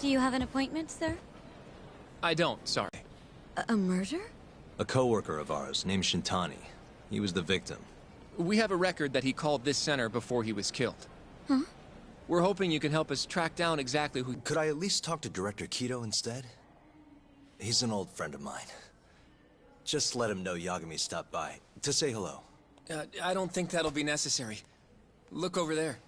Do you have an appointment, sir? I don't, sorry. A murder? A coworker of ours named Shintani. He was the victim. We have a record that he called this center before he was killed. Huh? We're hoping you can help us track down exactly who... Could I at least talk to Director Kido instead? He's an old friend of mine. Just let him know Yagami stopped by, to say hello. I don't think that'll be necessary. Look over there.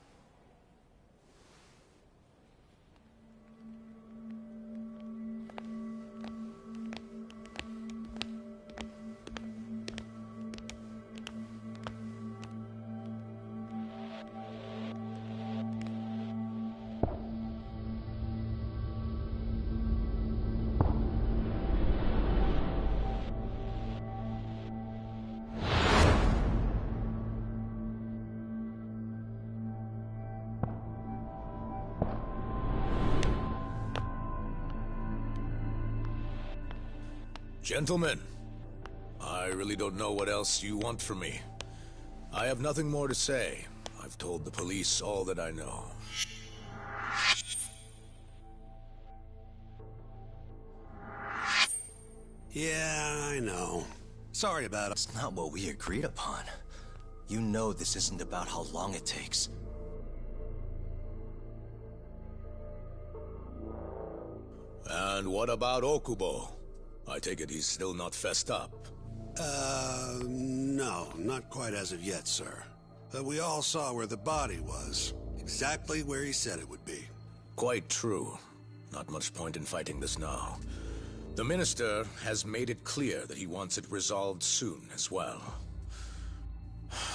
Gentlemen, I really don't know what else you want from me. I have nothing more to say. I've told the police all that I know. Yeah, I know. Sorry about it. It's not what we agreed upon. You know this isn't about how long it takes. And what about Okubo? I take it he's still not fessed up. No, not quite as of yet, sir. But we all saw where the body was. Exactly where he said it would be. Quite true. Not much point in fighting this now. The Minister has made it clear that he wants it resolved soon as well.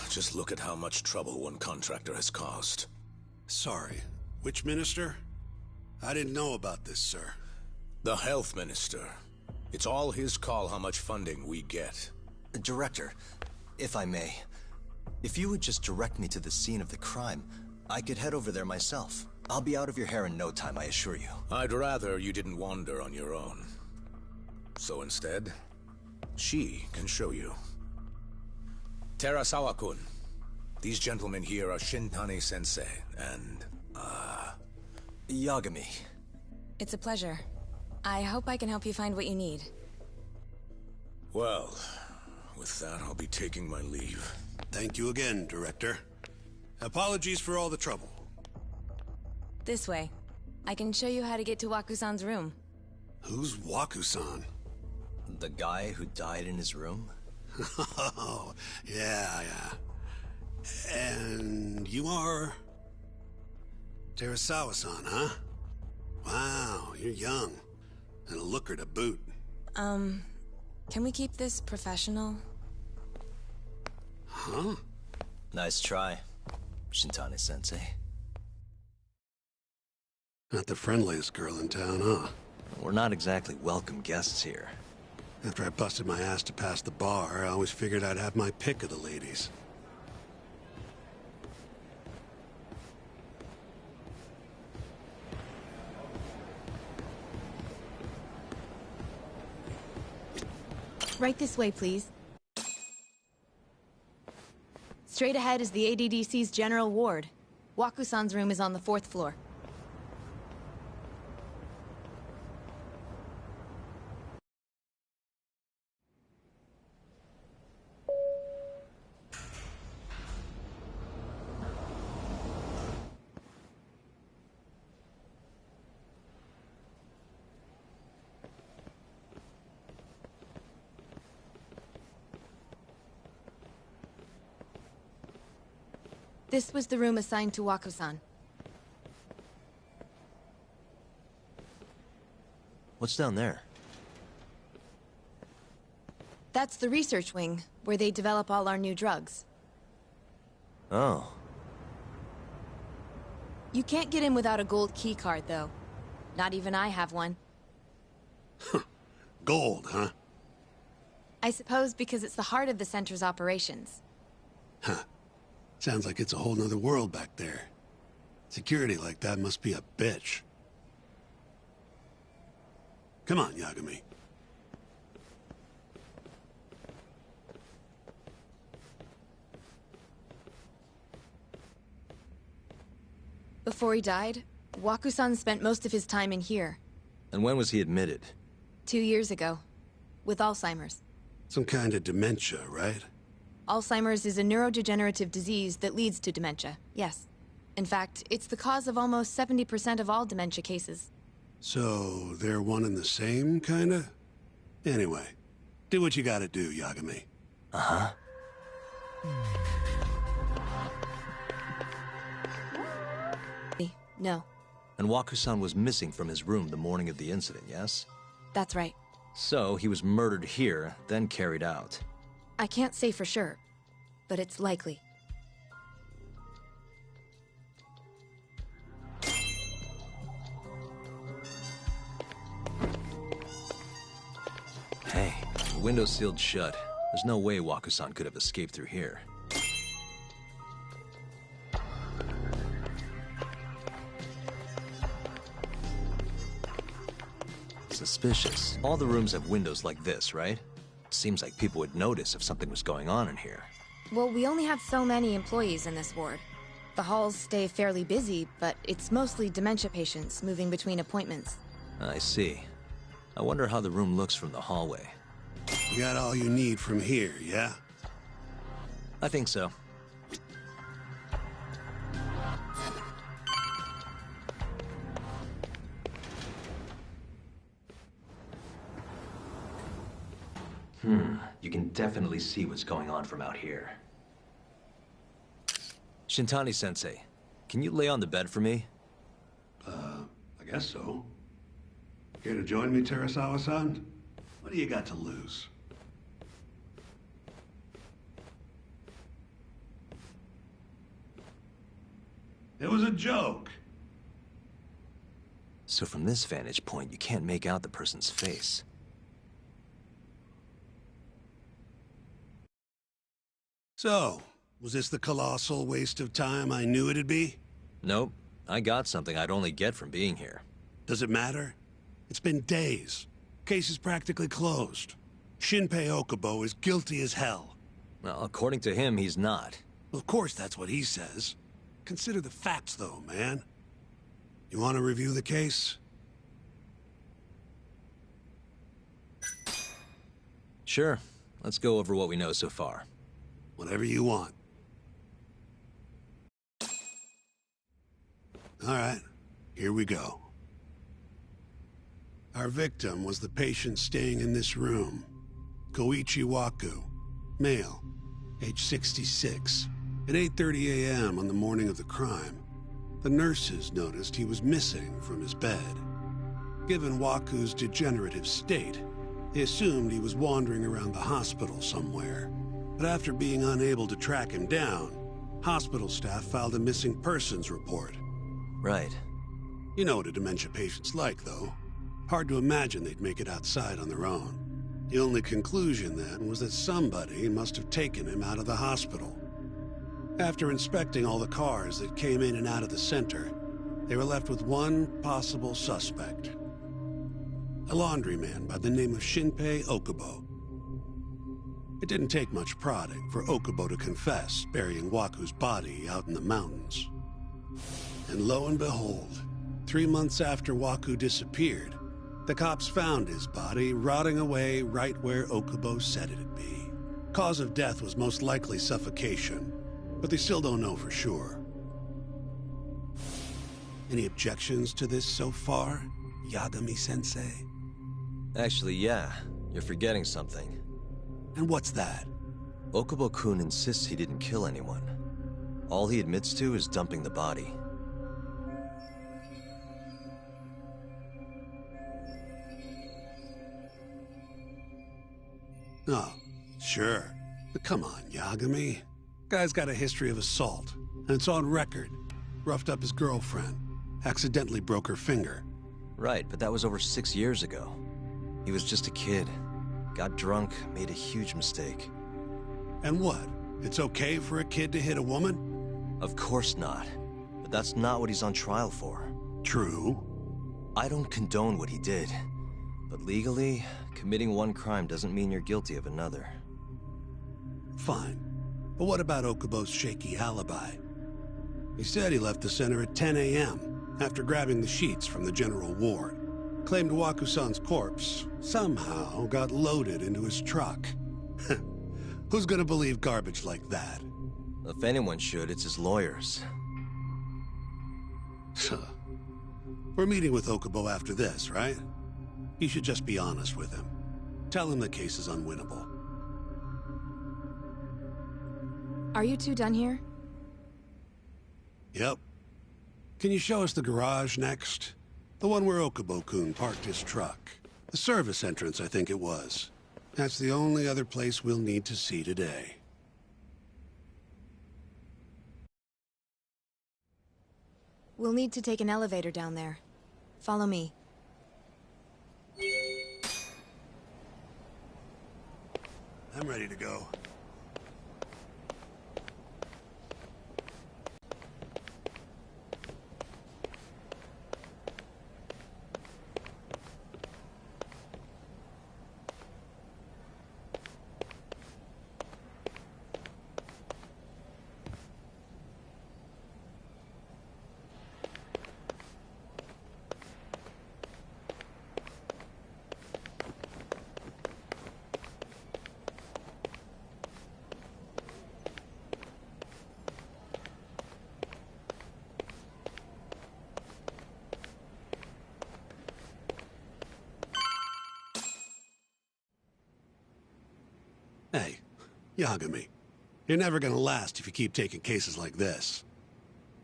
Just look at how much trouble one contractor has caused. Sorry, which minister? I didn't know about this, sir. The Health Minister. It's all his call how much funding we get. Director, if I may, if you would just direct me to the scene of the crime, I could head over there myself. I'll be out of your hair in no time, I assure you. I'd rather you didn't wander on your own. So instead, she can show you. Terasawa-kun, these gentlemen here are Shintani-sensei and, Yagami. It's a pleasure. I hope I can help you find what you need. Well, with that, I'll be taking my leave. Thank you again, Director. Apologies for all the trouble. This way. I can show you how to get to Waku-san's room. Who's Waku-san? The guy who died in his room? Oh, yeah. And you are... Terasawa-san, huh? Wow, you're young. And a looker to boot. Can we keep this professional? Huh? Nice try, Shintani-sensei. Not the friendliest girl in town, huh? We're not exactly welcome guests here. After I busted my ass to pass the bar, I always figured I'd have my pick of the ladies. Right this way, please. Straight ahead is the ADDC's general ward. Waku-san's room is on the 4th floor. This was the room assigned to Waku-san. What's down there? That's the research wing, where they develop all our new drugs. Oh. You can't get in without a gold key card, though. Not even I have one. Gold, huh? I suppose because it's the heart of the center's operations. Huh. Sounds like it's a whole nother world back there. Security like that must be a bitch. Come on, Yagami. Before he died, Waku-san spent most of his time in here. And when was he admitted? 2 years ago. With Alzheimer's. Some kind of dementia, right? Alzheimer's is a neurodegenerative disease that leads to dementia, yes. In fact, it's the cause of almost 70% of all dementia cases. So, they're one and the same, kinda? Anyway, do what you gotta do, Yagami. Uh-huh. No, And Waku-san was missing from his room the morning of the incident, yes? that's right. So, he was murdered here, then carried out. I can't say for sure, but it's likely. Hey, the window's sealed shut. There's no way Waku-san could have escaped through here. Suspicious. All the rooms have windows like this, right? Seems like people would notice if something was going on in here. Well, we only have so many employees in this ward. The halls stay fairly busy, but it's mostly dementia patients moving between appointments. I see. I wonder how the room looks from the hallway. You got all you need from here, yeah? I think so. You can definitely see what's going on from out here. Shintani-sensei, can you lay on the bed for me? I guess so. Care to join me, Terasawa-san? What do you got to lose? It was a joke. So from this vantage point, you can't make out the person's face. So, was this the colossal waste of time I knew it'd be? Nope. I got something I'd only get from being here. Does it matter? It's been days. Case is practically closed. Shinpei Okubo is guilty as hell. Well, according to him, he's not. Well, of course that's what he says. Consider the facts, though, man. You want to review the case? Sure. Let's go over what we know so far. Whatever you want. All right, here we go. Our victim was the patient staying in this room. Koichi Waku, male, age 66. At 8:30 a.m. on the morning of the crime, the nurses noticed he was missing from his bed. Given Waku's degenerative state, they assumed he was wandering around the hospital somewhere. But after being unable to track him down, hospital staff filed a missing persons report. Right. You know what a dementia patient's like, though. Hard to imagine they'd make it outside on their own. The only conclusion then was that somebody must have taken him out of the hospital. After inspecting all the cars that came in and out of the center, they were left with one possible suspect. A laundryman by the name of Shinpei Okubo. It didn't take much prodding for Okubo to confess burying Waku's body out in the mountains. And lo and behold, 3 months after Waku disappeared, the cops found his body rotting away right where Okubo said it'd be. Cause of death was most likely suffocation, but they still don't know for sure. Any objections to this so far, Yagami-sensei? Actually, yeah. You're forgetting something. And what's that? Okubo-kun insists he didn't kill anyone. All he admits to is dumping the body. Oh, sure. But come on, Yagami. Guy's got a history of assault, and it's on record. Roughed up his girlfriend. Accidentally broke her finger. Right, but that was over 6 years ago. He was just a kid. Got drunk, made a huge mistake. And what? It's okay for a kid to hit a woman? Of course not. But that's not what he's on trial for. True. I don't condone what he did. But legally, committing one crime doesn't mean you're guilty of another. Fine. But what about Okubo's shaky alibi? He said he left the center at 10 a.m. after grabbing the sheets from the general ward. Claimed Waku-san's corpse somehow got loaded into his truck. Who's gonna believe garbage like that? If anyone should, it's his lawyers. We're meeting with Okubo after this, right? You should just be honest with him. Tell him the case is unwinnable. Are you two done here? Yep. Can you show us the garage next? The one where Okubo-kun parked his truck. The service entrance, I think it was. That's the only other place we'll need to see today. We'll need to take an elevator down there. Follow me. I'm ready to go. Hey, Yagami, you're never gonna last if you keep taking cases like this.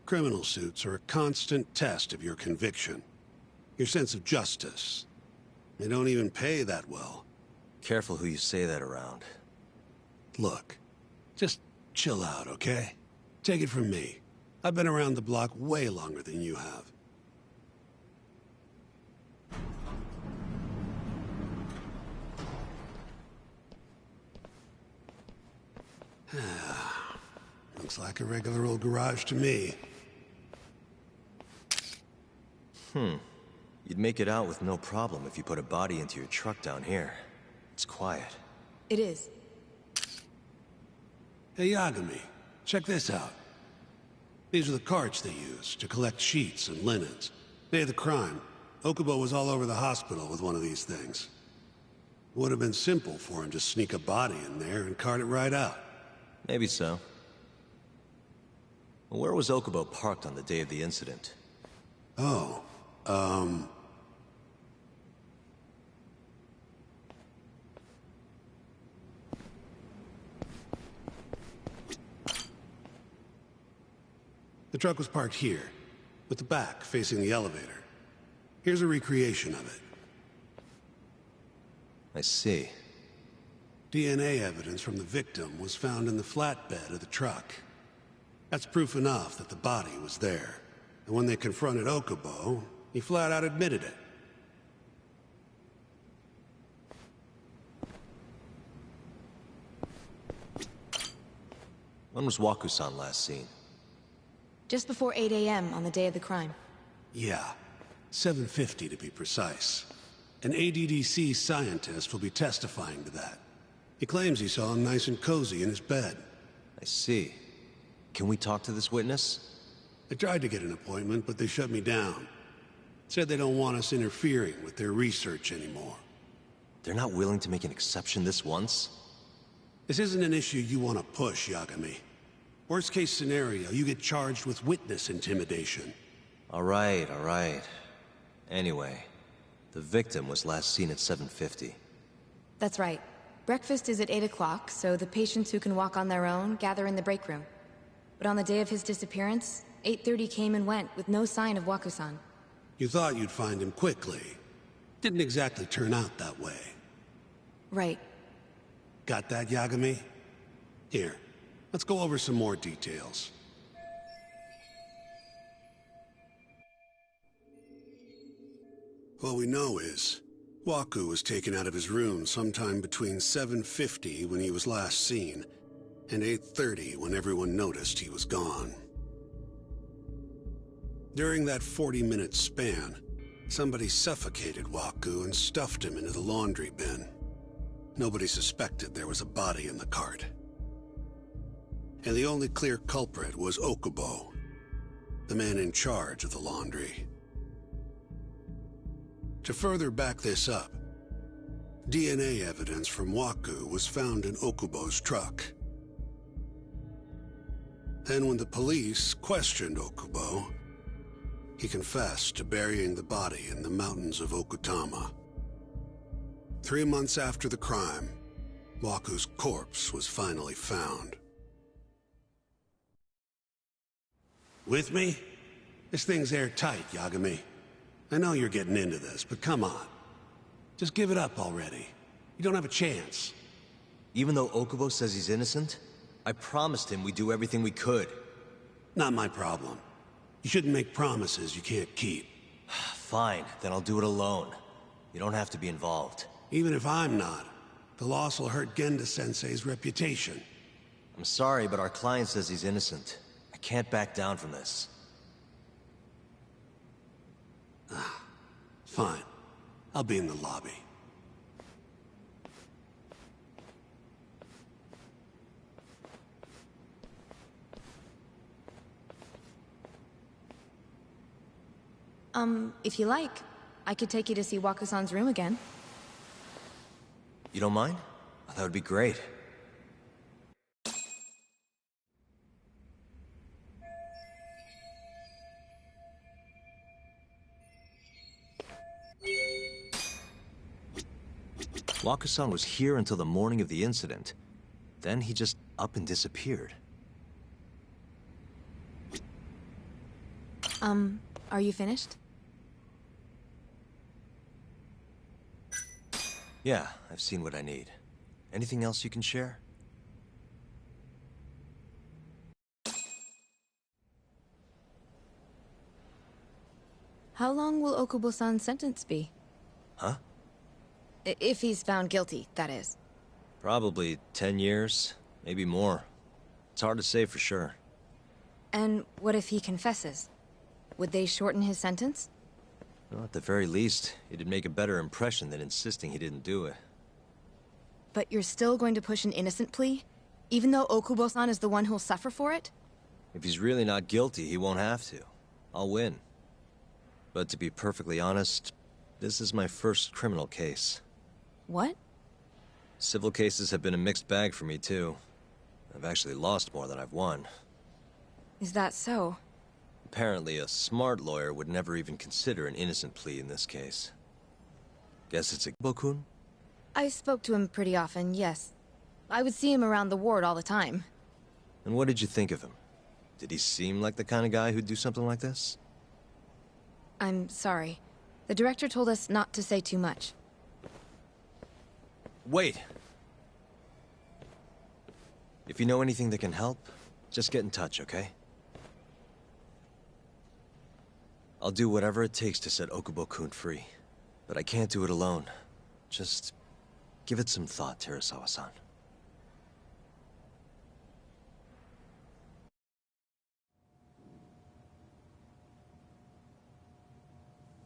Criminal suits are a constant test of your conviction, your sense of justice. They don't even pay that well. Careful who you say that around. Look, just chill out, okay? Take it from me. I've been around the block way longer than you have. Looks like a regular old garage to me. You'd make it out with no problem if you put a body into your truck down here. It's quiet. It is. Hey, Yagami, check this out. These are the carts they use to collect sheets and linens. Day of the crime, Okubo was all over the hospital with one of these things. Would have been simple for him to sneak a body in there and cart it right out. Maybe so. Well, where was Okubo parked on the day of the incident? Oh, the truck was parked here, with the back facing the elevator. Here's a recreation of it. I see. DNA evidence from the victim was found in the flatbed of the truck. That's proof enough that the body was there. And when they confronted Okubo, he flat out admitted it. When was Waku-san last seen? Just before 8 a.m. on the day of the crime. Yeah, 7:50 to be precise. An ADDC scientist will be testifying to that. He claims he saw him nice and cozy in his bed. I see. Can we talk to this witness? I tried to get an appointment, but they shut me down. Said they don't want us interfering with their research anymore. They're not willing to make an exception this once? This isn't an issue you want to push, Yagami. Worst case scenario, you get charged with witness intimidation. All right. Anyway, the victim was last seen at 7:50. That's right. Breakfast is at 8 o'clock, so the patients who can walk on their own gather in the break room. But on the day of his disappearance, 8:30 came and went with no sign of Waku-san. You thought you'd find him quickly. Didn't exactly turn out that way. Right. Got that, Yagami? Here, let's go over some more details. All we know is, Waku was taken out of his room sometime between 7:50 when he was last seen, and 8:30 when everyone noticed he was gone. During that 40-minute span, somebody suffocated Waku and stuffed him into the laundry bin. Nobody suspected there was a body in the cart. And the only clear culprit was Okubo. the man in charge of the laundry. To further back this up, DNA evidence from Waku was found in Okubo's truck. Then when the police questioned Okubo, he confessed to burying the body in the mountains of Okutama. 3 months after the crime, Waku's corpse was finally found. With me? This thing's airtight, Yagami. I know you're getting into this, but come on. Just give it up already. You don't have a chance. Even though Okubo says he's innocent, I promised him we'd do everything we could. Not my problem. You shouldn't make promises you can't keep. Fine, then I'll do it alone. You don't have to be involved. Even if I'm not, the loss will hurt Genda-sensei's reputation. I'm sorry, but our client says he's innocent. I can't back down from this. Fine. I'll be in the lobby. If you like, I could take you to see Waku-san's room again. You don't mind? That would be great. Waku-san was here until the morning of the incident. Then he just up and disappeared. Are you finished? Yeah, I've seen what I need. Anything else you can share? How long will Okubo-san's sentence be? Huh? If he's found guilty, that is. Probably 10 years, maybe more. It's hard to say for sure. And what if he confesses? Would they shorten his sentence? Well, at the very least, it'd make a better impression than insisting he didn't do it. But you're still going to push an innocent plea? Even though Okubo-san is the one who'll suffer for it? If he's really not guilty, he won't have to. I'll win. But to be perfectly honest, this is my first criminal case. What? Civil cases have been a mixed bag for me, too. I've actually lost more than I've won. Is that so? Apparently, a smart lawyer would never even consider an innocent plea in this case. Guess it's a Bokun? I spoke to him pretty often, yes. I would see him around the ward all the time. And what did you think of him? Did he seem like the kind of guy who'd do something like this? I'm sorry. The director told us not to say too much. Wait! If you know anything that can help, just get in touch, okay? I'll do whatever it takes to set Okubo-kun free. But I can't do it alone. Just give it some thought, Terasawa-san.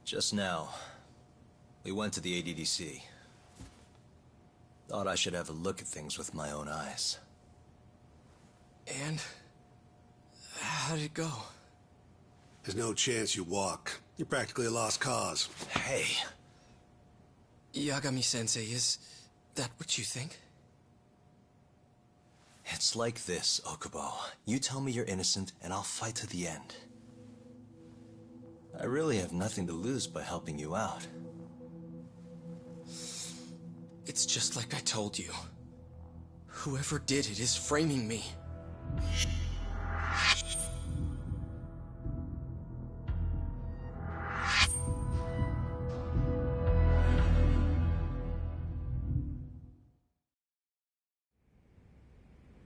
Just now, we went to the ADDC. Thought I should have a look at things with my own eyes. And? How did it go? There's no chance you walk. You're practically a lost cause. Hey! Yagami-sensei, is that what you think? It's like this, Okubo. You tell me you're innocent, and I'll fight to the end. I really have nothing to lose by helping you out. It's just like I told you. Whoever did it is framing me.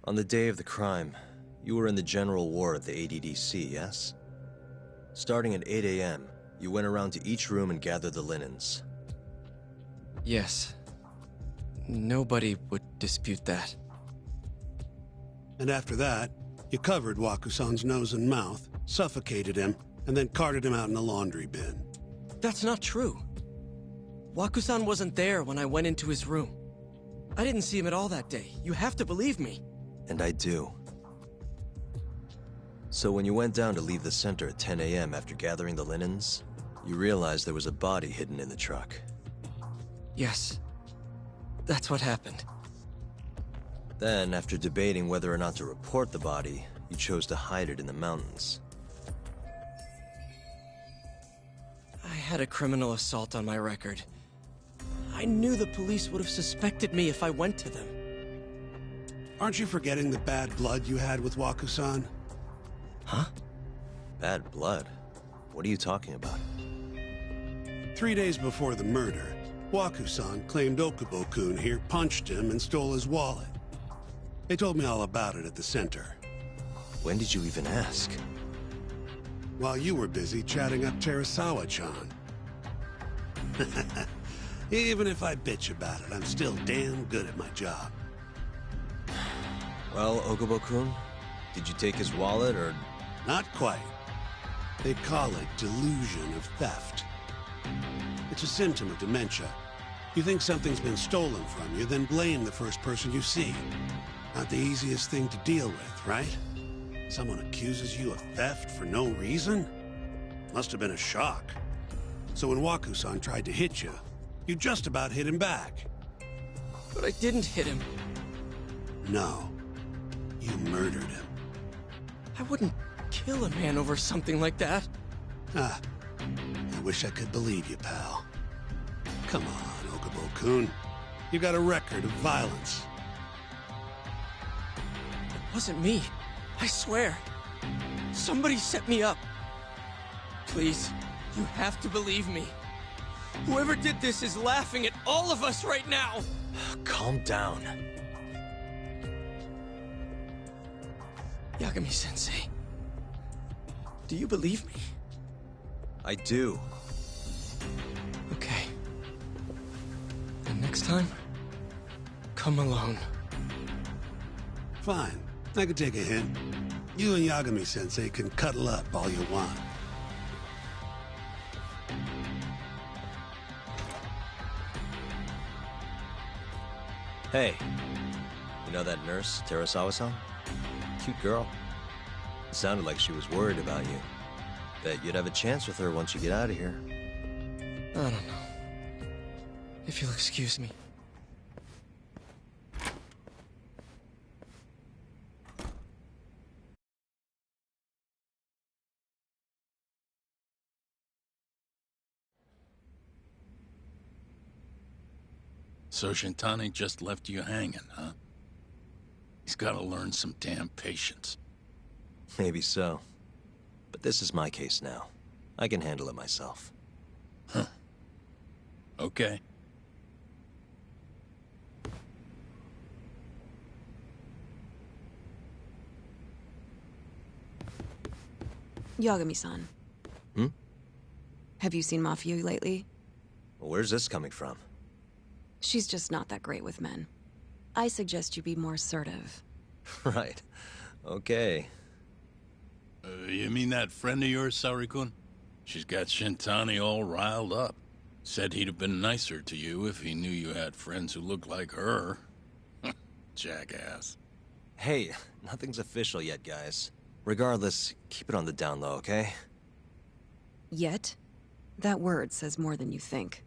On the day of the crime, you were in the general ward at the ADDC, yes? Starting at 8 a.m., you went around to each room and gathered the linens. Yes. Nobody would dispute that. And after that, you covered Waku-san's nose and mouth, suffocated him, and then carted him out in a laundry bin. That's not true. Waku-san wasn't there when I went into his room. I didn't see him at all that day. You have to believe me. And I do. So when you went down to leave the center at 10 a.m. after gathering the linens, you realized there was a body hidden in the truck. Yes. That's what happened. Then, after debating whether or not to report the body, you chose to hide it in the mountains. I had a criminal assault on my record. I knew the police would have suspected me if I went to them. Aren't you forgetting the bad blood you had with Waku-san? Huh? Bad blood? What are you talking about? 3 days before the murder, Waku-san claimed Okubo-kun here punched him and stole his wallet. They told me all about it at the center. When did you even ask? While you were busy chatting up Terasawa-chan. Even if I bitch about it, I'm still damn good at my job. Well, Okubo-kun, did you take his wallet, or...? Not quite. They call it delusion of theft. It's a symptom of dementia. You think something's been stolen from you, then blame the first person you see. Not the easiest thing to deal with, right? Someone accuses you of theft for no reason? Must have been a shock. So when Waku-san tried to hit you, you just about hit him back. But I didn't hit him. No. You murdered him. I wouldn't kill a man over something like that. Ah. I wish I could believe you, pal. Come on, Okubo-kun. You got a record of violence. It wasn't me. I swear. Somebody set me up. Please, you have to believe me. Whoever did this is laughing at all of us right now. Calm down. Yagami-sensei, do you believe me? I do. Okay. And next time, come alone. Fine. I could take a hint. You and Yagami-sensei can cuddle up all you want. Hey, you know that nurse, Terasawa-san? Cute girl. It sounded like she was worried about you. Bet you'd have a chance with her once you get out of here. I don't know. If you'll excuse me. So Shintani just left you hanging, huh? He's gotta learn some damn patience. Maybe so. But this is my case now. I can handle it myself. Huh. Okay. Yagami-san. Hmm? Have you seen Mafia lately? Where's this coming from? She's just not that great with men. I suggest you be more assertive. Right. Okay. You mean that friend of yours, Saori-kun? She's got Shintani all riled up. Said he'd have been nicer to you if he knew you had friends who looked like her. Jackass. Hey, nothing's official yet, guys. Regardless, keep it on the down low, okay? Yet? That word says more than you think.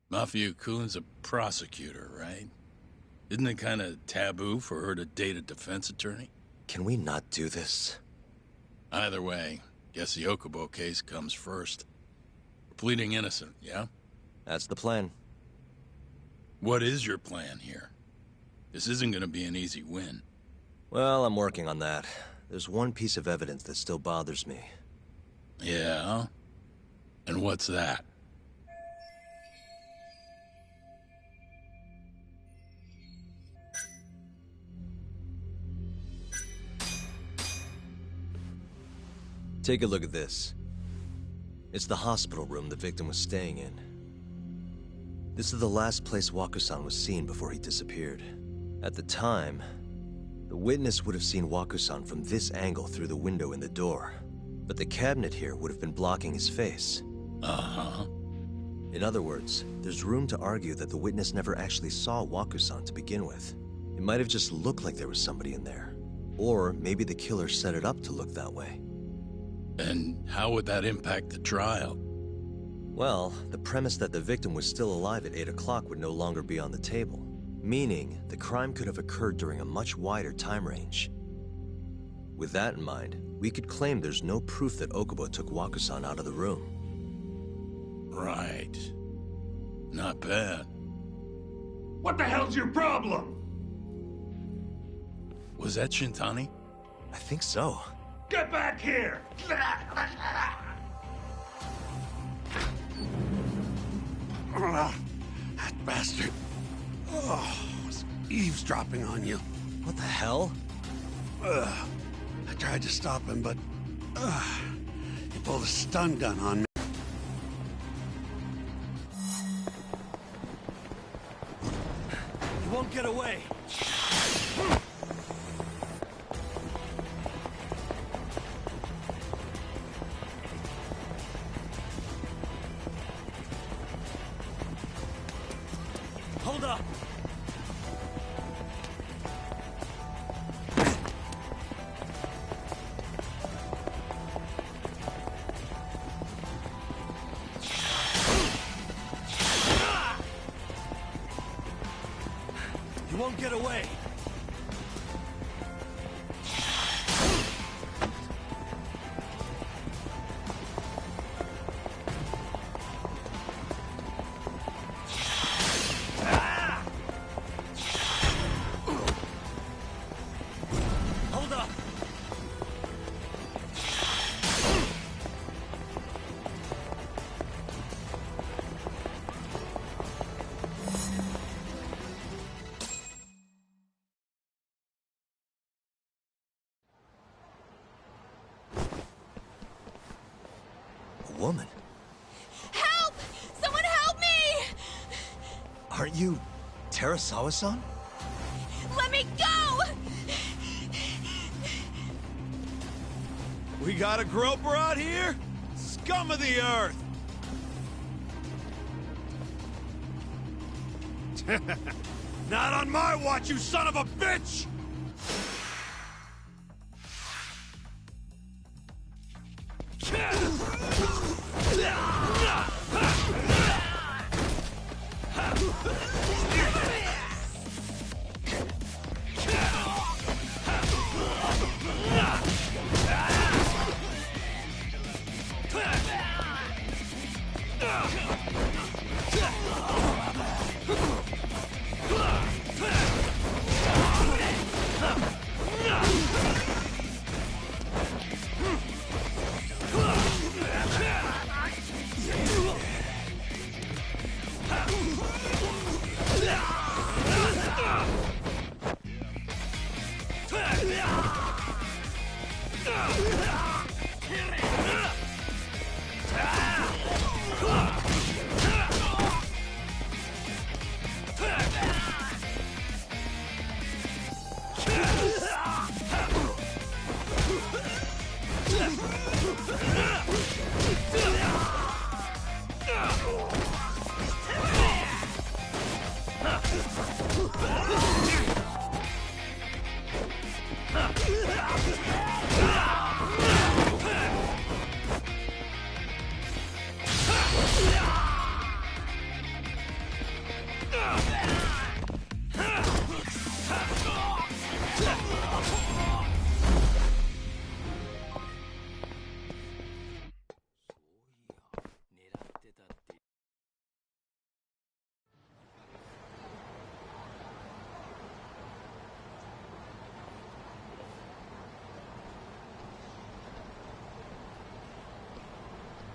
Mafia-kun's a prosecutor, right? Isn't it kind of taboo for her to date a defense attorney? Can we not do this? Either way, guess the Okubo case comes first. We're pleading innocent, yeah? That's the plan. What is your plan here? This isn't gonna be an easy win. Well, I'm working on that. There's one piece of evidence that still bothers me. Yeah? And what's that? Take a look at this. It's the hospital room the victim was staying in. This is the last place Waku-san was seen before he disappeared. At the time, The witness would have seen Waku-san from this angle through the window in the door, but the cabinet here would have been blocking his face. Uh-huh. In other words, there's room to argue that the witness never actually saw Waku-san to begin with. It might have just looked like there was somebody in there. Or maybe the killer set it up to look that way. And how would that impact the trial? Well, the premise that the victim was still alive at 8 o'clock would no longer be on the table. Meaning, the crime could have occurred during a much wider time range. With that in mind, we could claim there's no proof that Okubo took Waku-san out of the room. Right. Not bad. What the hell's your problem? Was that Shintani? I think so. Get back here! That bastard. Oh, was eavesdropping on you. What the hell? I tried to stop him, but he pulled a stun gun on me. You won't get away. Hold up. You won't get away. Hold up. A woman? Help! Someone help me! Aren't you Terasawa-san? Let me go! We got a groper out here? Scum of the earth! Not on my watch, you son of a bitch!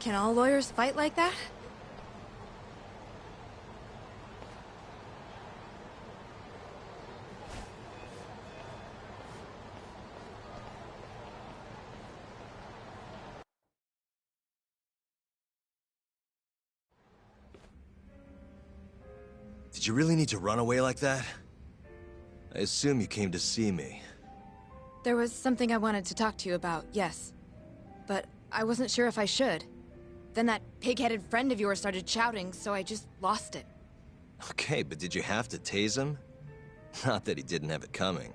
Can all lawyers fight like that? Did you really need to run away like that? I assume you came to see me. There was something I wanted to talk to you about, yes. But I wasn't sure if I should. Then that pig-headed friend of yours started shouting, so I just lost it. Okay, but did you have to tase him? Not that he didn't have it coming.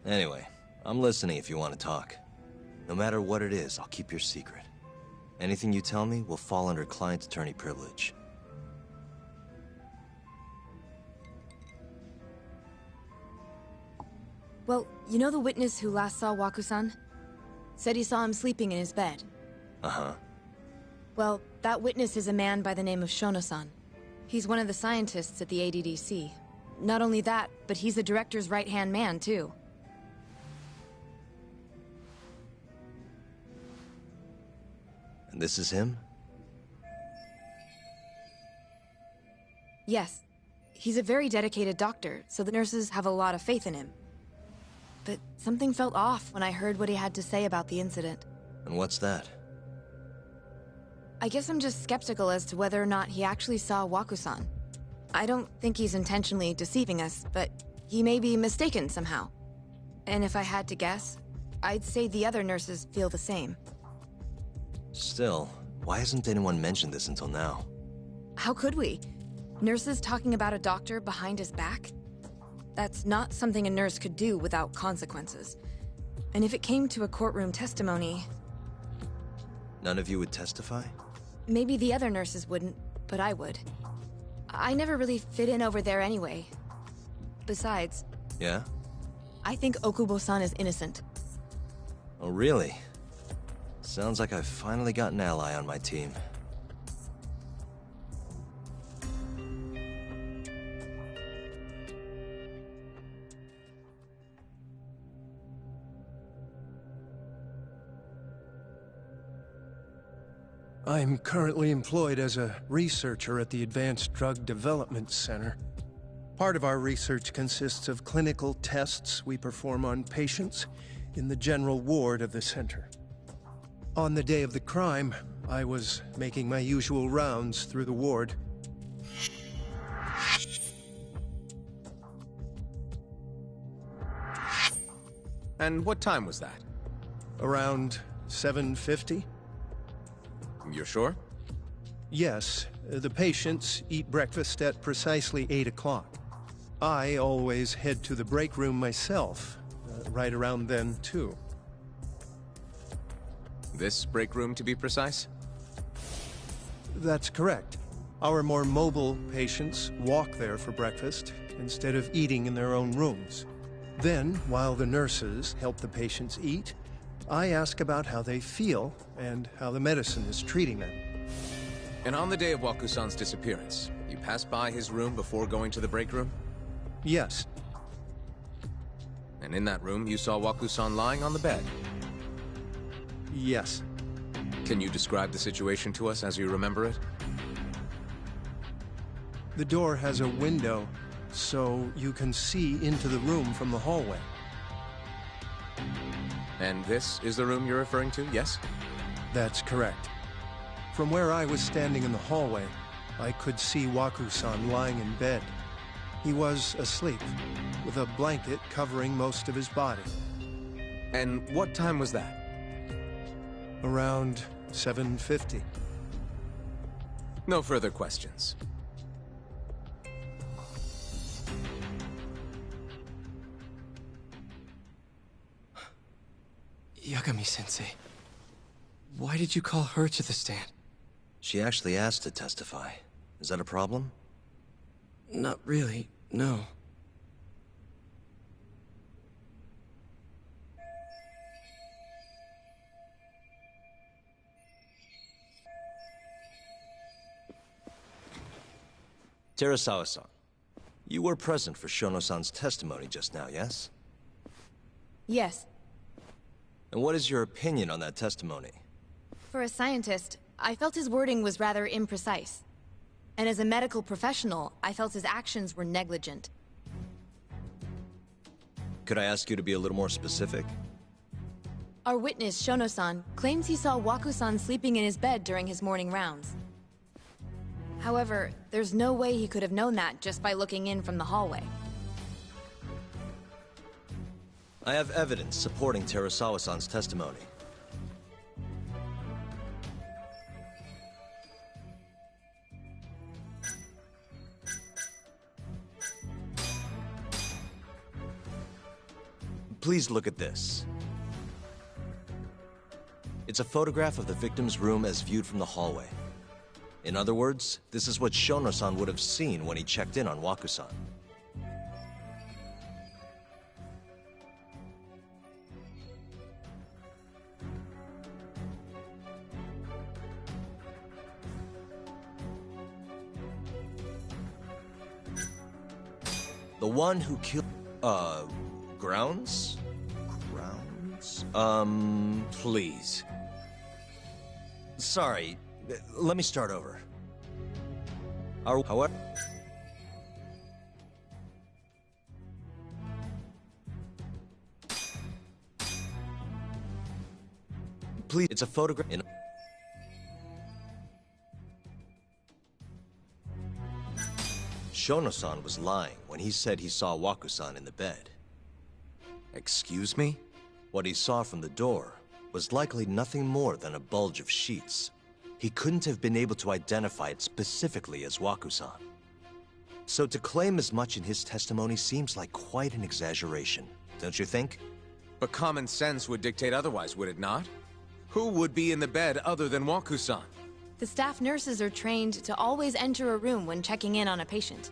Anyway, I'm listening if you want to talk. No matter what it is, I'll keep your secret. Anything you tell me will fall under client attorney privilege. Well, you know the witness who last saw Waku-san? Said he saw him sleeping in his bed. Uh-huh. Well, that witness is a man by the name of Shono-san. He's one of the scientists at the ADDC. Not only that, but he's the director's right-hand man, too. And this is him? Yes. He's a very dedicated doctor, so the nurses have a lot of faith in him. But something felt off when I heard what he had to say about the incident. And what's that? I guess I'm just skeptical as to whether or not he actually saw Waku-san. I don't think he's intentionally deceiving us, but he may be mistaken somehow. And if I had to guess, I'd say the other nurses feel the same. Still, why hasn't anyone mentioned this until now? How could we? Nurses talking about a doctor behind his back? That's not something a nurse could do without consequences. And if it came to a courtroom testimony... None of you would testify? Maybe the other nurses wouldn't, but I would. I never really fit in over there anyway. Besides... Yeah? I think Okubo-san is innocent. Oh, really? Sounds like I've finally got an ally on my team. I'm currently employed as a researcher at the Advanced Drug Development Center. Part of our research consists of clinical tests we perform on patients in the general ward of the center. On the day of the crime, I was making my usual rounds through the ward. And what time was that? Around 7:50? You're sure? Yes, the patients eat breakfast at precisely 8 o'clock. I always head to the break room myself, right around then, too. This break room, to be precise? That's correct. Our more mobile patients walk there for breakfast, instead of eating in their own rooms. Then, while the nurses help the patients eat, I ask about how they feel and how the medicine is treating them. And on the day of Waku-san's disappearance, you passed by his room before going to the break room? Yes. And in that room, you saw Waku-san lying on the bed? Yes. Can you describe the situation to us as you remember it? The door has a window, so you can see into the room from the hallway. And this is the room you're referring to, yes? That's correct. From where I was standing in the hallway, I could see Waku-san lying in bed. He was asleep, with a blanket covering most of his body. And what time was that? Around 7:50. No further questions. Yagami-sensei, why did you call her to the stand? She actually asked to testify. Is that a problem? Not really, no. Terasawa-san, you were present for Shono-san's testimony just now, yes? Yes. And what is your opinion on that testimony? For a scientist, I felt his wording was rather imprecise. And as a medical professional, I felt his actions were negligent. Could I ask you to be a little more specific? Our witness, Shono-san, claims he saw Waku-san sleeping in his bed during his morning rounds. However, there's no way he could have known that just by looking in from the hallway. I have evidence supporting Terasawa-san's testimony. Please look at this. It's a photograph of the victim's room as viewed from the hallway. In other words, this is what Shono-san would have seen when he checked in on Waku-san. The one who killed... Grounds? Please. Sorry, let me start over. However... Please, it's a photograph in... Shono-san was lying when he said he saw Waku-san in the bed. Excuse me? What he saw from the door was likely nothing more than a bulge of sheets. He couldn't have been able to identify it specifically as Waku-san. So to claim as much in his testimony seems like quite an exaggeration, don't you think? But common sense would dictate otherwise, would it not? Who would be in the bed other than Waku-san? The staff nurses are trained to always enter a room when checking in on a patient.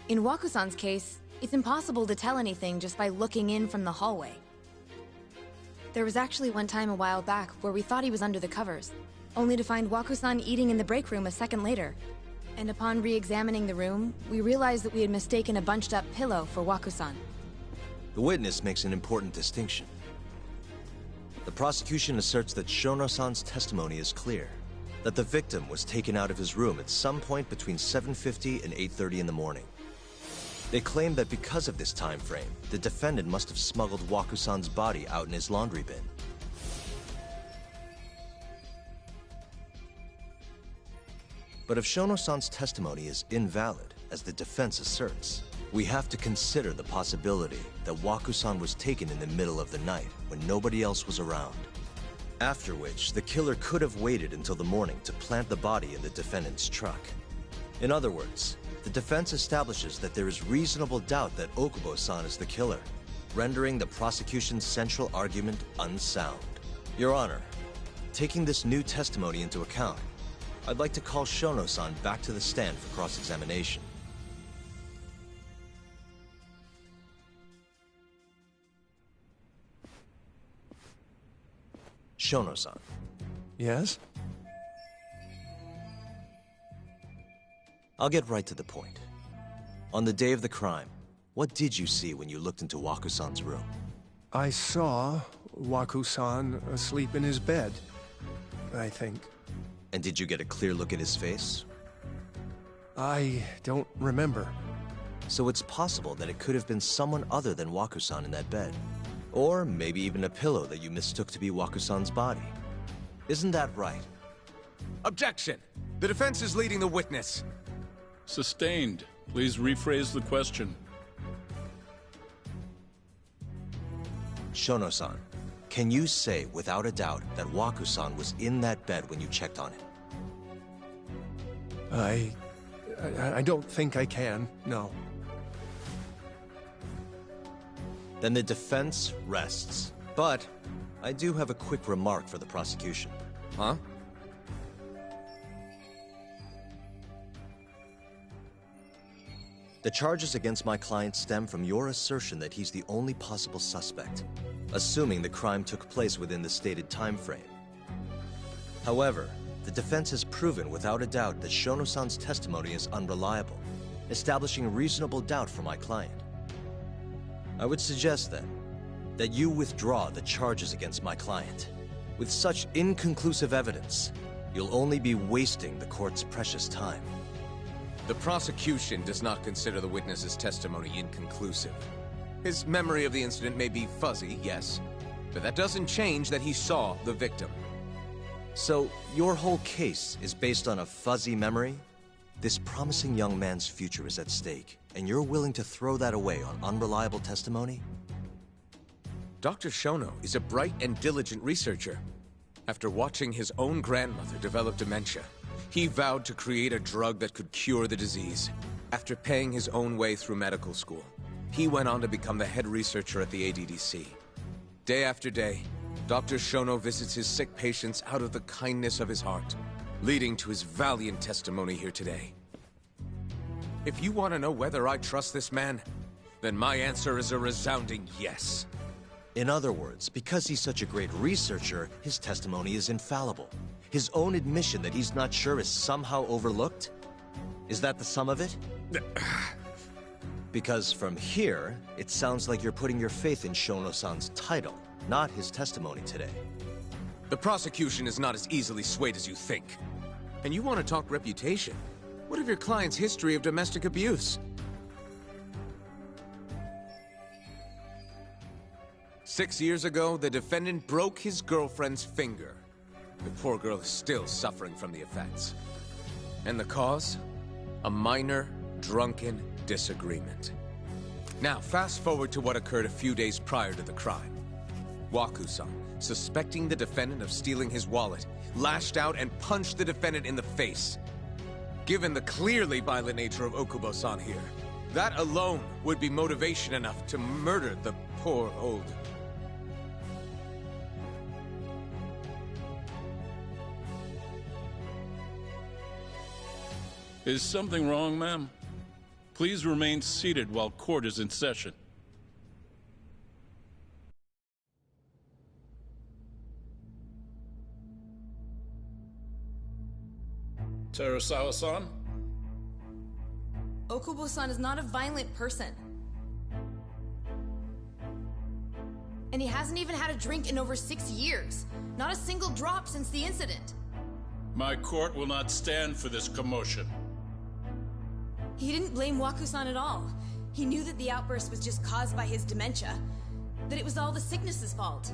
In Waku-san's case, it's impossible to tell anything just by looking in from the hallway. There was actually one time a while back where we thought he was under the covers, only to find Waku-san eating in the break room a second later. And upon re-examining the room, we realized that we had mistaken a bunched-up pillow for Waku-san. The witness makes an important distinction. The prosecution asserts that Shono-san's testimony is clear, that the victim was taken out of his room at some point between 7:50 and 8:30 in the morning. They claim that because of this time frame, the defendant must have smuggled Waku-san's body out in his laundry bin. But if Shono-san's testimony is invalid, as the defense asserts, we have to consider the possibility that Waku-san was taken in the middle of the night when nobody else was around. After which, the killer could have waited until the morning to plant the body in the defendant's truck. In other words, the defense establishes that there is reasonable doubt that Okubo-san is the killer, rendering the prosecution's central argument unsound. Your Honor, taking this new testimony into account, I'd like to call Shono-san back to the stand for cross-examination. Shono-san. Yes? I'll get right to the point. On the day of the crime, what did you see when you looked into Waku-san's room? I saw Waku-san asleep in his bed, I think. And did you get a clear look at his face? I don't remember. So it's possible that it could have been someone other than Waku-san in that bed. Or maybe even a pillow that you mistook to be Waku-san's body. Isn't that right? Objection! The defense is leading the witness. Sustained. Please rephrase the question. Shono-san, can you say without a doubt that Waku-san was in that bed when you checked on him? I don't think I can, no. Then the defense rests. But I do have a quick remark for the prosecution. Huh? The charges against my client stem from your assertion that he's the only possible suspect, assuming the crime took place within the stated time frame. However, the defense has proven without a doubt that Shono-san's testimony is unreliable, establishing reasonable doubt for my client. I would suggest, then, that you withdraw the charges against my client. With such inconclusive evidence, you'll only be wasting the court's precious time. The prosecution does not consider the witness's testimony inconclusive. His memory of the incident may be fuzzy, yes, but that doesn't change that he saw the victim. So, your whole case is based on a fuzzy memory? This promising young man's future is at stake, and you're willing to throw that away on unreliable testimony? Dr. Shono is a bright and diligent researcher. After watching his own grandmother develop dementia, he vowed to create a drug that could cure the disease. After paying his own way through medical school, he went on to become the head researcher at the ADDC. Day after day, Dr. Shono visits his sick patients out of the kindness of his heart, leading to his valiant testimony here today. If you want to know whether I trust this man, then my answer is a resounding yes. In other words, because he's such a great researcher, his testimony is infallible. His own admission that he's not sure is somehow overlooked? Is that the sum of it? Because from here, it sounds like you're putting your faith in Shono-san's title, not his testimony today. The prosecution is not as easily swayed as you think. And you want to talk reputation? What of your client's history of domestic abuse? 6 years ago, the defendant broke his girlfriend's finger. The poor girl is still suffering from the effects. And the cause? A minor, drunken disagreement. Now, fast forward to what occurred a few days prior to the crime. Waku-san, suspecting the defendant of stealing his wallet, lashed out and punched the defendant in the face. Given the clearly violent nature of Okubo-san here, that alone would be motivation enough to murder the poor old... Is something wrong, ma'am? Please remain seated while court is in session. Terasawa-san? Okubo-san is not a violent person. And he hasn't even had a drink in over 6 years. Not a single drop since the incident. My court will not stand for this commotion. He didn't blame Waku-san at all. He knew that the outburst was just caused by his dementia. That it was all the sickness's fault.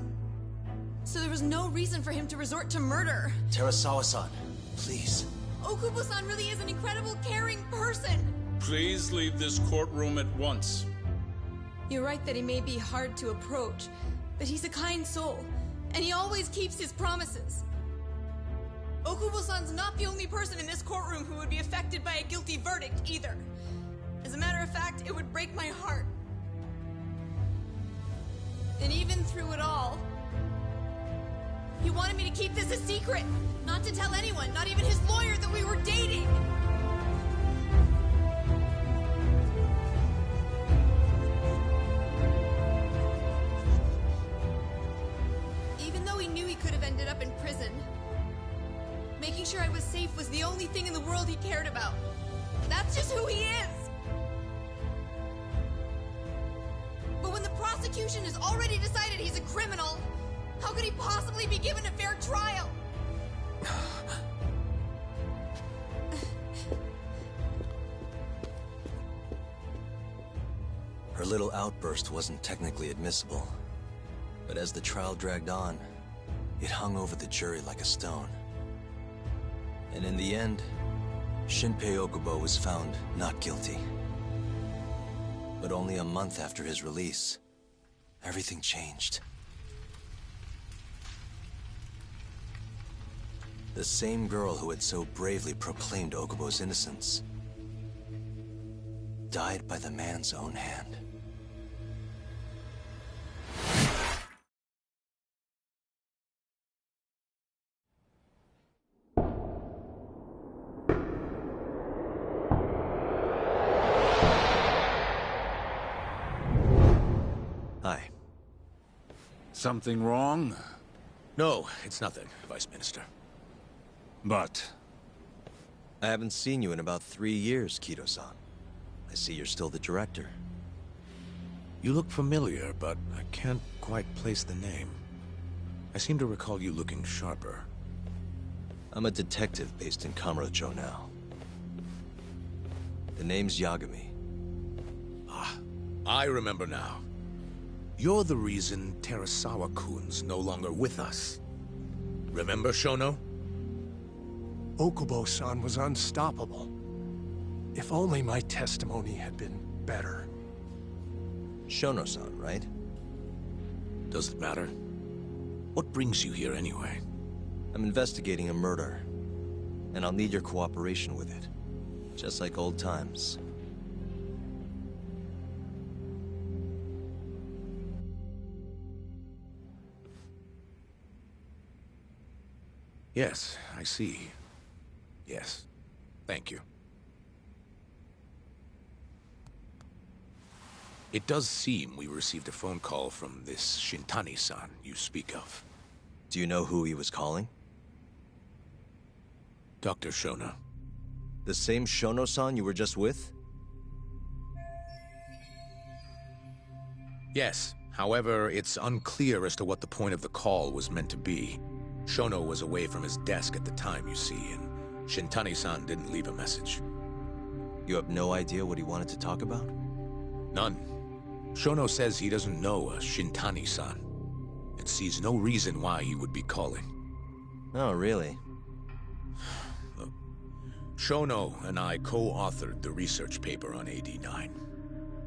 So there was no reason for him to resort to murder. Terasawa-san, please. Okubo-san really is an incredible, caring person. Please leave this courtroom at once. You're right that he may be hard to approach, but he's a kind soul, and he always keeps his promises. Okubo-san's not the only person in this courtroom who would be affected by a guilty verdict, either. As a matter of fact, it would break my heart. And even through it all, he wanted me to keep this a secret, not to tell anyone, not even his lawyer, that we were dating. Even though he knew he could have ended up in prison, making sure I was safe was the only thing in the world he cared about. That's just who he is! But when the prosecution has already decided he's a criminal, how could he possibly be given a fair trial? Her little outburst wasn't technically admissible, but as the trial dragged on, it hung over the jury like a stone. And in the end, Shinpei Okubo was found not guilty. But only a month after his release, everything changed. The same girl who had so bravely proclaimed Okubo's innocence died by the man's own hand. Hi. Something wrong? No, it's nothing, Vice Minister. But... I haven't seen you in about 3 years, Kido-san. I see you're still the director. You look familiar, but I can't quite place the name. I seem to recall you looking sharper. I'm a detective based in Kamurocho now. The name's Yagami. Ah, I remember now. You're the reason Terasawa-kun's no longer with us. Remember, Shono? Okubo-san was unstoppable. If only my testimony had been better. Shono-san, right? Does it matter? What brings you here anyway? I'm investigating a murder, and I'll need your cooperation with it. Just like old times. Yes, I see. Yes. Thank you. It does seem we received a phone call from this Shintani-san you speak of. Do you know who he was calling? Dr. Shono. The same Shono-san you were just with? Yes. However, it's unclear as to what the point of the call was meant to be. Shono was away from his desk at the time, you see, and Shintani-san didn't leave a message. You have no idea what he wanted to talk about? None. Shono says he doesn't know a Shintani-san, and sees no reason why he would be calling. Oh, really? Look, Shono and I co-authored the research paper on AD9.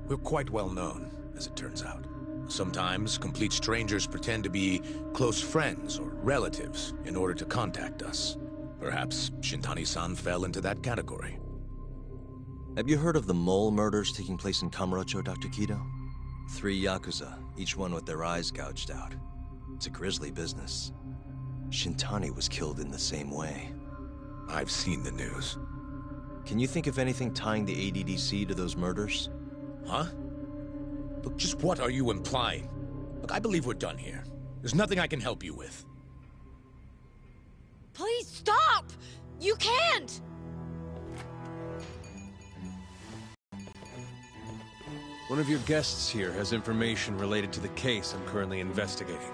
We're quite well known, as it turns out. Sometimes, complete strangers pretend to be close friends or relatives in order to contact us. Perhaps Shintani-san fell into that category. Have you heard of the mole murders taking place in Kamurocho, Dr. Kido? 3 Yakuza, each one with their eyes gouged out. It's a grisly business. Shintani was killed in the same way. I've seen the news. Can you think of anything tying the ADDC to those murders? Huh? Look, just what are you implying? Look, I believe we're done here. There's nothing I can help you with. Please stop! You can't! One of your guests here has information related to the case I'm currently investigating.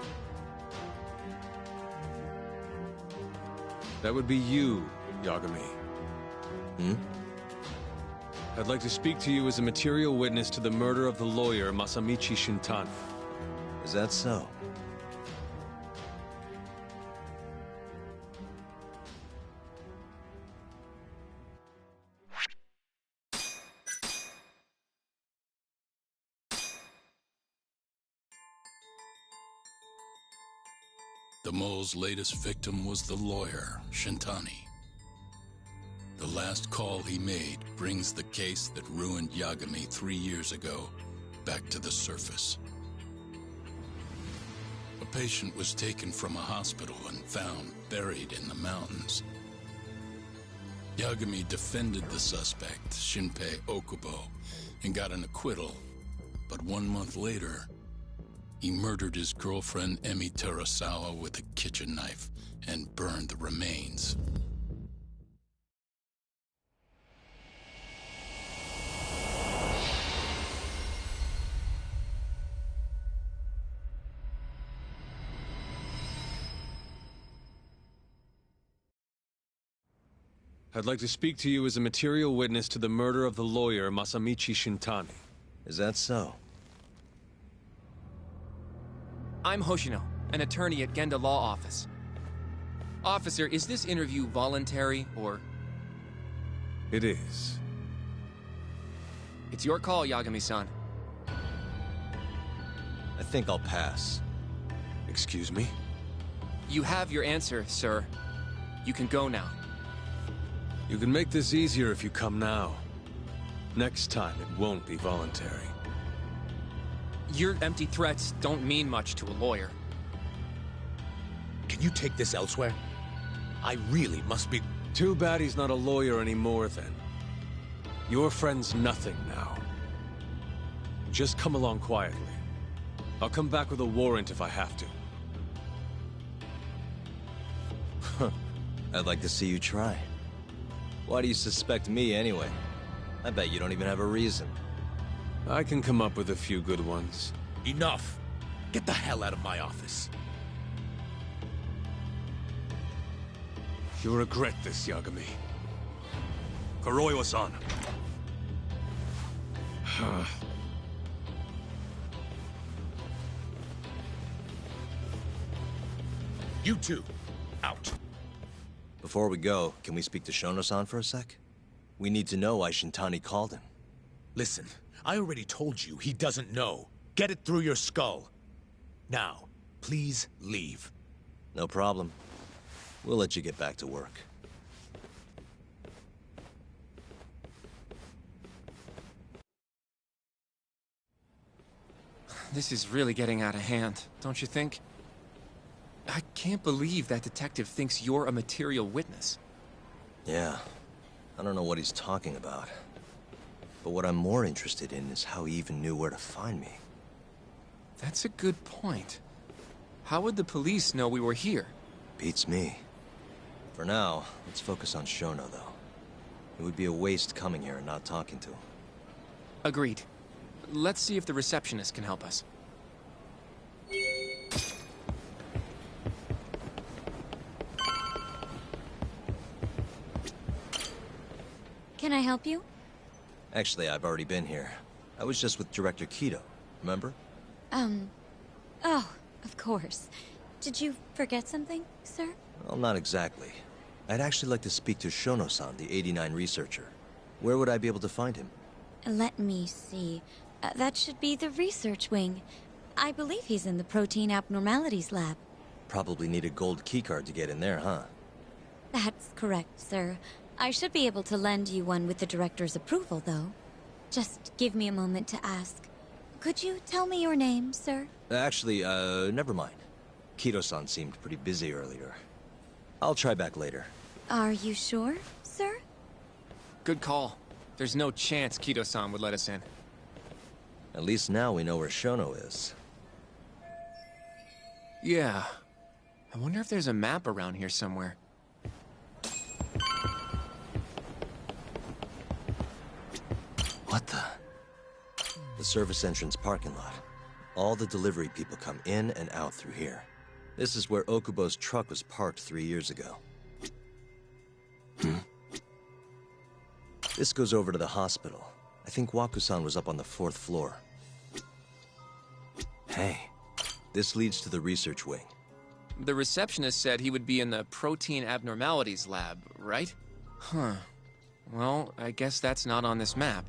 That would be you, Yagami. Hmm? I'd like to speak to you as a material witness to the murder of the lawyer Masamichi Shintani. Is that so? The mole's latest victim was the lawyer, Shintani. The last call he made brings the case that ruined Yagami 3 years ago back to the surface. A patient was taken from a hospital and found buried in the mountains. Yagami defended the suspect, Shinpei Okubo, and got an acquittal. But 1 month later, he murdered his girlfriend Emi Terasawa with a kitchen knife and burned the remains. I'd like to speak to you as a material witness to the murder of the lawyer Masamichi Shintani. Is that so? I'm Hoshino, an attorney at Genda Law Office. Officer, is this interview voluntary, or...? It is. It's your call, Yagami-san. I think I'll pass. Excuse me? You have your answer, sir. You can go now. You can make this easier if you come now. Next time, it won't be voluntary. Your empty threats don't mean much to a lawyer. Can you take this elsewhere? I really must be... Too bad he's not a lawyer anymore, then. Your friend's nothing now. Just come along quietly. I'll come back with a warrant if I have to. I'd like to see you try. Why do you suspect me, anyway? I bet you don't even have a reason. I can come up with a few good ones. Enough! Get the hell out of my office. You'll regret this, Yagami. Kuroiwa-san. You two, out. Before we go, can we speak to Shono-san for a sec? We need to know why Shintani called him. Listen, I already told you he doesn't know. Get it through your skull. Now, please leave. No problem. We'll let you get back to work. This is really getting out of hand, don't you think? I can't believe that detective thinks you're a material witness. Yeah. I don't know what he's talking about. But what I'm more interested in is how he even knew where to find me. That's a good point. How would the police know we were here? Beats me. For now, let's focus on Shono, though. It would be a waste coming here and not talking to him. Agreed. Let's see if the receptionist can help us. Can I help you? Actually, I've already been here. I was just with Director Kido, remember? Oh, of course. Did you forget something, sir? Well, not exactly. I'd actually like to speak to Shono-san, the 89 researcher. Where would I be able to find him? Let me see. That should be the research wing. I believe he's in the protein abnormalities lab. Probably need a gold keycard to get in there, huh? That's correct, sir. I should be able to lend you one with the director's approval, though. Just give me a moment to ask. Could you tell me your name, sir? Actually, never mind. Kido-san seemed pretty busy earlier. I'll try back later. Are you sure, sir? Good call. There's no chance Kido-san would let us in. At least now we know where Shono is. Yeah. I wonder if there's a map around here somewhere. What the? The service entrance parking lot. All the delivery people come in and out through here. This is where Okubo's truck was parked 3 years ago. This goes over to the hospital. I think Waku-san was up on the 4th floor. Hey, this leads to the research wing. The receptionist said he would be in the protein abnormalities lab, right? Huh. Well, I guess that's not on this map.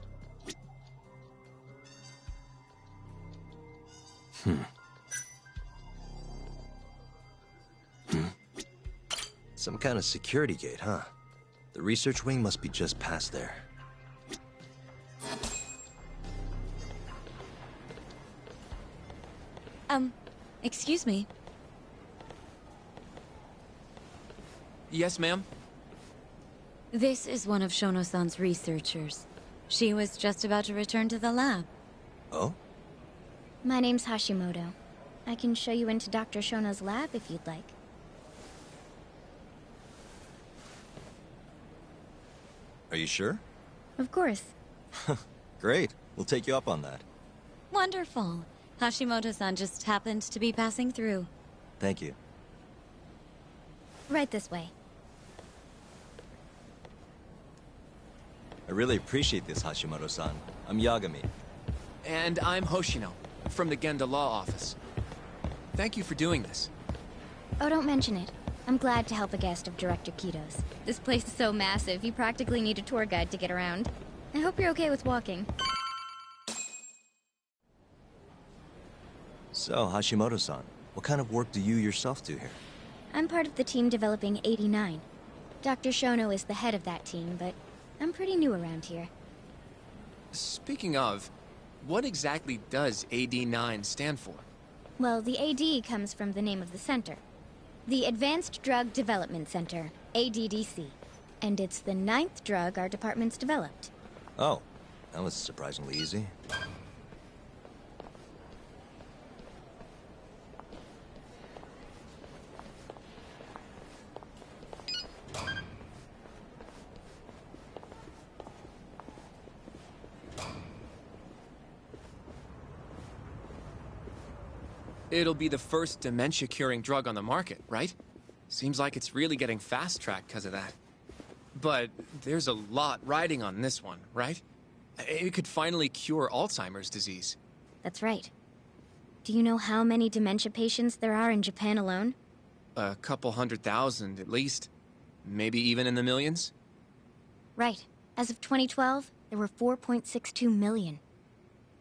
Some kind of security gate, huh? The research wing must be just past there. Excuse me. Yes, ma'am? This is one of Shono-san's researchers. She was just about to return to the lab. Oh? My name's Hashimoto. I can show you into Dr. Shono's lab if you'd like. Are you sure? Of course. Great. We'll take you up on that. Wonderful. Hashimoto-san just happened to be passing through. Thank you. Right this way. I really appreciate this, Hashimoto-san. I'm Yagami. And I'm Hoshino, from the Genda Law Office. Thank you for doing this. Oh, don't mention it. I'm glad to help a guest of Director Kido's. This place is so massive, you practically need a tour guide to get around. I hope you're okay with walking. So, Hashimoto-san, what kind of work do you yourself do here? I'm part of the team developing 89. Dr. Shono is the head of that team, but I'm pretty new around here. Speaking of, what exactly does AD9 stand for? Well, the AD comes from the name of the center. The Advanced Drug Development Center, ADDC. And it's the 9th drug our department's developed. Oh, that was surprisingly easy. It'll be the first dementia-curing drug on the market, right? Seems like it's really getting fast-tracked because of that. But there's a lot riding on this one, right? It could finally cure Alzheimer's disease. That's right. Do you know how many dementia patients there are in Japan alone? A couple 100,000 at least. Maybe even in the millions? Right. As of 2012, there were 4.62 million.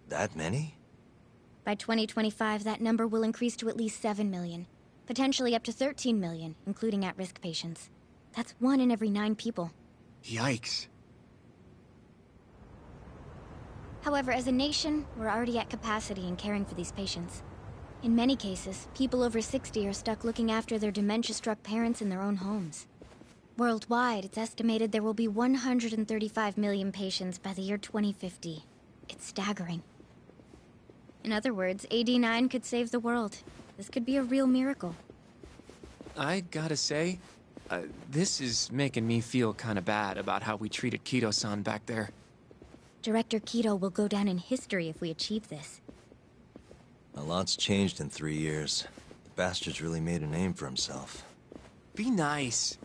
That many? By 2025, that number will increase to at least 7 million. Potentially up to 13 million, including at-risk patients. That's 1 in every 9 people. Yikes. However, as a nation, we're already at capacity in caring for these patients. In many cases, people over 60 are stuck looking after their dementia-struck parents in their own homes. Worldwide, it's estimated there will be 135 million patients by the year 2050. It's staggering. In other words, AD9 could save the world. This could be a real miracle. I gotta say, this is making me feel kinda bad about how we treated Kido-san back there. Director Kido will go down in history if we achieve this. A lot's changed in 3 years. The bastard's really made a name for himself. Be nice.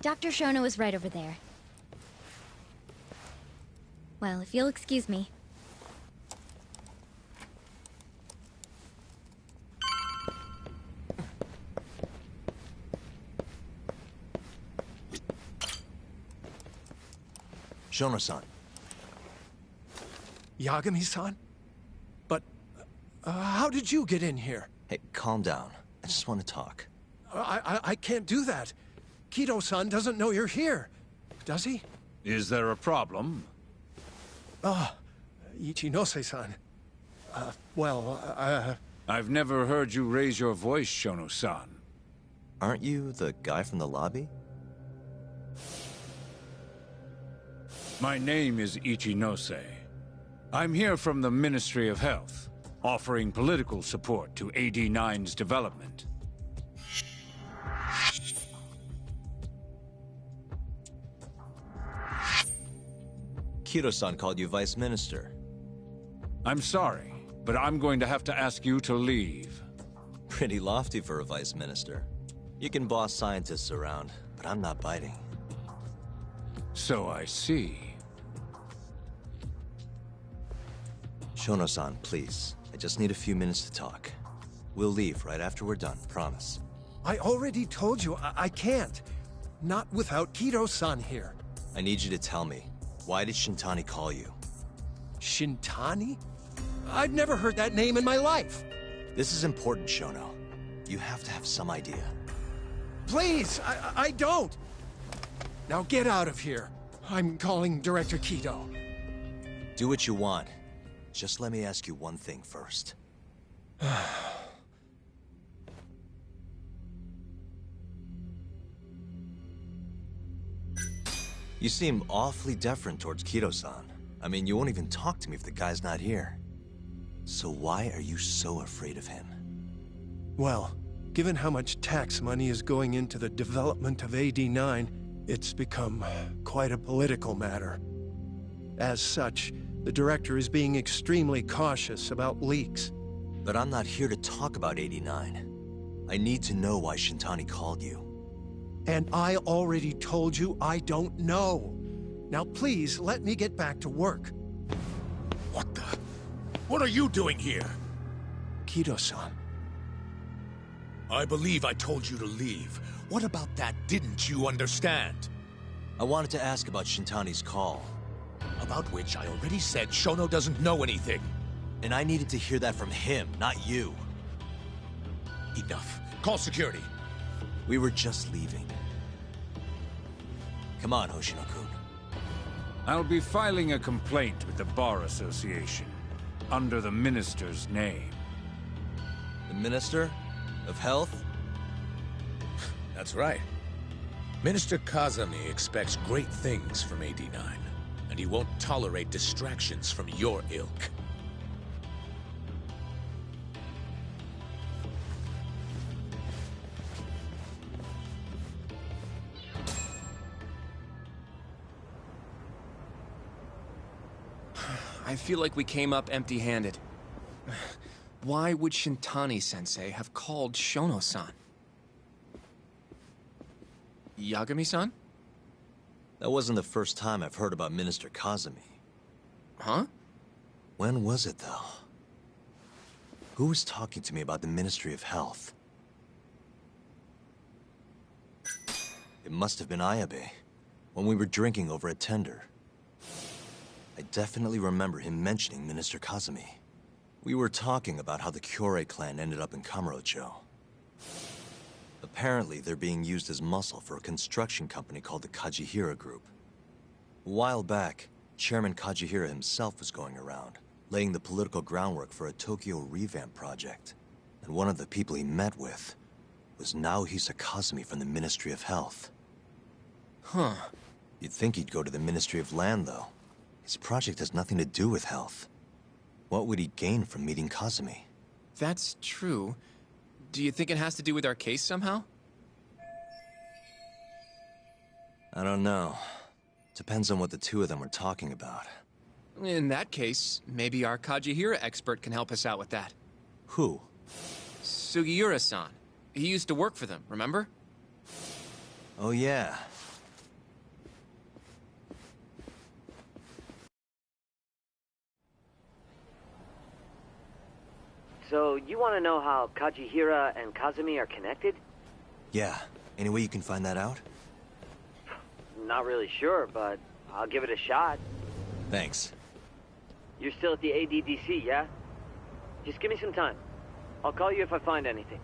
Dr. Shono is right over there. Well, if you'll excuse me. Shono-san. Yagami-san? But, how did you get in here? Hey, calm down. I just want to talk. I can't do that. Kido-san doesn't know you're here, does he? Is there a problem? Ichinose-san. I've never heard you raise your voice, Shono-san. Aren't you the guy from the lobby? My name is Ichinose. I'm here from the Ministry of Health, offering political support to AD9's development. Kido-san called you Vice Minister. I'm sorry, but I'm going to have to ask you to leave. Pretty lofty for a Vice Minister. You can boss scientists around, but I'm not biting. So I see. Shono-san, please. I just need a few minutes to talk. We'll leave right after we're done, promise. I already told you I can't. Not without Kido-san here. I need you to tell me, why did Shintani call you? Shintani? I've never heard that name in my life. This is important, Shono. You have to have some idea. Please, I don't. Now get out of here. I'm calling Director Kido. Do what you want. Just let me ask you one thing first. You seem awfully deferent towards Kido-san. I mean, you won't even talk to me if the guy's not here. So why are you so afraid of him? Well, given how much tax money is going into the development of AD9, it's become quite a political matter. As such, the director is being extremely cautious about leaks. But I'm not here to talk about 89. I need to know why Shintani called you. And I already told you I don't know. Now please, let me get back to work. What the? What are you doing here? Kido-san. I believe I told you to leave. What about that didn't you understand? I wanted to ask about Shintani's call. About which I already said Shono doesn't know anything. And I needed to hear that from him, not you. Enough. Call security. We were just leaving. Come on, Hoshino-kun. I'll be filing a complaint with the Bar Association, under the Minister's name. The Minister? Of Health? That's right. Minister Kazami expects great things from AD9, and he won't tolerate distractions from your ilk. I feel like we came up empty-handed. Why would Shintani-sensei have called Shono-san? Yagami-san? That wasn't the first time I've heard about Minister Kazami. Huh? When was it, though? Who was talking to me about the Ministry of Health? It must have been Ayabe, when we were drinking over a tender. I definitely remember him mentioning Minister Kazumi. We were talking about how the Kyorei clan ended up in Kamurocho. Apparently, they're being used as muscle for a construction company called the Kajihira Group. A while back, Chairman Kajihira himself was going around, laying the political groundwork for a Tokyo revamp project. And one of the people he met with was Naohisa Kazumi from the Ministry of Health. Huh. You'd think he'd go to the Ministry of Land, though. His project has nothing to do with health. What would he gain from meeting Kazumi? That's true. Do you think it has to do with our case somehow? I don't know. Depends on what the two of them were talking about. In that case, maybe our Kajihira expert can help us out with that. Who? Sugiura-san. He used to work for them, remember? Oh yeah. So, you want to know how Kajihira and Kazumi are connected? Yeah. Any way you can find that out? Not really sure, but I'll give it a shot. Thanks. You're still at the ADDC, yeah? Just give me some time. I'll call you if I find anything.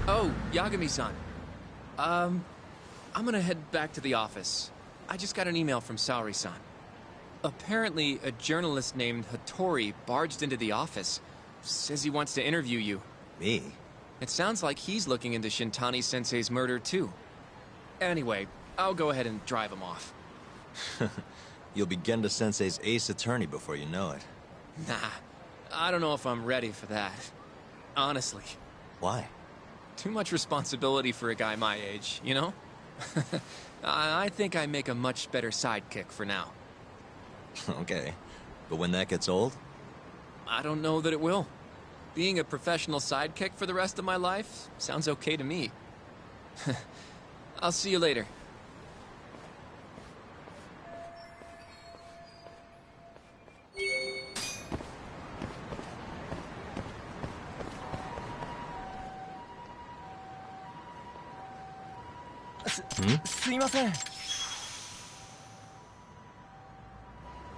Oh, Yagami-san. I'm gonna head back to the office. I just got an email from Saori-san. Apparently, a journalist named Hattori barged into the office. Says he wants to interview you. Me? It sounds like he's looking into Shintani-sensei's murder, too. Anyway, I'll go ahead and drive him off. You'll be Genda-sensei's ace attorney before you know it. Nah, I don't know if I'm ready for that. Honestly. Why? Too much responsibility for a guy my age, you know? I think I make a much better sidekick for now. Okay. But when that gets old? I don't know that it will. Being a professional sidekick for the rest of my life sounds okay to me. I'll see you later.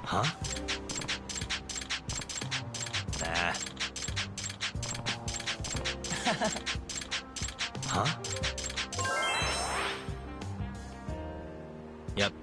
Huh? Nah. Huh? Yep.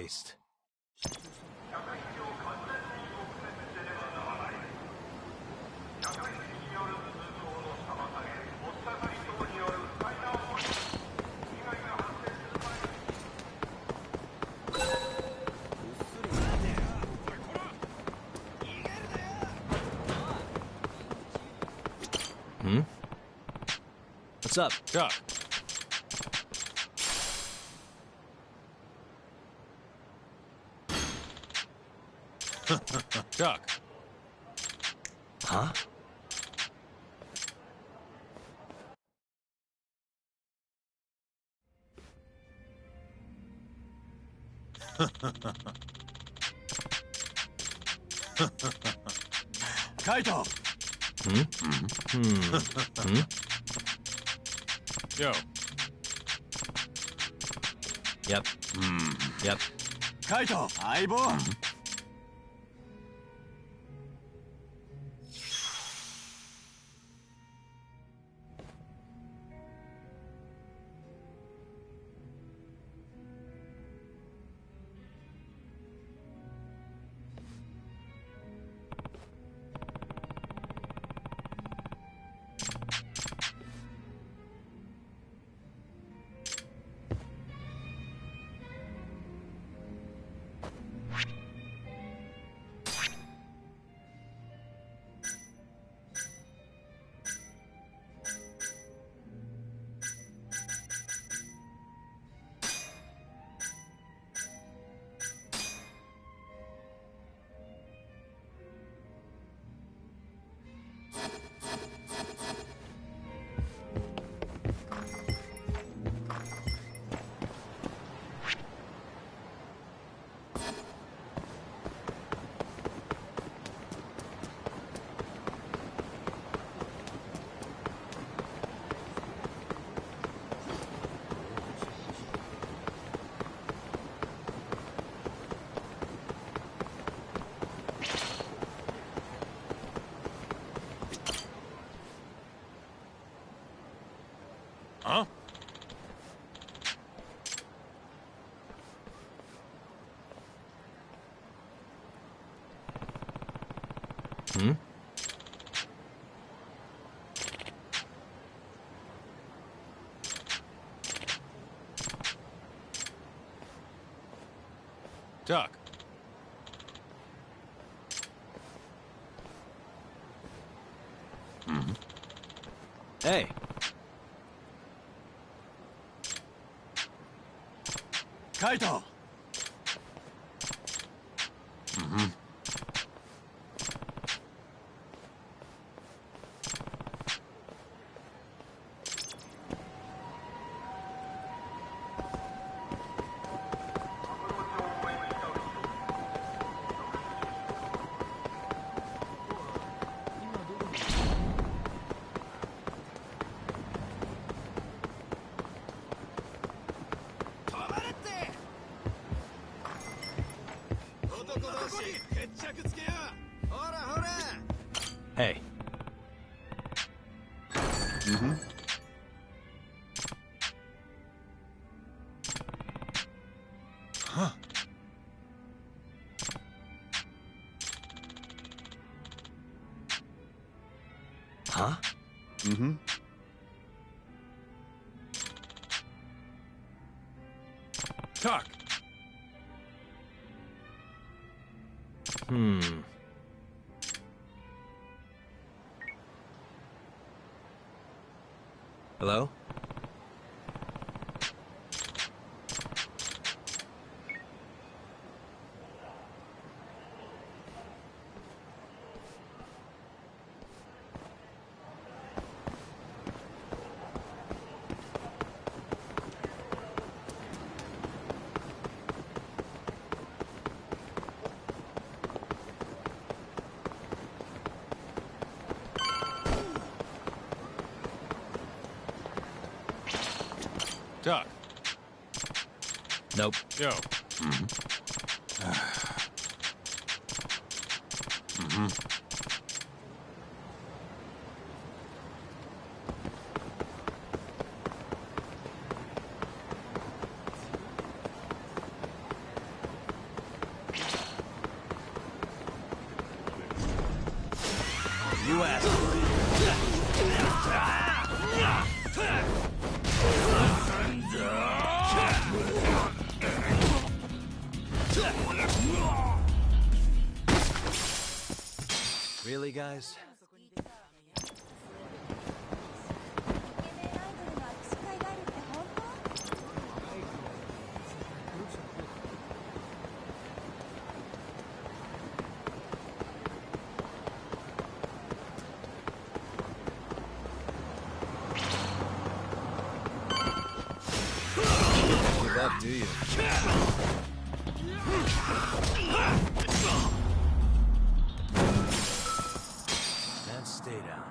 waste. Hmm? What's up? Doc. Doc. Huh? Kaito! Hmm? Hmm? Yo. Yep. Yep. Kaito! Aibo! Huh? Hmm? Doc. Hey. Kaito! Hey. Huh. Huh? Doc. Hello? Doc. Nope. Yo. Really, guys? Give up, do you? And stay down.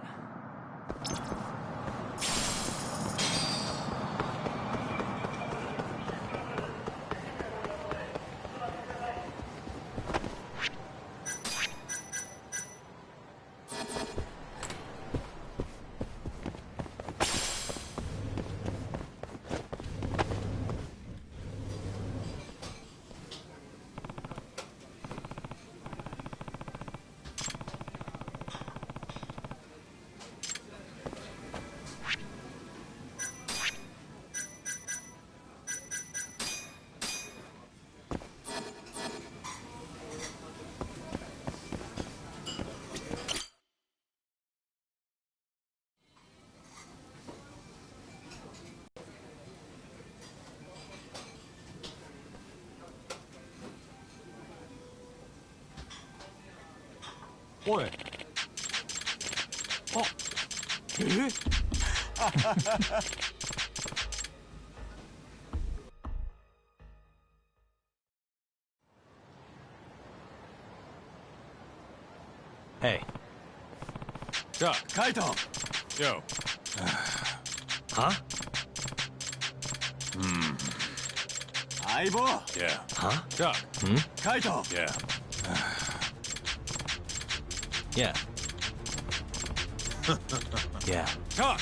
Oi. Oh. Eh? Hey. Chuck. Kaito. Yo. Huh? Aibo. Yeah. Huh? Chuck. Kaito. Yeah. Yeah. Yeah. Chuck!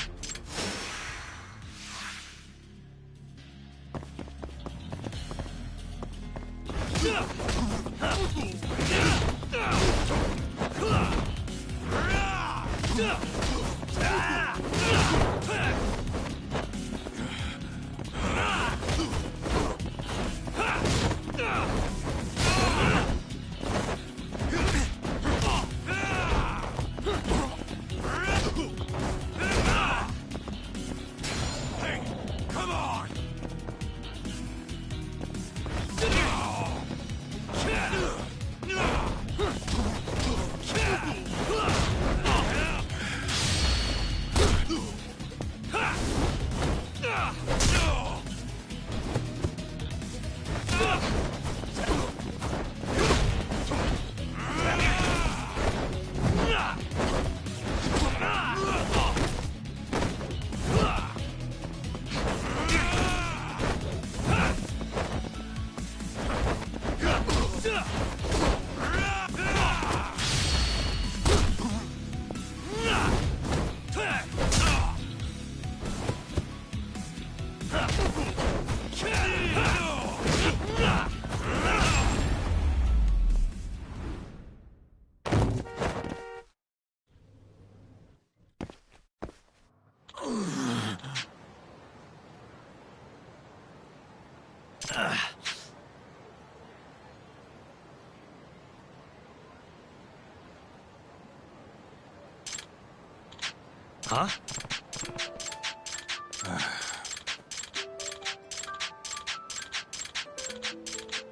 Huh?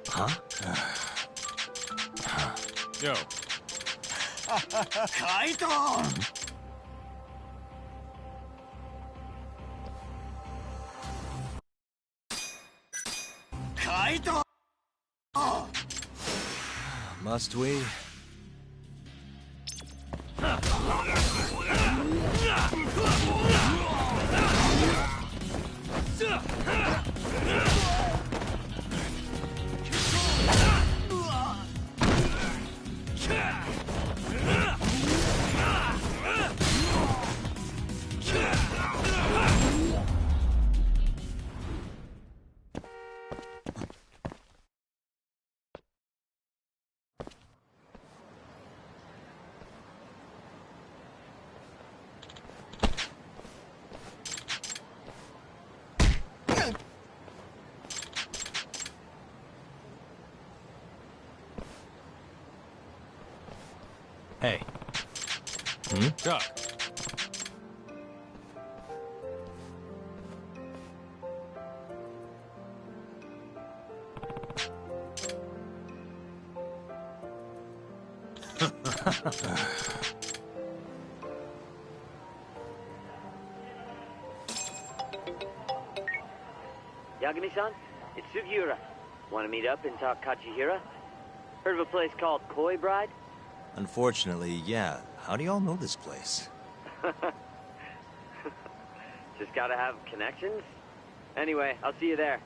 Huh? Yo. Kaito! Kaito! Must we? Chuck. Yagami-san, it's Sugiura. Want to meet up and talk Kachihira? Heard of a place called Koi Bride? Unfortunately, yeah. How do y'all know this place? Just gotta have connections? Anyway, I'll see you there.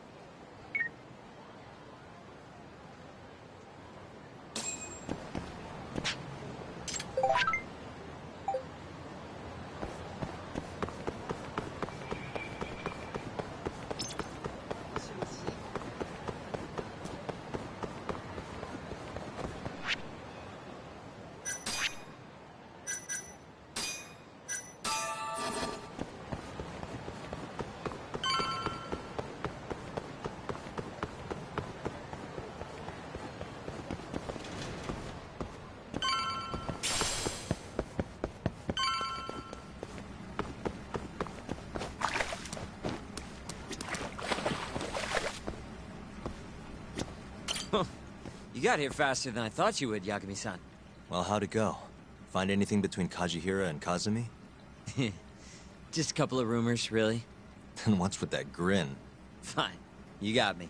You got here faster than I thought you would, Yagami-san. Well, how'd it go? Find anything between Kajihira and Kazumi? Just a couple of rumors, really. Then what's with that grin? Fine. You got me.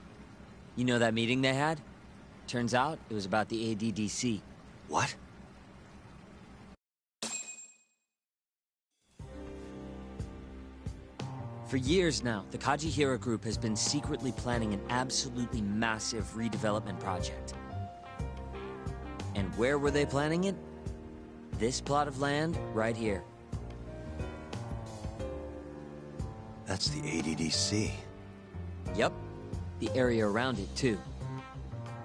You know that meeting they had? Turns out, it was about the ADDC. What? For years now, the Kajihira group has been secretly planning an absolutely massive redevelopment project. And where were they planning it? This plot of land right here. That's the ADDC. Yep. The area around it, too.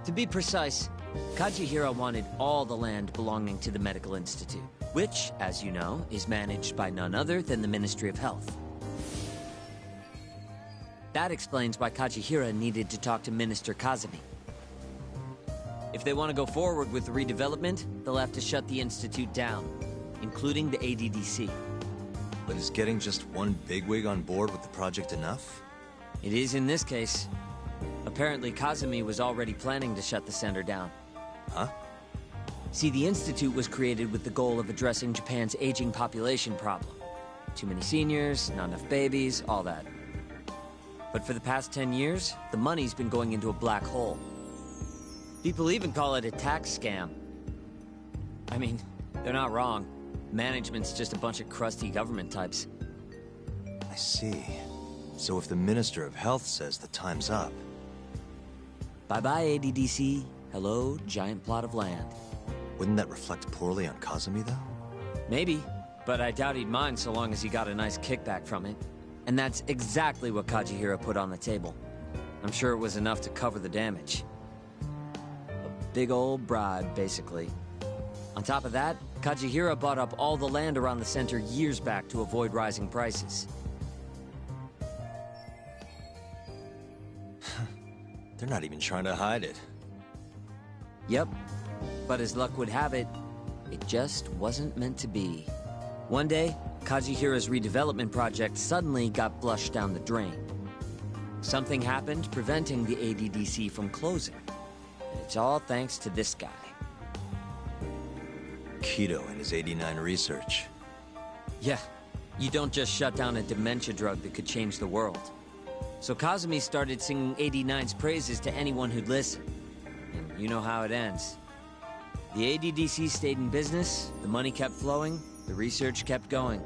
To be precise, Kajihira wanted all the land belonging to the Medical Institute, which, as you know, is managed by none other than the Ministry of Health. That explains why Kajihira needed to talk to Minister Kazumi. If they want to go forward with the redevelopment, they'll have to shut the Institute down, including the ADDC. But is getting just one bigwig on board with the project enough? It is in this case. Apparently, Kazumi was already planning to shut the center down. Huh? See, the Institute was created with the goal of addressing Japan's aging population problem. Too many seniors, not enough babies, all that. But for the past 10 years, the money's been going into a black hole. People even call it a tax scam. I mean, they're not wrong. Management's just a bunch of crusty government types. I see. So if the Minister of Health says the time's up... Bye-bye, ADDC. Hello, giant plot of land. Wouldn't that reflect poorly on Kazumi, though? Maybe, but I doubt he'd mind so long as he got a nice kickback from it. And that's exactly what Kajihira put on the table. I'm sure it was enough to cover the damage. A big old bribe, basically. On top of that, Kajihira bought up all the land around the center years back to avoid rising prices. They're not even trying to hide it. Yep. But as luck would have it, it just wasn't meant to be. One day, Kajihira's redevelopment project suddenly got flushed down the drain. Something happened preventing the ADDC from closing. And it's all thanks to this guy. Keto and his 89 research. Yeah, you don't just shut down a dementia drug that could change the world. So Kazumi started singing 89's praises to anyone who'd listen. And you know how it ends. The ADDC stayed in business, the money kept flowing, the research kept going.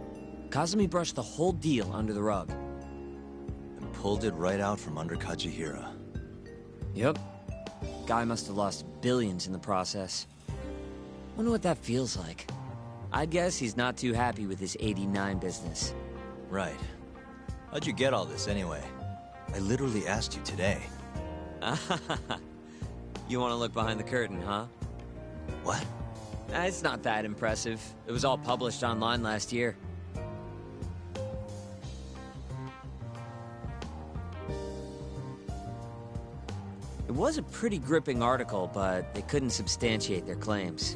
Kazumi brushed the whole deal under the rug. And pulled it right out from under Kajihira. Yep. Guy must have lost billions in the process. Wonder what that feels like. I'd guess he's not too happy with his 89 business. Right. How'd you get all this anyway? I literally asked you today. You want to look behind the curtain, huh? What? It's not that impressive. It was all published online last year. It was a pretty gripping article, but they couldn't substantiate their claims.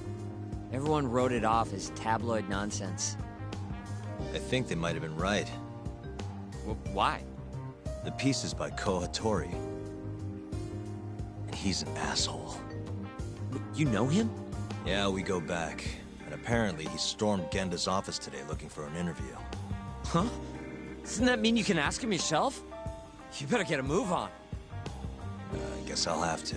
Everyone wrote it off as tabloid nonsense. I think they might have been right. Why? The piece is by Ko Hattori. And he's an asshole. You know him? Yeah, we go back. And apparently he stormed Genda's office today looking for an interview. Huh? Doesn't that mean you can ask him yourself? You better get a move on. I guess I'll have to.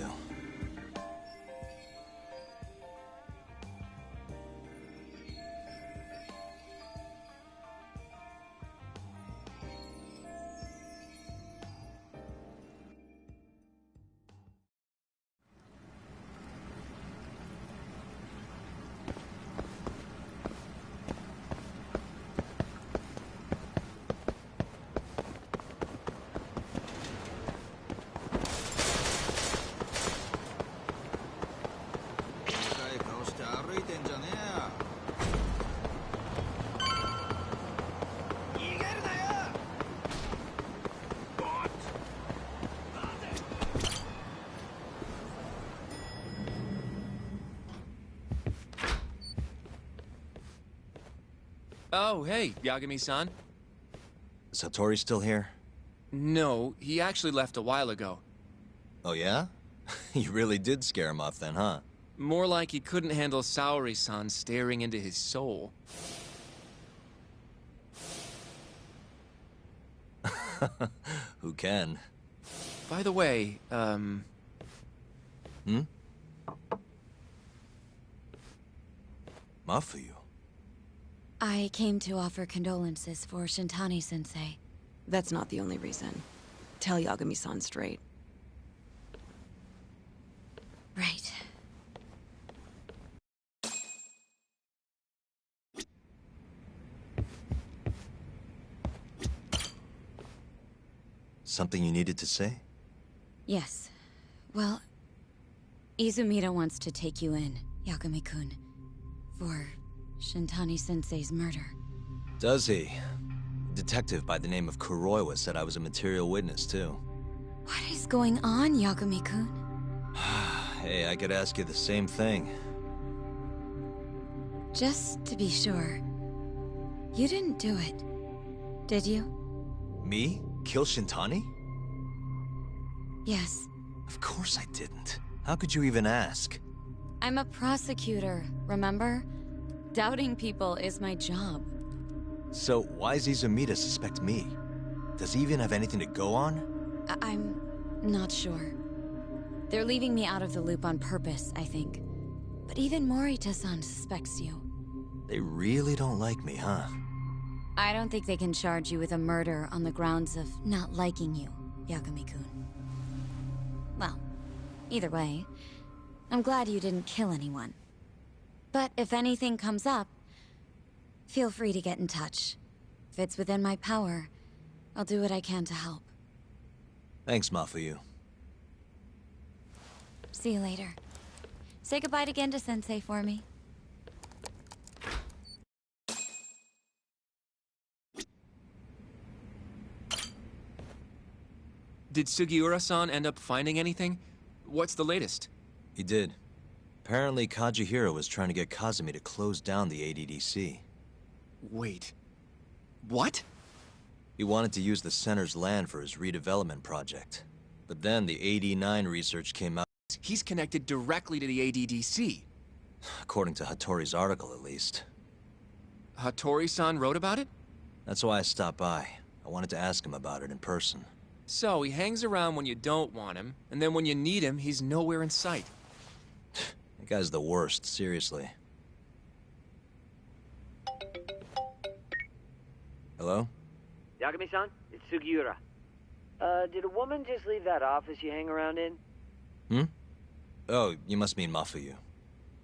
Oh, hey, Yagami-san. Is Hattori still here? No, he actually left a while ago. Oh yeah? You really did scare him off then, huh? More like he couldn't handle Saori-san staring into his soul. Who can? By the way, Mafuyu. I came to offer condolences for Shintani-sensei. That's not the only reason. Tell Yagami-san straight. Right. Something you needed to say? Yes. Well, Izumida wants to take you in, Yagami-kun, for Shintani-sensei's murder. Does he? A detective by the name of Kuroiwa said I was a material witness, too. What is going on, Yagami-kun? Hey, I could ask you the same thing. Just to be sure, you didn't do it, did you? Me? Kill Shintani? Yes. Of course I didn't. How could you even ask? I'm a prosecutor, remember? Doubting people is my job. So why does Izumida suspect me? Does he even have anything to go on? I'm not sure. They're leaving me out of the loop on purpose, I think. But even Morita-san suspects you. They really don't like me, huh? I don't think they can charge you with a murder on the grounds of not liking you, Yagami-kun. Well, either way, I'm glad you didn't kill anyone. But if anything comes up, feel free to get in touch. If it's within my power, I'll do what I can to help. Thanks, Mafuyu. See you later. Say goodbye to Genda-sensei for me. did Sugiura-san end up finding anything? What's the latest? He did. Apparently, Kazuhiro was trying to get Kazumi to close down the ADDC. Wait. What? He wanted to use the center's land for his redevelopment project. But then the AD9 research came out. He's connected directly to the ADDC. According to Hattori's article, at least. Hattori-san wrote about it? That's why I stopped by. I wanted to ask him about it in person. So, he hangs around when you don't want him, and then when you need him, he's nowhere in sight. That guy's the worst, seriously. Hello? Yagami-san, it's Sugiura. Did a woman just leave that office you hang around in? Hmm? Oh, you must mean Mafuyu.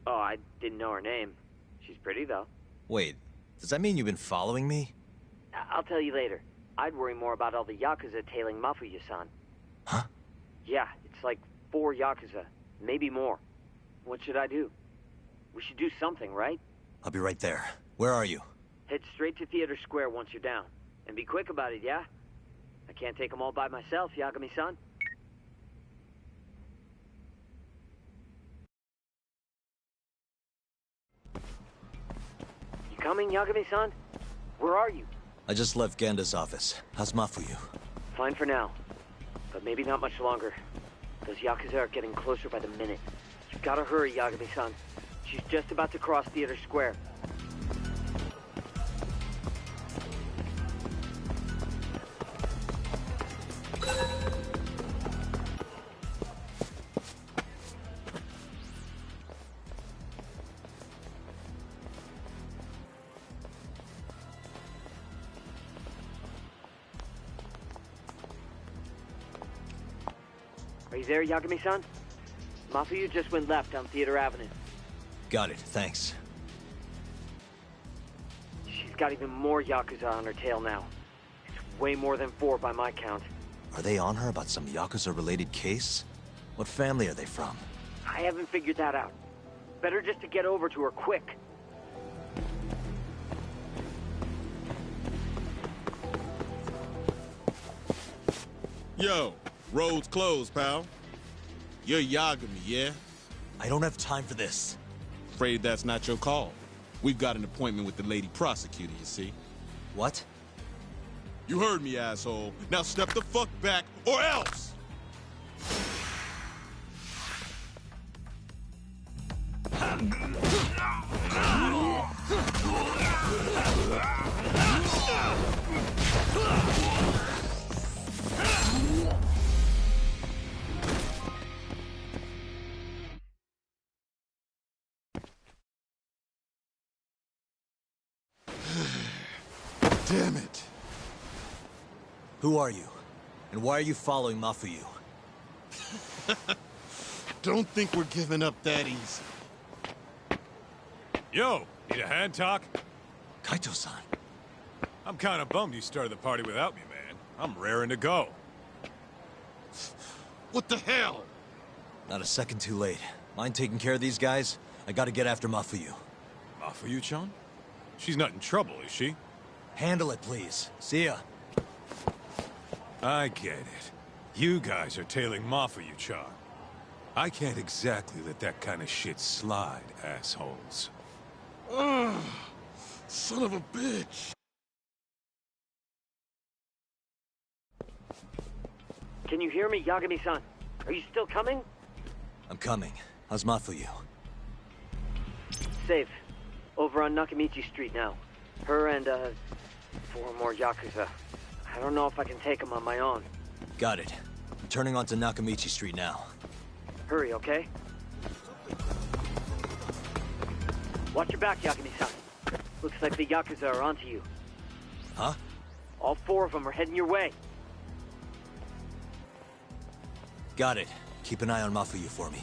Oh, I didn't know her name. She's pretty, though. Wait, does that mean you've been following me? I'll tell you later. I'd worry more about all the Yakuza tailing Mafuyu-san. Huh? Yeah, it's like 4 Yakuza. Maybe more. What should I do? We should do something, right? I'll be right there. Where are you? Head straight to Theater Square once you're down. And be quick about it, yeah? I can't take them all by myself, Yagami-san. coming, Yagami-san? Where are you? I just left Ganda's office. How's Mafuyu? Fine for now. But maybe not much longer. Those Yakuza are getting closer by the minute. You gotta hurry, Yagami-san. She's just about to cross Theater Square. Are you there, Yagami-san? Mafuyu just went left down Theater Avenue. Got it, thanks. She's got even more Yakuza on her tail now. It's way more than 4 by my count. Are they on her about some Yakuza-related case? What family are they from? I haven't figured that out. Better just to get over to her quick. Yo, road's closed, pal. You're Yagami, yeah? I don't have time for this. Afraid that's not your call. We've got an appointment with the lady prosecutor, you see. What? You heard me, asshole. Now step the fuck back, or else! Damn it. Who are you? And why are you following Mafuyu? Don't think we're giving up that easy. Yo, need a hand talk? Kaito-san. I'm kinda bummed you started the party without me, man. I'm raring to go. What the hell? Not a second too late. Mind taking care of these guys? I gotta get after Mafuyu. Mafuyu-chan? She's not in trouble, is she? Handle it, please. See ya. I get it. You guys are tailing Mafuyu-chan. I can't exactly let that kind of shit slide, assholes. Ugh, son of a bitch. Can you hear me, Yagami-san? Are you still coming? I'm coming. How's Mafuyu? Safe. Over on Nakamichi Street now. Her and, 4 more Yakuza. I don't know if I can take them on my own. Got it. I'm turning onto Nakamichi Street now. Hurry, okay? Watch your back, Yagami-san. Looks like the Yakuza are onto you. Huh? All 4 of them are heading your way. Got it. Keep an eye on Mafuyu for me.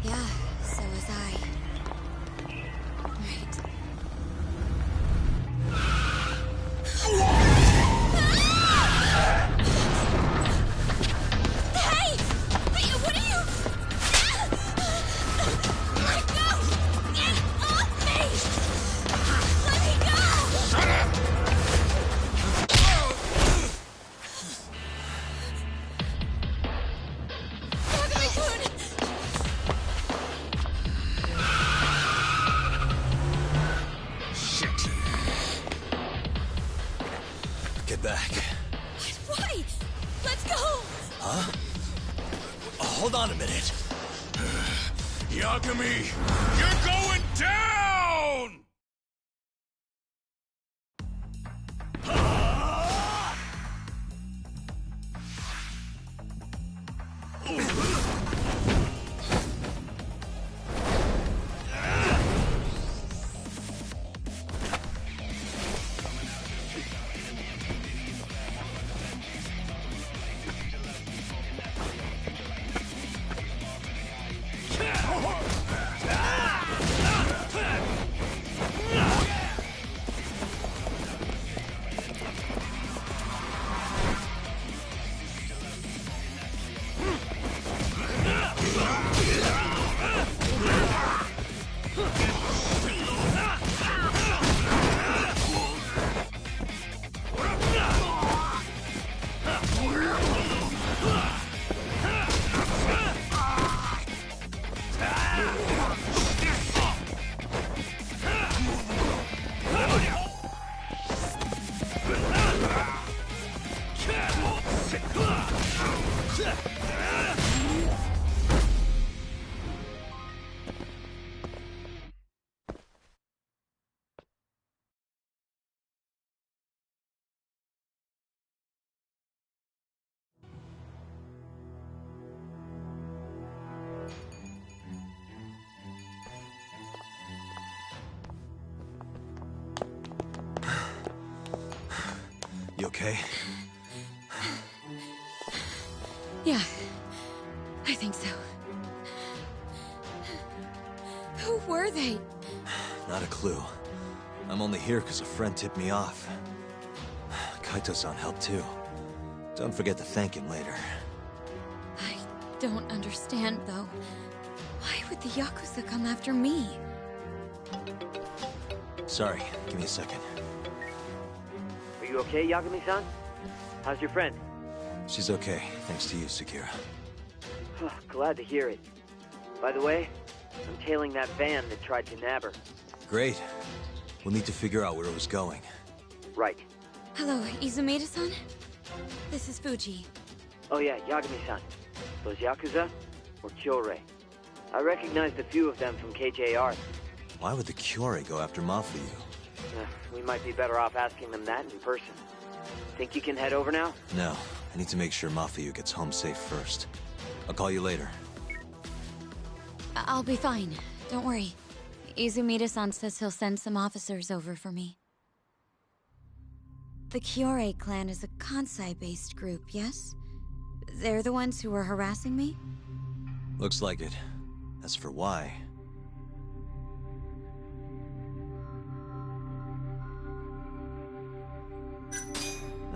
Yeah, so was I. Right. Hey! Hey, what are you? Let go! Get off me! Let me go! Shut up! Back. Why? Let's go! Huh? Hold on a minute. Yagami, you're going down! You okay? Yeah, I think so. Who were they? Not a clue. I'm only here because a friend tipped me off. Kaito-san helped too. Don't forget to thank him later. I don't understand, though. Why would the Yakuza come after me? Sorry, give me a second. Are you okay, Yagami-san? How's your friend? She's okay, thanks to you, Sekira. Glad to hear it. By the way, I'm tailing that van that tried to nab her. Great. We'll need to figure out where it was going. Right. Hello, Izumida-san? This is Fuji. Oh yeah, Yagami-san. Those Yakuza were Kyorei. I recognized a few of them from KJR. Why would the Kyorei go after Mafuyu? We might be better off asking them that in person. Think you can head over now? No, I need to make sure Mafuyu gets home safe first. I'll call you later. I'll be fine. Don't worry. Izumida-san says he'll send some officers over for me. The Kyorei clan is a Kansai-based group, yes? They're the ones who were harassing me? Looks like it. As for why...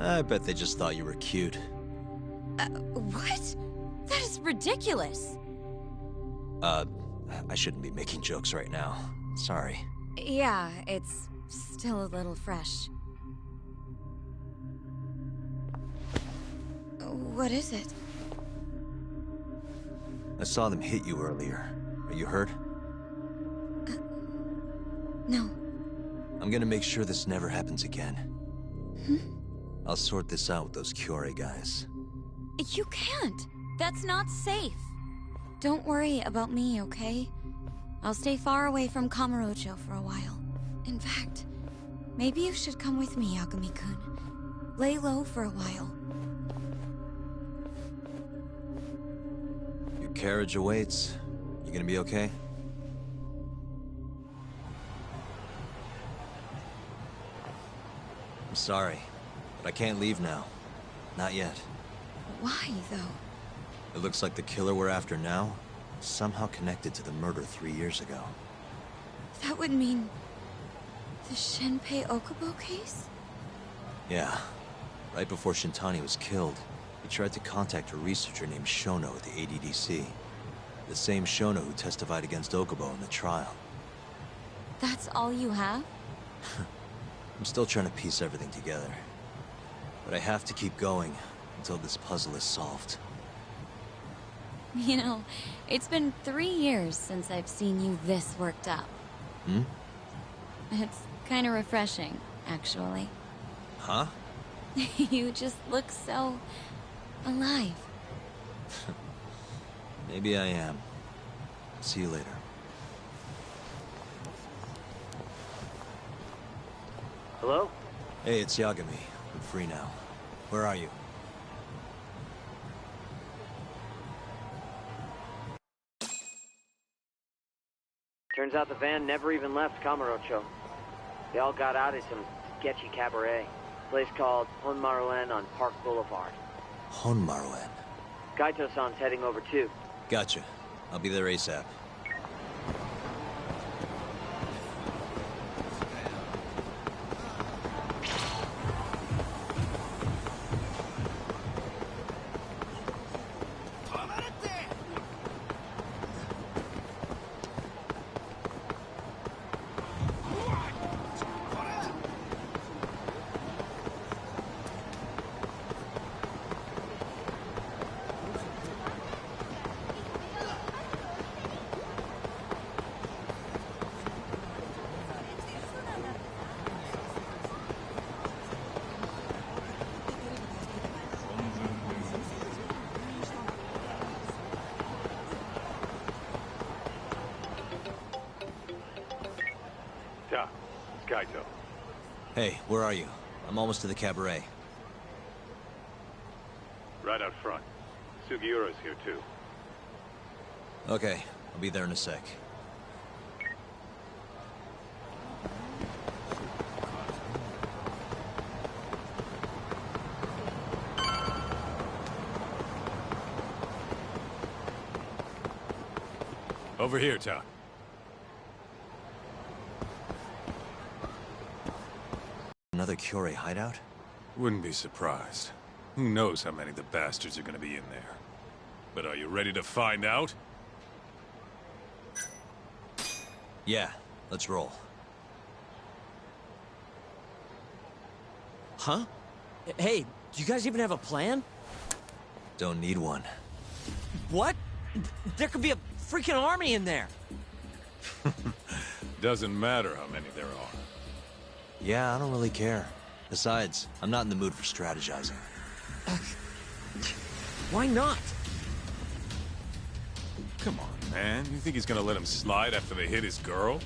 I bet they just thought you were cute. What? That is ridiculous! I shouldn't be making jokes right now. Sorry. Yeah, it's still a little fresh. What is it? I saw them hit you earlier. Are you hurt? No. I'm gonna make sure this never happens again. Hmm? I'll sort this out with those Kyorei guys. You can't. That's not safe. Don't worry about me, okay? I'll stay far away from Kamurocho for a while. In fact, maybe you should come with me, Yagami-kun. Lay low for a while. Your carriage awaits. You gonna be okay? I'm sorry, but I can't leave now. Not yet. Why, though? It looks like the killer we're after now is somehow connected to the murder 3 years ago. That would mean... the Shinpei Okubo case? Yeah. Right before Shintani was killed, he tried to contact a researcher named Shono at the ADDC. The same Shono who testified against Okubo in the trial. That's all you have? I'm still trying to piece everything together. But I have to keep going until this puzzle is solved. You know, it's been 3 years since I've seen you this worked up. Hmm? It's kind of refreshing, actually. Huh? You just look so... alive. Maybe I am. See you later. Hello? Hey, it's Yagami. I'm free now. Where are you? Turns out the van never even left Kamurocho. They all got out at some sketchy cabaret. Place called Honmaruen on Park Boulevard. Honmaruen? Kaito-san's heading over too. Gotcha. I'll be there ASAP. Kaito. Hey, where are you? I'm almost to the cabaret. Right out front. Sugiura's here too. Okay, I'll be there in a sec. Over here, Ta. Another Curie hideout? Wouldn't be surprised. Who knows how many of the bastards are gonna be in there. But are you ready to find out? Yeah, let's roll. Huh? Hey, do you guys even have a plan? Don't need one. What? There could be a freaking army in there! Doesn't matter how many there are. Yeah, I don't really care. Besides, I'm not in the mood for strategizing. Why not? Come on, man. You think he's gonna let him slide after they hit his girl?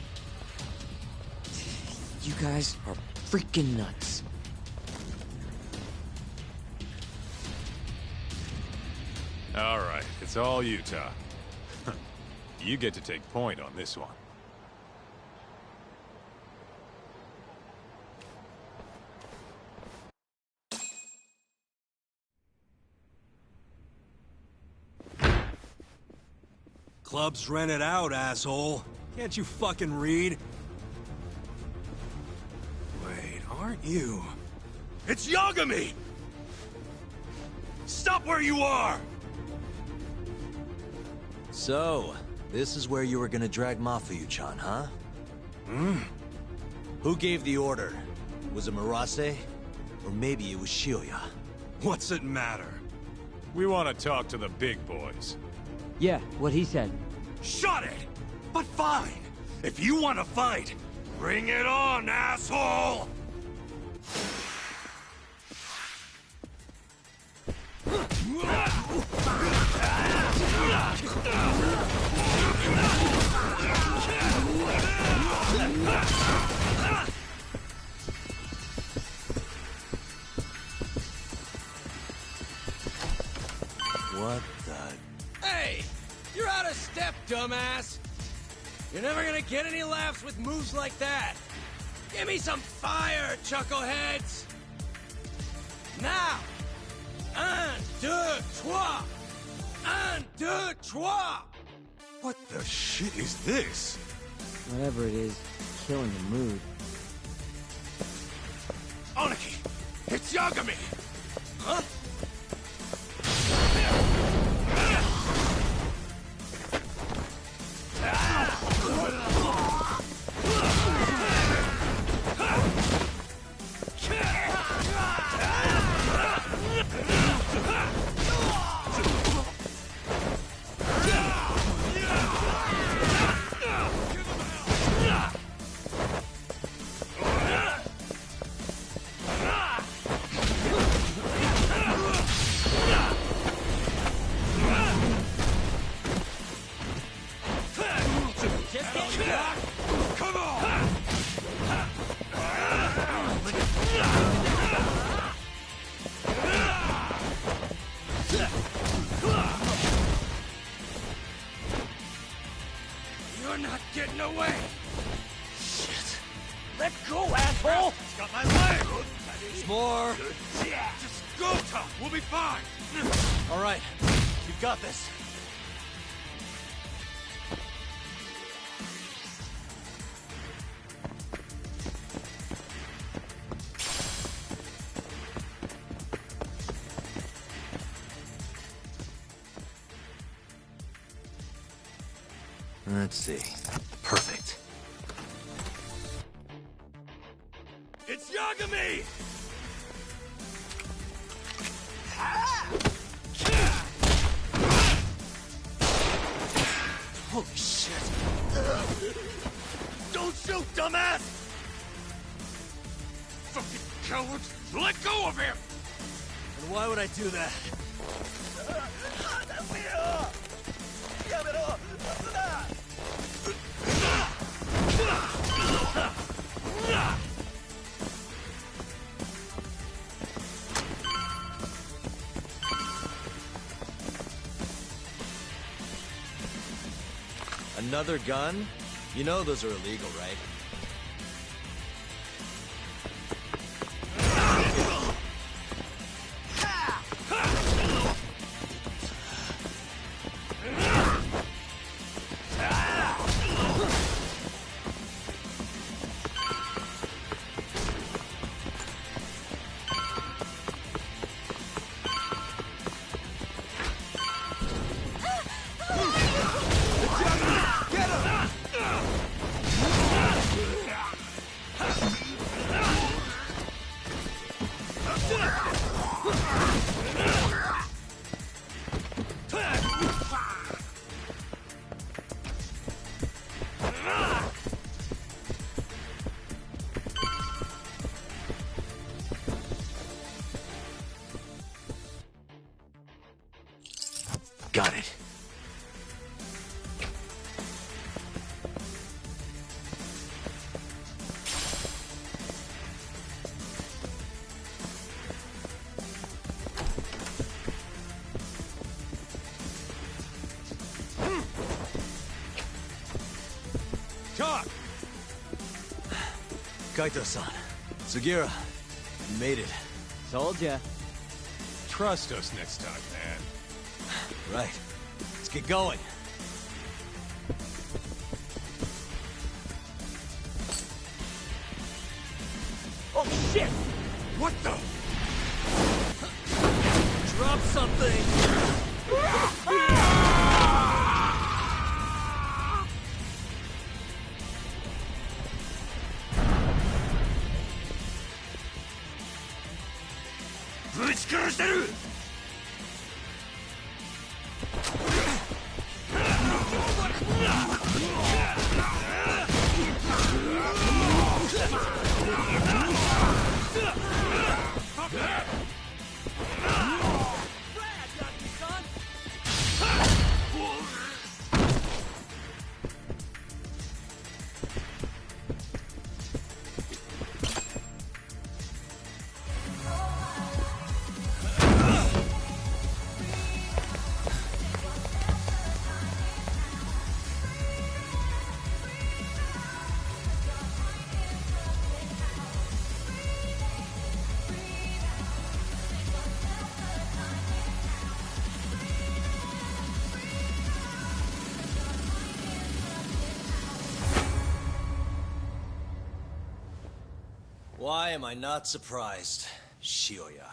You guys are freaking nuts. All right, it's all you, Ta. You get to take point on this one. Club's rented out, asshole. Can't you fucking read? Wait, aren't you? It's Yagami! Stop where you are! So, this is where you were gonna drag Mafuyu-chan, huh? Who gave the order? Was it Murase? Or maybe it was Shioya? What's it matter? We want to talk to the big boys. Yeah, what he said. Shut it! But fine! If you want to fight, bring it on, asshole! What the... Hey! You're out of step, dumbass! You're never gonna get any laughs with moves like that! Give me some fire, chuckleheads! Now! Un, deux, trois! Un, deux, trois! What the shit is this? Whatever it is, killing the mood. Oniki! It's Yagami! Huh? You're not getting away! Shit! Let go, asshole! It's got my leg! There's more! Just go, Tom! We'll be fine! Alright, you've got this. Let's see. Perfect. It's Yagami! Holy shit! Don't shoot, dumbass! Fucking cowards! Let go of him! And why would I do that? Another gun? You know those are illegal, right? Got it. Talk! Kaito-san. Sugira. You made it. Told ya. Trust us next time, man. Right. Let's get going. Oh, shit! What the? Drop something! Why am I not surprised, Shioya?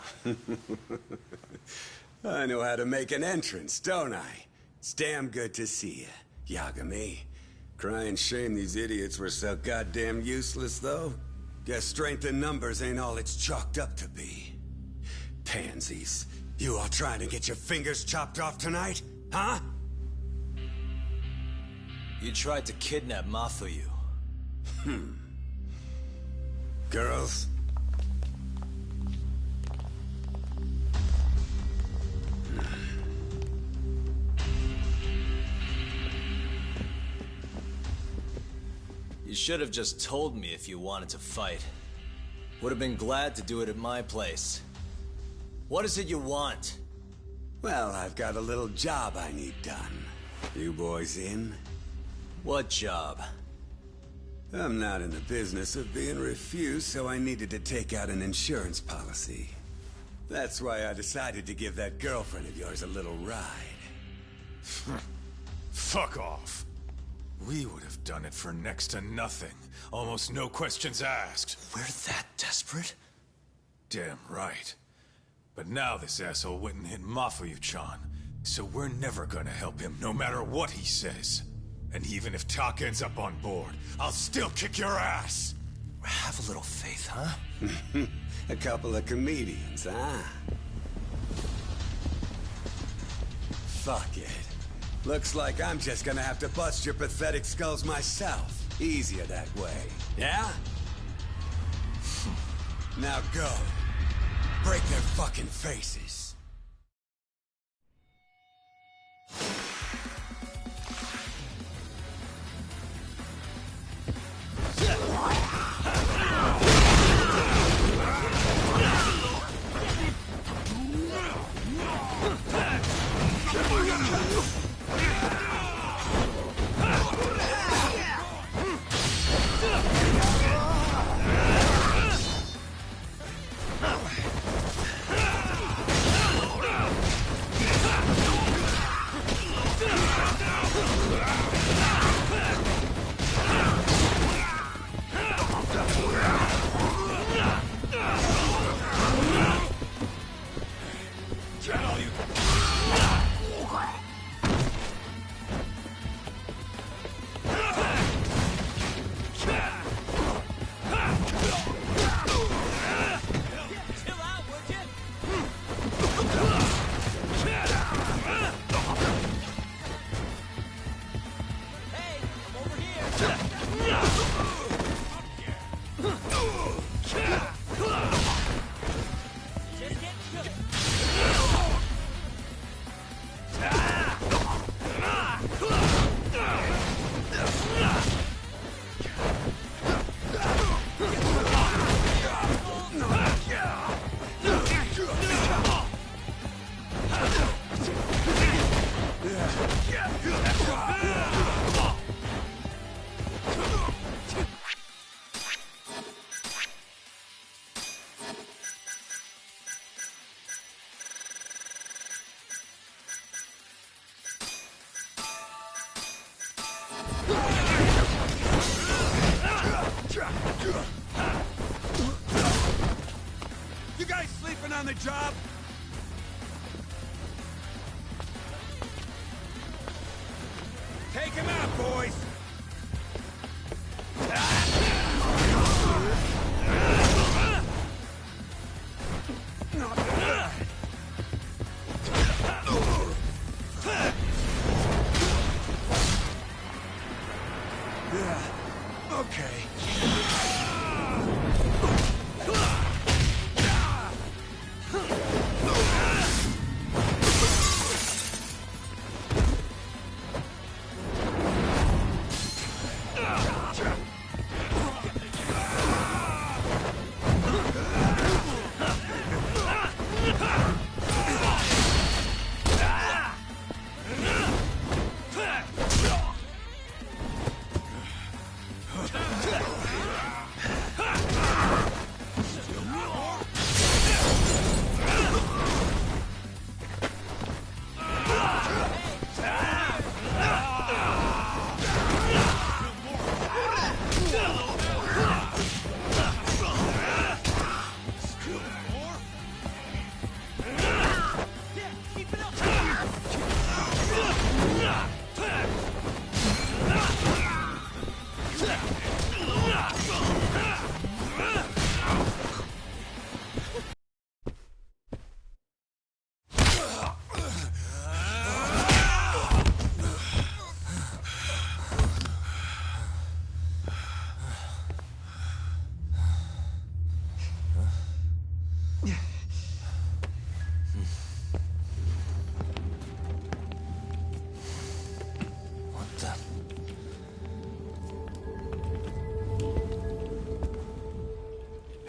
I know how to make an entrance, don't I? It's damn good to see you, Yagami. Crying shame these idiots were so goddamn useless, though. Guess strength in numbers ain't all it's chalked up to be. Pansies. You all trying to get your fingers chopped off tonight? Huh? You tried to kidnap Mafuyu. Girls? You should have just told me if you wanted to fight. Would have been glad to do it at my place. What is it you want? Well, I've got a little job I need done. You boys in? What job? I'm not in the business of being refused, so I needed to take out an insurance policy. That's why I decided to give that girlfriend of yours a little ride. Fuck off. We would have done it for next to nothing. Almost no questions asked. We're that desperate? Damn right. But now this asshole went and hit Mafuyu-chan, so we're never gonna help him, no matter what he says. And even if Tak ends up on board, I'll still kick your ass! Have a little faith, huh? A couple of comedians, huh? Fuck it. Looks like I'm just gonna have to bust your pathetic skulls myself. Easier that way, yeah? Now go. Break their fucking faces. You guys sleeping on the job? Take him out, boys! Okay.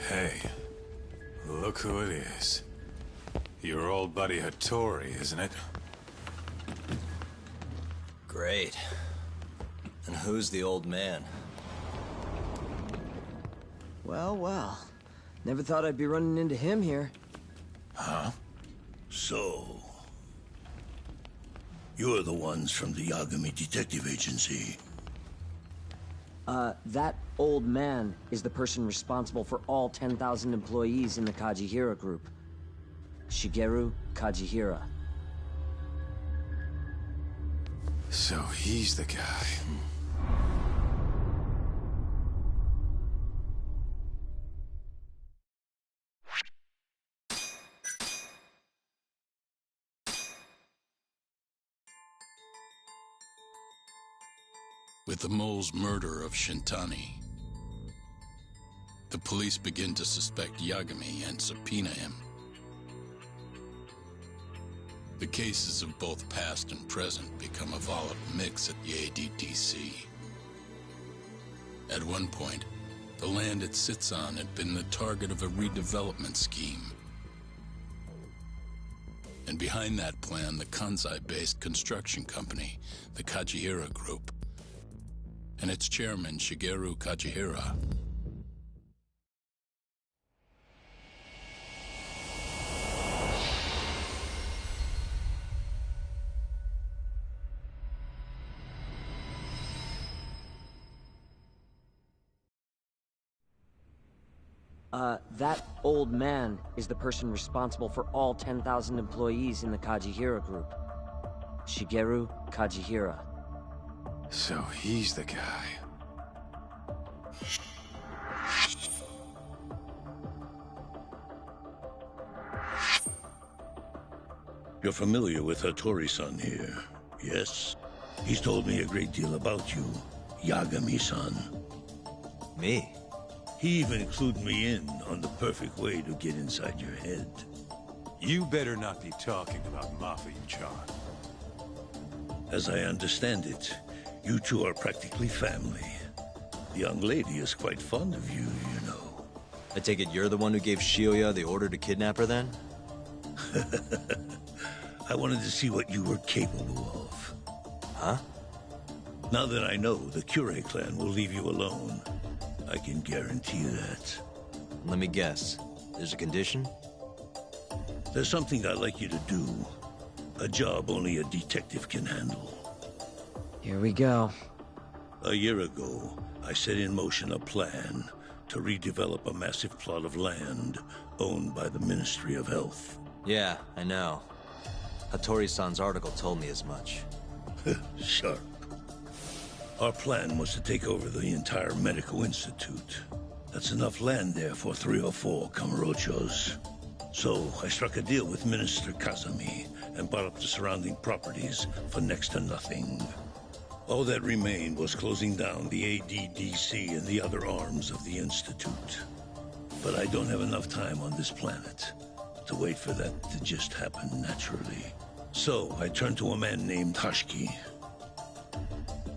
Hey, look who it is. Your old buddy Hattori, isn't it? Great. And who's the old man? Well, well. Never thought I'd be running into him here. Huh? So... you're the ones from the Yagami Detective Agency. That old man is the person responsible for all 10,000 employees in the Kajihira group. Shigeru Kajihira. So he's the guy. With the mole's murder of Shintani, the police begin to suspect Yagami and subpoena him. The cases of both past and present become a volatile mix at the ADDC. At one point, the land it sits on had been the target of a redevelopment scheme. And behind that plan, the Kansai-based construction company, the Kajihira Group, and its chairman, Shigeru Kajihira. That old man is the person responsible for all 10,000 employees in the Kajihira group. Shigeru Kajihira. So he's the guy. You're familiar with Hattori-san here, yes? He's told me a great deal about you, Yagami-san. Me? He even clued me in on the perfect way to get inside your head. You better not be talking about Mafia-chan. As I understand it, you two are practically family. The young lady is quite fond of you, you know. I take it you're the one who gave Shioya the order to kidnap her, then? I wanted to see what you were capable of. Huh? Now that I know the Kure clan will leave you alone, I can guarantee that. Let me guess. There's a condition? There's something I'd like you to do. A job only a detective can handle. Here we go. A year ago, I set in motion a plan to redevelop a massive plot of land owned by the Ministry of Health. Yeah, I know. Hattori-san's article told me as much. Sharp. Our plan was to take over the entire medical institute. That's enough land there for 3 or 4 Kamurochos. So I struck a deal with Minister Kazami and bought up the surrounding properties for next to nothing. All that remained was closing down the ADDC and the other arms of the Institute. But I don't have enough time on this planet to wait for that to just happen naturally. So I turned to a man named Hashki.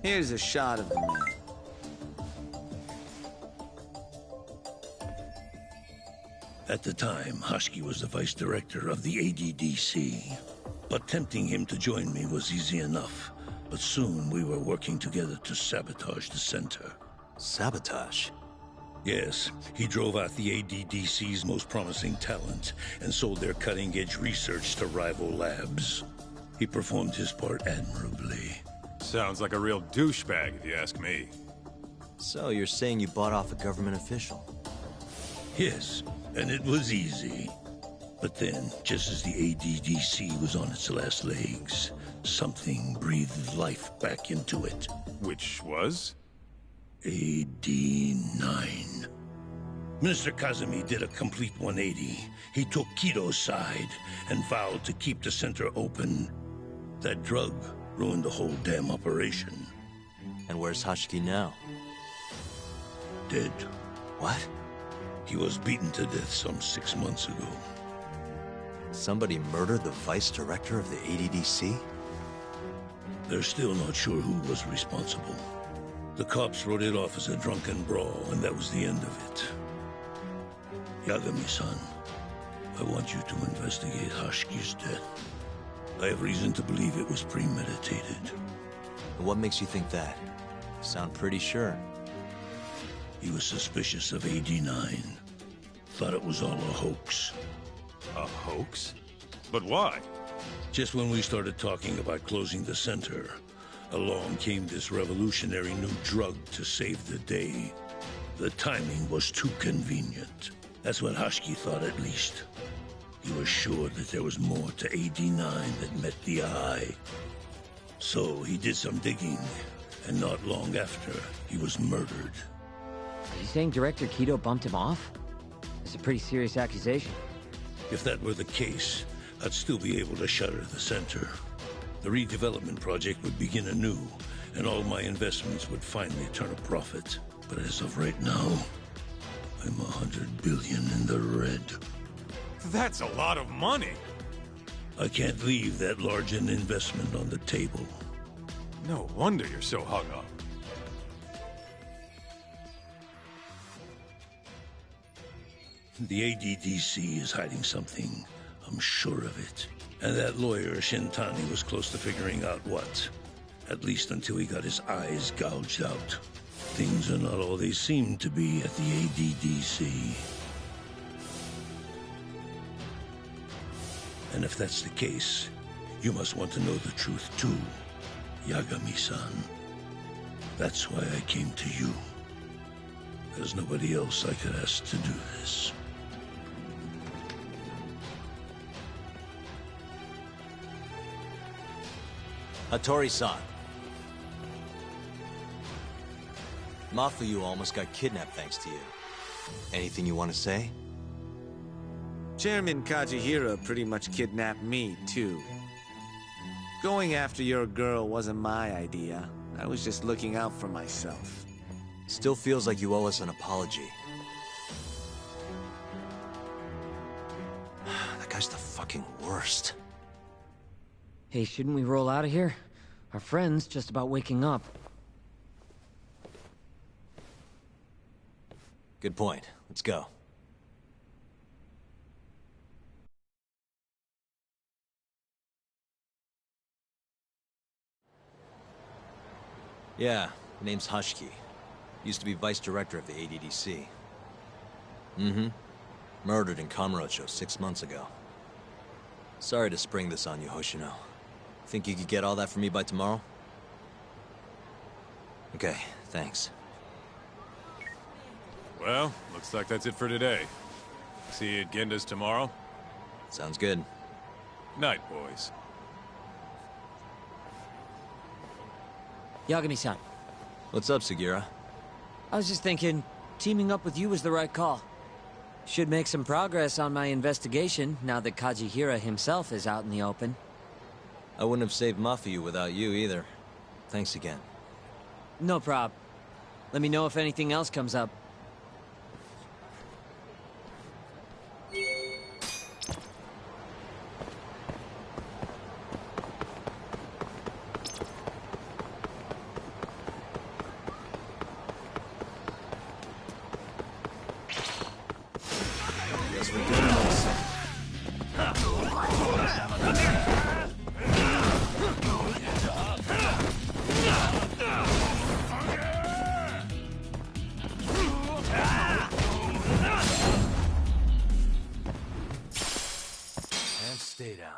Here's a shot of the man. At the time, Hashki was the vice director of the ADDC. But tempting him to join me was easy enough. But soon we were working together to sabotage the center. Sabotage? Yes, he drove out the ADDC's most promising talent and sold their cutting-edge research to rival labs. He performed his part admirably. Sounds like a real douchebag, if you ask me. So you're saying you bought off a government official? Yes, and it was easy. But then, just as the ADDC was on its last legs, something breathed life back into it. Which was? AD9. Minister Kazami did a complete 180. He took Kido's side and vowed to keep the center open. That drug ruined the whole damn operation. And where's Hashki now? Dead. What? He was beaten to death some 6 months ago. Somebody murdered the vice director of the ADDC? They're still not sure who was responsible. The cops wrote it off as a drunken brawl, and that was the end of it. Yagami-san, I want you to investigate Hashki's death. I have reason to believe it was premeditated. And what makes you think that? You sound pretty sure. He was suspicious of AD9. Thought it was all a hoax. A hoax? But why? Just when we started talking about closing the center, along came this revolutionary new drug to save the day. The timing was too convenient. That's what Hashki thought, at least. He was sure that there was more to AD9 that met the eye. So he did some digging, and not long after, he was murdered. Are you saying Director Kido bumped him off? It's a pretty serious accusation. If that were the case, I'd still be able to shutter the center. The redevelopment project would begin anew, and all my investments would finally turn a profit. But as of right now, I'm 100 billion in the red. That's a lot of money. I can't leave that large an investment on the table. No wonder you're so hung up. The ADDC is hiding something. I'm sure of it. And that lawyer, Shintani, was close to figuring out what. At least until he got his eyes gouged out. Things are not all they seem to be at the ADDC. And if that's the case, you must want to know the truth too, Yagami-san. That's why I came to you. There's nobody else I could ask to do this. Hattori-san. Mafuyu almost got kidnapped thanks to you. Anything you want to say? Chairman Kajihira pretty much kidnapped me, too. Going after your girl wasn't my idea. I was just looking out for myself. Still feels like you owe us an apology. That guy's the fucking worst. Hey, shouldn't we roll out of here? Our friend's just about waking up. Good point. Let's go. Yeah, name's Hashki. Used to be vice director of the ADDC. Mm-hmm. Murdered in Kamurocho 6 months ago. Sorry to spring this on you, Hoshino. Think you could get all that for me by tomorrow? Okay, thanks. Well, looks like that's it for today. See you at Genda's tomorrow? Sounds good. Night, boys. Yagami-san. What's up, Sugiura? I was just thinking, teaming up with you was the right call. Should make some progress on my investigation now that Kajihira himself is out in the open. I wouldn't have saved Mafuyu without you either. Thanks again. No prob. Let me know if anything else comes up. And stay down.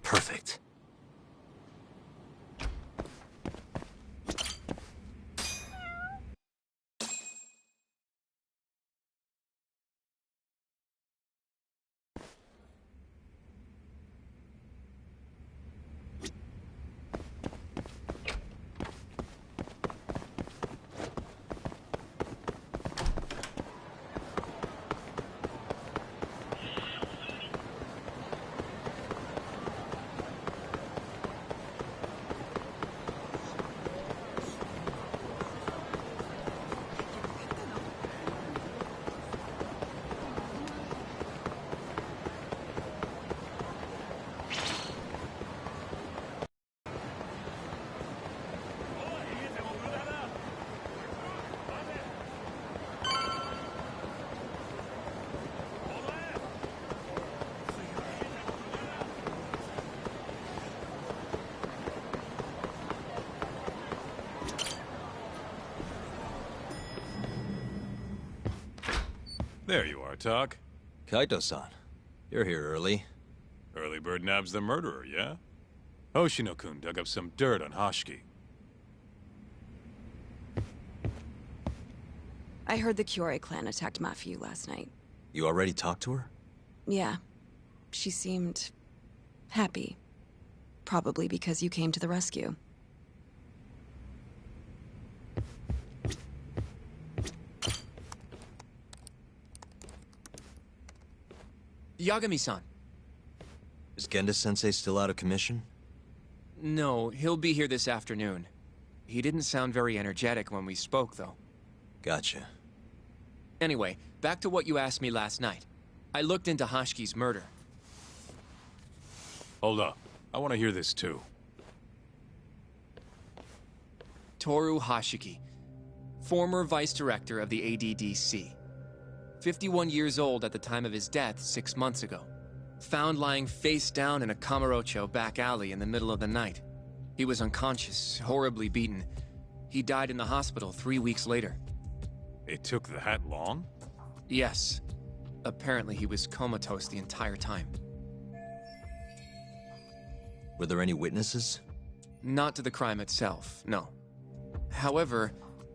Perfect. There you are, Tak. Kaito-san, you're here early. Early bird nabs the murderer, yeah? Hoshino-kun dug up some dirt on Hashiki. I heard the Kyorei clan attacked Mafiu last night. You already talked to her? Yeah. She seemed... happy. Probably because you came to the rescue. Yagami-san. Is Genda-sensei still out of commission? No, he'll be here this afternoon. He didn't sound very energetic when we spoke, though. Gotcha. Anyway, back to what you asked me last night. I looked into Hashiki's murder. Hold up. I want to hear this too. Toru Hashiki, former vice director of the ADDC. 51 years old at the time of his death 6 months ago. Found lying face down in a Kamurocho back alley in the middle of the night. He was unconscious, horribly beaten. He died in the hospital 3 weeks later. It took that long? Yes. Apparently he was comatose the entire time. Were there any witnesses? Not to the crime itself, no. However,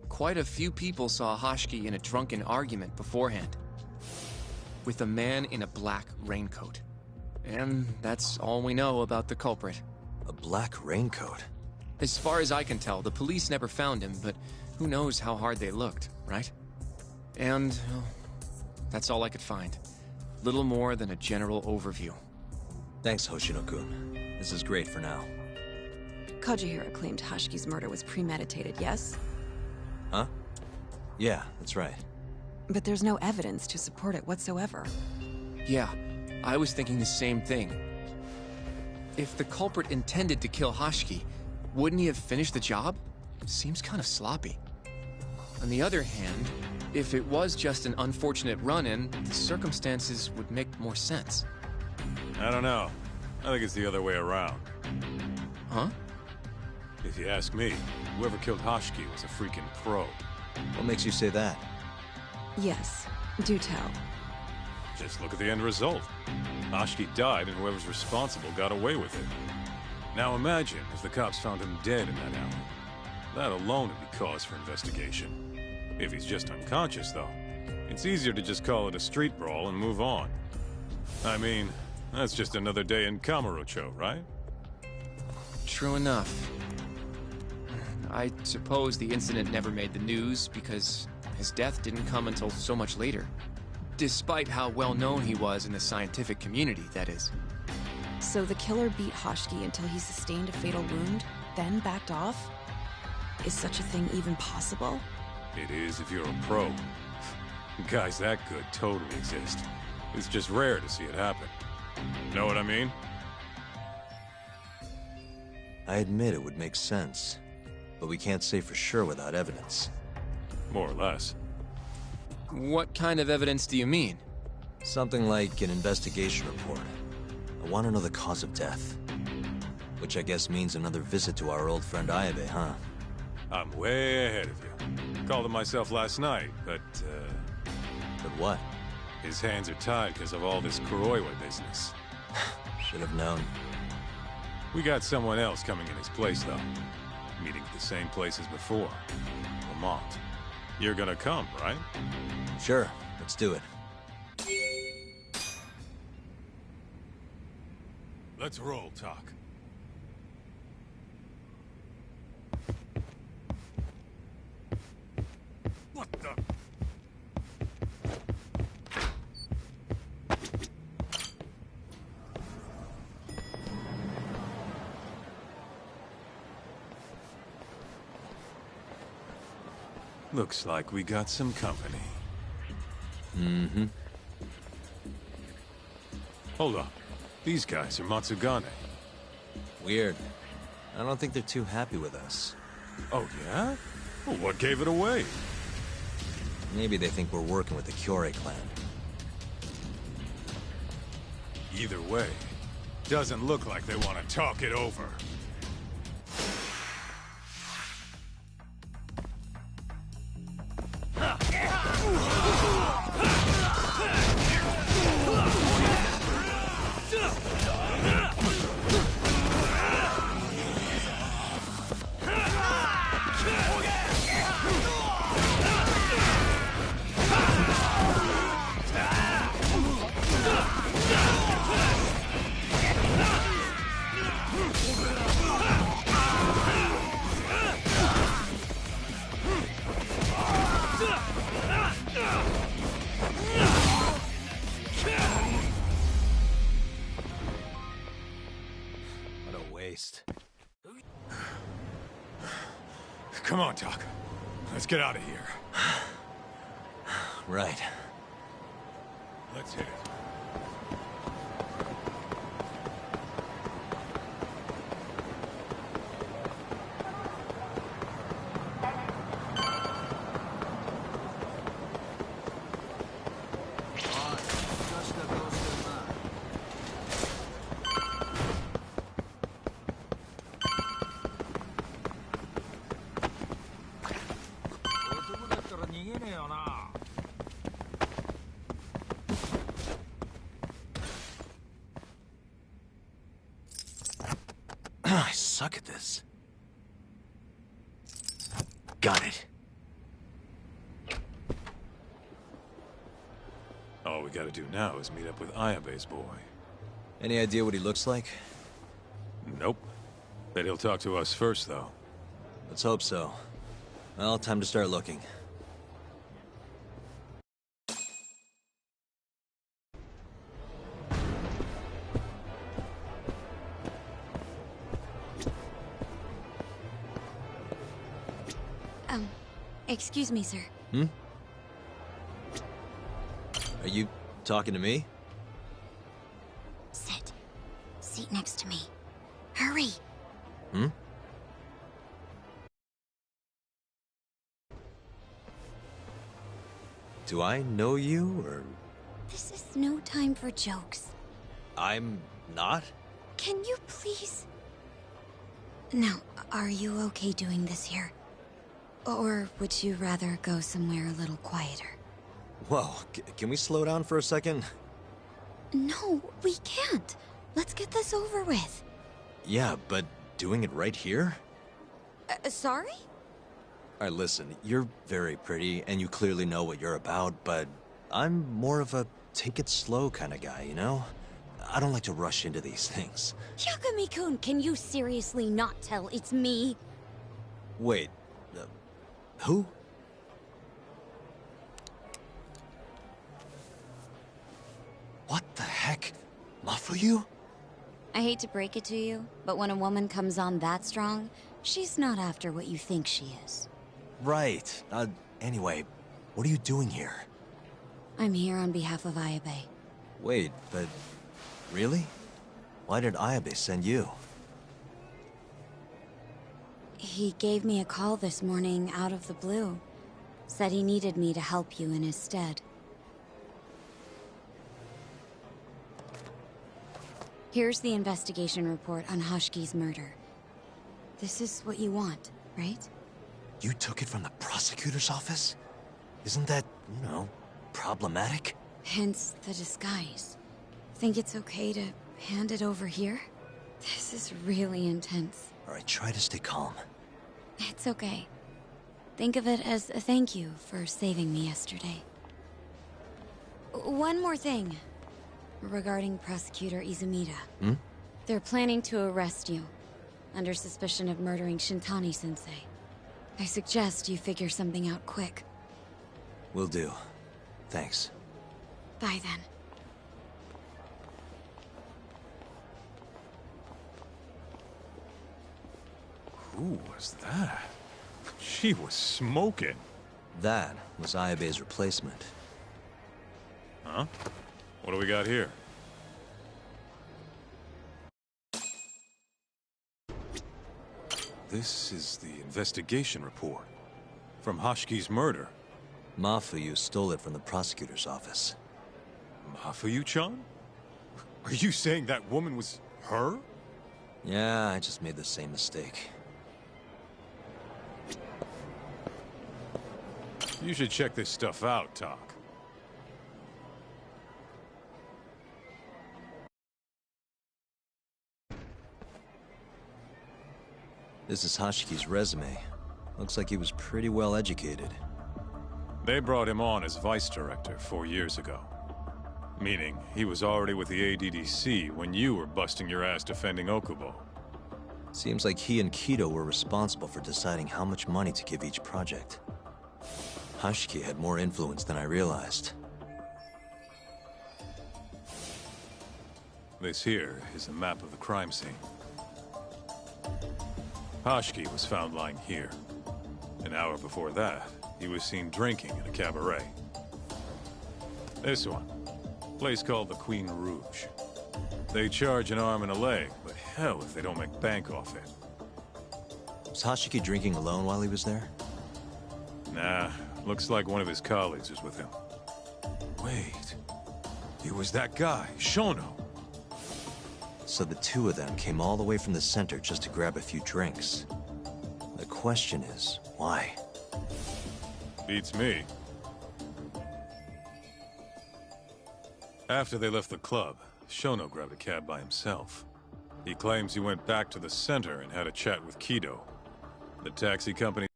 quite a few people saw Hashiki in a drunken argument beforehand. With a man in a black raincoat. And that's all we know about the culprit. A black raincoat? As far as I can tell, the police never found him, but who knows how hard they looked, right? And well, that's all I could find. Little more than a general overview. Thanks, Hoshino-kun. This is great for now. Kazuhira claimed Hashiki's murder was premeditated, yes? Huh? Yeah, that's right. But there's no evidence to support it whatsoever. Yeah, I was thinking the same thing. If the culprit intended to kill Hashiki, wouldn't he have finished the job? Seems kind of sloppy. On the other hand, if it was just an unfortunate run-in, the circumstances would make more sense. I don't know. I think it's the other way around. Huh? If you ask me, whoever killed Hashiki was a freaking pro. What makes you say that? Yes, do tell. Just look at the end result. Hashiki died and whoever's responsible got away with it. Now imagine if the cops found him dead in that alley. That alone would be cause for investigation. If he's just unconscious, though, it's easier to just call it a street brawl and move on. I mean, that's just another day in Kamurocho, right? True enough. I suppose the incident never made the news because his death didn't come until so much later. Despite how well known he was in the scientific community, that is. So the killer beat Hashiki until he sustained a fatal wound, then backed off? Is such a thing even possible? It is if you're a pro. Guys that good totally exist. It's just rare to see it happen. Know what I mean? I admit it would make sense, but we can't say for sure without evidence. More or less. What kind of evidence do you mean? Something like an investigation report. I want to know the cause of death. Which I guess means another visit to our old friend Ayabe, huh? I'm way ahead of you. Called him myself last night, but, But what? His hands are tied because of all this Kuroiwa business. Should have known. We got someone else coming in his place, though. Meeting at the same place as before. Lamont. You're gonna come, right? Sure, let's do it. Let's roll, Tak. What the? Looks like we got some company. Mm-hmm. Hold up. These guys are Matsugane. Weird. I don't think they're too happy with us. Oh, yeah? Well, what gave it away? Maybe they think we're working with the Kyorei clan. Either way, doesn't look like they want to talk it over. waste. Come on, Doc. Let's get out of here. Right. Let's hit it. I suck at this. Got it. All we gotta do now is meet up with Ayabe's boy. Any idea what he looks like? Nope. Bet he'll talk to us first, though. Let's hope so. Well, time to start looking. Excuse me, sir. Are you talking to me? Sit. Seat next to me. Hurry! Do I know you, or...? This is no time for jokes. I'm not? Can you please... Now, are you okay doing this here? Or would you rather go somewhere a little quieter? Whoa, can we slow down for a second? No, we can't. Let's get this over with. Yeah, but doing it right here? Sorry? Alright, listen, you're very pretty, and you clearly know what you're about, but I'm more of a take it slow kind of guy, you know? I don't like to rush into these things. Yagami-kun, can you seriously not tell it's me? Wait, who? What the heck? Mafuyu? I hate to break it to you, but when a woman comes on that strong, she's not after what you think she is. Right. Anyway, what are you doing here? I'm here on behalf of Ayabe. Wait, but... really? Why did Ayabe send you? He gave me a call this morning out of the blue. Said he needed me to help you in his stead. Here's the investigation report on Hoshki's murder. This is what you want, right? You took it from the prosecutor's office? Isn't that, you know, problematic? Hence the disguise. Think it's okay to hand it over here? This is really intense. Alright, try to stay calm. It's okay. Think of it as a thank you for saving me yesterday. One more thing. Regarding Prosecutor Izumida. They're planning to arrest you, under suspicion of murdering Shintani-sensei. I suggest you figure something out quick. Will do. Thanks. Bye then. Who was that? She was smoking. That was Ayabe's replacement. Huh? What do we got here? This is the investigation report. From Hoshki's murder. Mafuyu stole it from the prosecutor's office. Mafuyu-chan? Are you saying that woman was her? Yeah, I just made the same mistake. You should check this stuff out, Tak. This is Hoshki's resume. Looks like he was pretty well educated. They brought him on as vice director 4 years ago. Meaning, he was already with the ADDC when you were busting your ass defending Okubo. Seems like he and Kido were responsible for deciding how much money to give each project. Hoshki had more influence than I realized. This here is a map of the crime scene. Hoshki was found lying here. An hour before that, he was seen drinking in a cabaret. This one. Place called the Queen Rouge. They charge an arm and a leg, but hell if they don't make bank off it. Was Hoshiki drinking alone while he was there? Nah, looks like one of his colleagues was with him. Wait. It was that guy, Shono. So the two of them came all the way from the center just to grab a few drinks. The question is, why? Beats me. After they left the club, Shono grabbed a cab by himself. He claims he went back to the center and had a chat with Kido. The taxi company...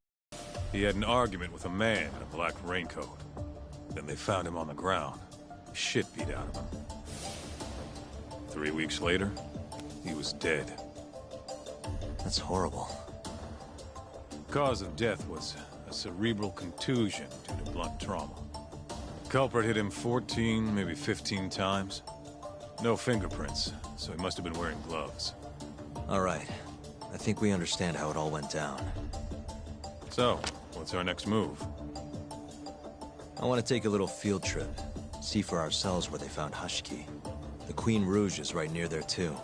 He had an argument with a man in a black raincoat. Then they found him on the ground. Shit beat out of him. 3 weeks later, he was dead. That's horrible. Cause of death was a cerebral contusion due to blunt trauma. The culprit hit him 14, maybe 15 times. No fingerprints, so he must have been wearing gloves. All right. I think we understand how it all went down. So, what's our next move? I want to take a little field trip. See for ourselves where they found Hoshiki. The Queen Rouge is right near there, too.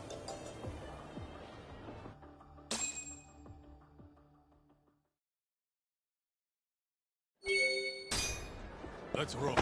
Let's roll.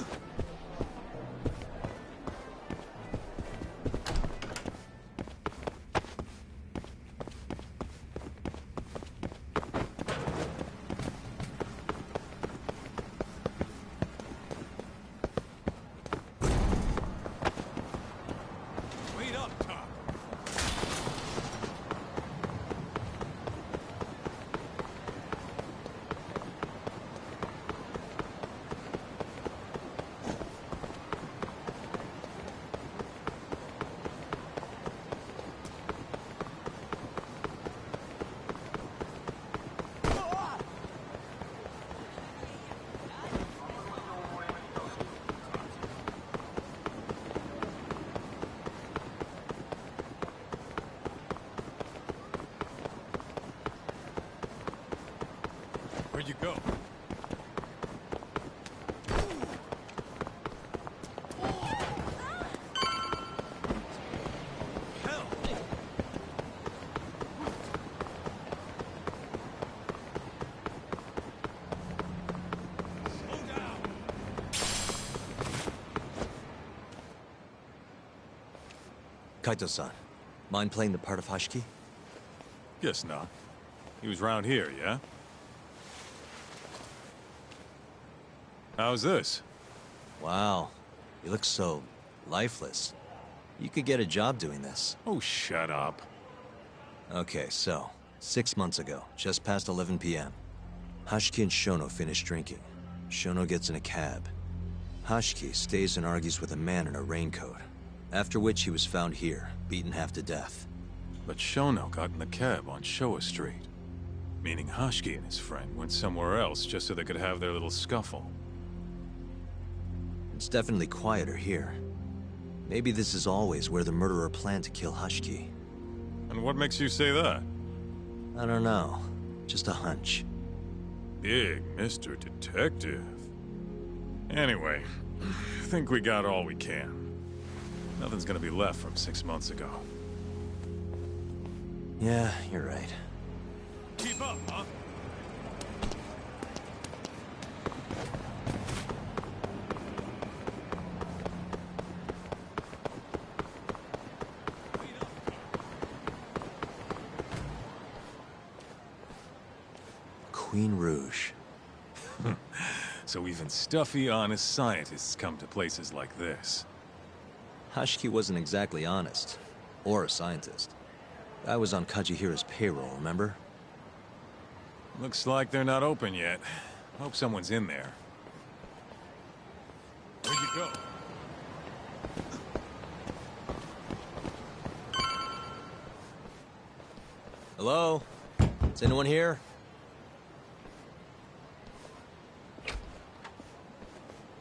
Where'd you go? Hell! Slow down! Kaito-san, mind playing the part of Hoshiki? Guess not. He was round here, yeah? How's this? Wow. You look so... lifeless. You could get a job doing this. Oh, shut up. Okay, so... 6 months ago, just past 11 p.m. Hoshiki and Shono finish drinking. Shono gets in a cab. Hoshiki stays and argues with a man in a raincoat. After which he was found here, beaten half to death. But Shono got in the cab on Showa Street. Meaning Hoshiki and his friend went somewhere else just so they could have their little scuffle. It's definitely quieter here. Maybe this is always where the murderer planned to kill Hoshiki. And what makes you say that? I don't know. Just a hunch. Big Mr. Detective. Anyway, I think we got all we can. Nothing's gonna be left from 6 months ago. Yeah, you're right. Keep up, huh? Queen Rouge. So even stuffy, honest scientists come to places like this. Hoshiki wasn't exactly honest. Or a scientist. I was on Kajihira's payroll, remember? Looks like they're not open yet. Hope someone's in there. Where'd you go? Hello? Is anyone here?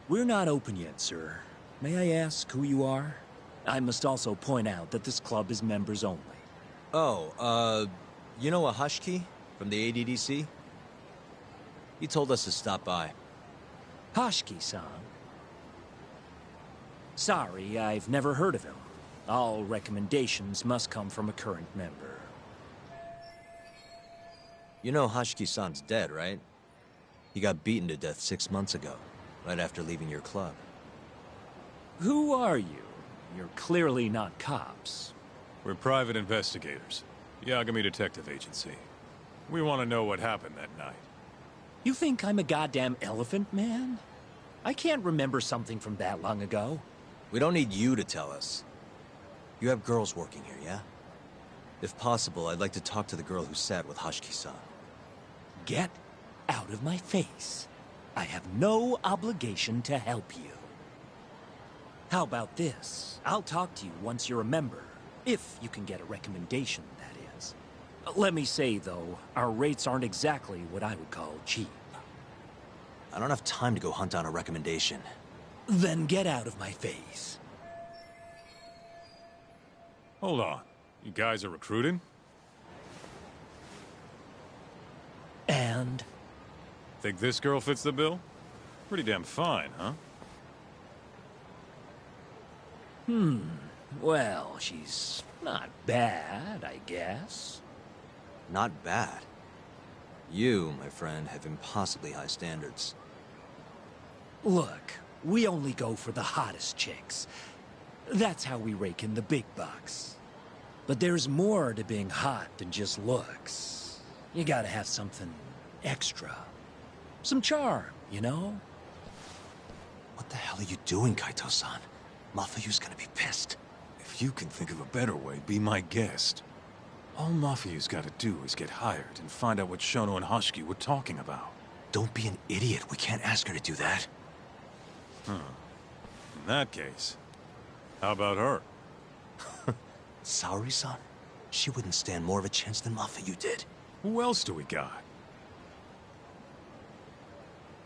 We're not open yet, sir. May I ask who you are? I must also point out that this club is members only. Oh, you know a Hoshiki? From the ADDC? He told us to stop by. Hoshki-san. Sorry, I've never heard of him. All recommendations must come from a current member. You know Hoshki-san's dead, right? He got beaten to death 6 months ago, right after leaving your club. Who are you? You're clearly not cops. We're private investigators. Yagami Detective Agency. We want to know what happened that night. You think I'm a goddamn elephant man? I can't remember something from that long ago. We don't need you to tell us. You have girls working here, yeah? If possible, I'd like to talk to the girl who sat with Hoshiki-san. Get out of my face. I have no obligation to help you. How about this? I'll talk to you once you're a member. If you can get a recommendation, that is. Let me say, though, our rates aren't exactly what I would call cheap. I don't have time to go hunt down a recommendation. Then get out of my face. Hold on. You guys are recruiting? And? Think this girl fits the bill? Pretty damn fine, huh? Well, she's not bad, I guess. Not bad? You, my friend, have impossibly high standards. Look, we only go for the hottest chicks. That's how we rake in the big bucks. But there's more to being hot than just looks. You gotta have something extra. Some charm, you know? What the hell are you doing, Kaito-san? Mafuyu's gonna be pissed. If you can think of a better way, be my guest. All Mafuyu's gotta do is get hired and find out what Shono and Hoshiki were talking about. Don't be an idiot. We can't ask her to do that. In that case, how about her? Saori-san? She wouldn't stand more of a chance than Mafuyu did. Who else do we got?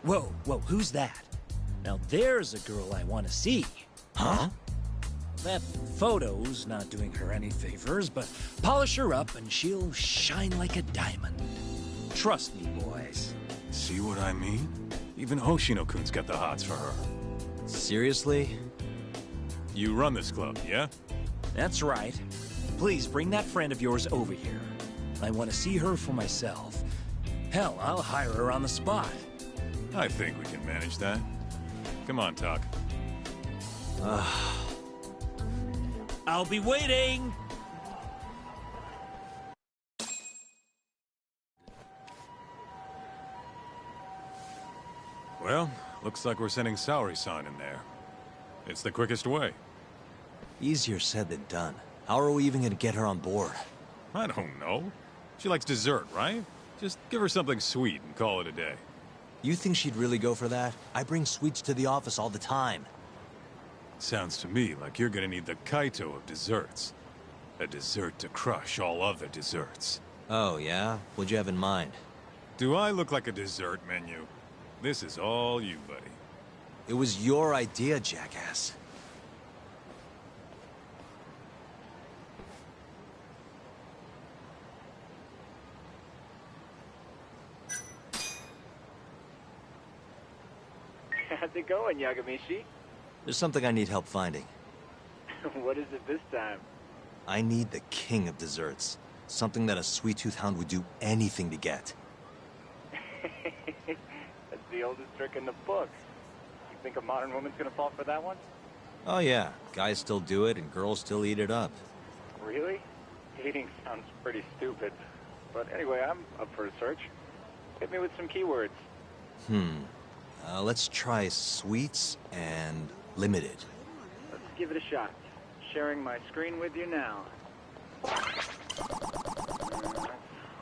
Whoa, who's that? Now there's a girl I want to see. Huh? That photo's not doing her any favors, but polish her up and she'll shine like a diamond. Trust me, boys. See what I mean? Even Hoshino-kun's got the hots for her. Seriously? You run this club, yeah? That's right. Please bring that friend of yours over here. I want to see her for myself. Hell, I'll hire her on the spot. I think we can manage that. Come on, Talk. I'll be waiting! Well, looks like we're sending Saori-san in there. It's the quickest way. Easier said than done. How are we even gonna get her on board? I don't know. She likes dessert, right? Just give her something sweet and call it a day. You think she'd really go for that? I bring sweets to the office all the time. Sounds to me like you're gonna need the Kaito of desserts. A dessert to crush all other desserts. Oh, yeah? What'd you have in mind? Do I look like a dessert menu? This is all you, buddy. It was your idea, jackass. How's it going, Yagamishi? There's something I need help finding. What is it this time? I need the king of desserts. Something that a sweet-tooth hound would do anything to get. That's the oldest trick in the book. You think a modern woman's gonna fall for that one? Oh yeah, guys still do it and girls still eat it up. Really? Dating sounds pretty stupid. But anyway, I'm up for a search. Hit me with some keywords. Let's try sweets and limited. Let's give it a shot. Sharing my screen with you now.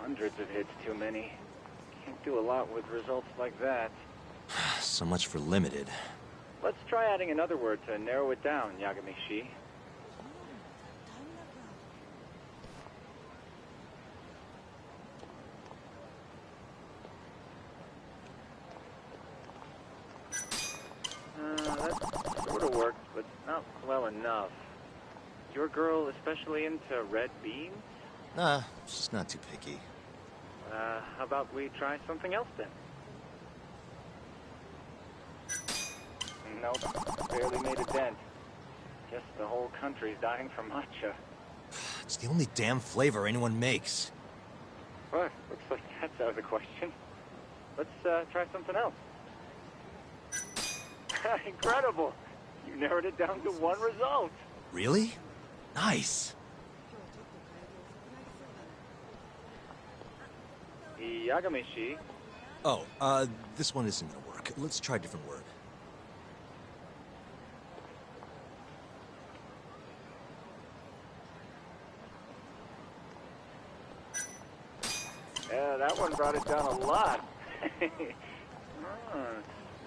Hundreds of hits too many. Can't do a lot with results like that. So much for limited. Let's try adding another word to narrow it down, Yagami-shi. That sort of worked, but not well enough. Your girl especially into red beans? She's not too picky. How about we try something else then? Nope, barely made a dent. Guess the whole country's dying for matcha. It's the only damn flavor anyone makes. What? Looks like that's out of the question. Let's try something else. Incredible! You narrowed it down to one result. Really? Nice. Yagamishi. Oh, this one isn't gonna work. Let's try a different word. Yeah, that one brought it down a lot.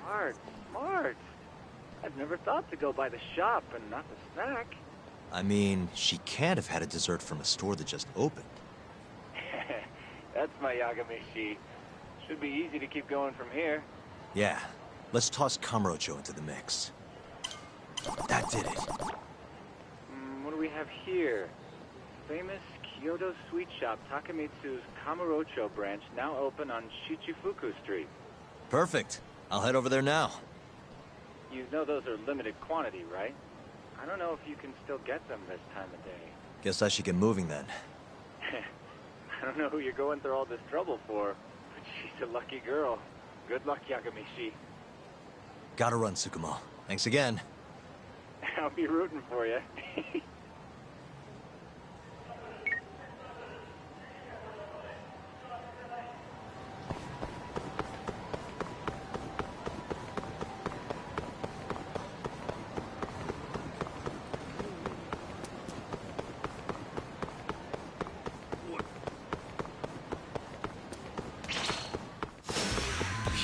Smart, smart. I've never thought to go by the shop and not the snack. I mean, she can't have had a dessert from a store that just opened. That's my Yagamishi. Should be easy to keep going from here. Yeah, let's toss Kamurocho into the mix. That did it. What do we have here? Famous Kyoto sweet shop Takemitsu's Kamurocho branch now open on Shichifuku Street. Perfect. I'll head over there now. You know those are limited quantity, right? I don't know if you can still get them this time of day. Guess I should get moving then. I don't know who you're going through all this trouble for, but she's a lucky girl. Good luck, Yagamishi. Gotta run, Tsukumo. Thanks again. I'll be rooting for you.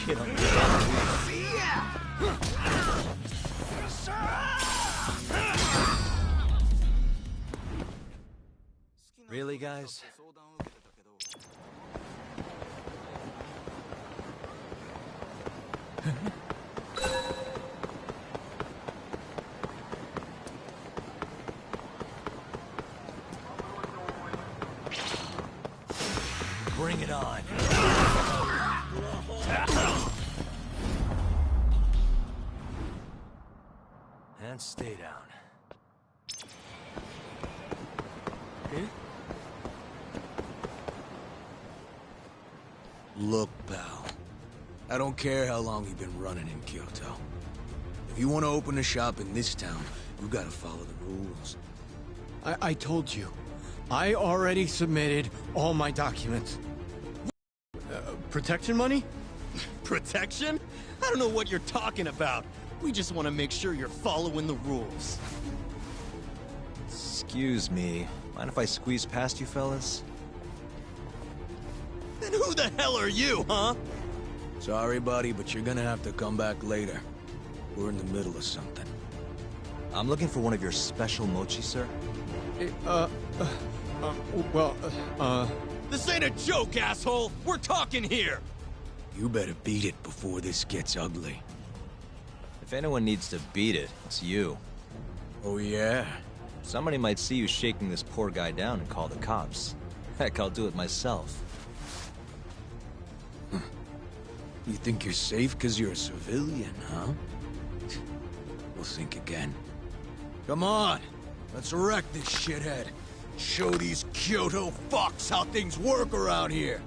Get him. Really, guys? Bring it on. And stay down. Look, pal. I don't care how long you've been running in Kyoto. If you want to open a shop in this town, you gotta follow the rules. I told you. I already submitted all my documents. Protection money? Protection? I don't know what you're talking about. We just want to make sure you're following the rules. Excuse me. Mind if I squeeze past you fellas? Then who the hell are you, huh? Sorry, buddy, but you're gonna have to come back later. We're in the middle of something. I'm looking for one of your special mochi, sir. This ain't a joke, asshole! We're talking here! You better beat it before this gets ugly. If anyone needs to beat it, it's you. Oh, yeah? Somebody might see you shaking this poor guy down and call the cops. Heck, I'll do it myself. You think you're safe because you're a civilian, huh? We'll think again. Come on! Let's wreck this shithead. Show these Kyoto fucks how things work around here.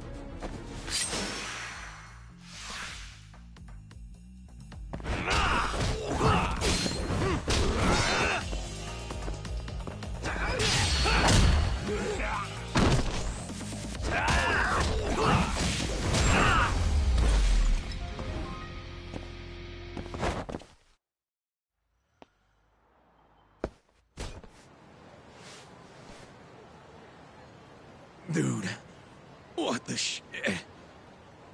Dude, what the shit?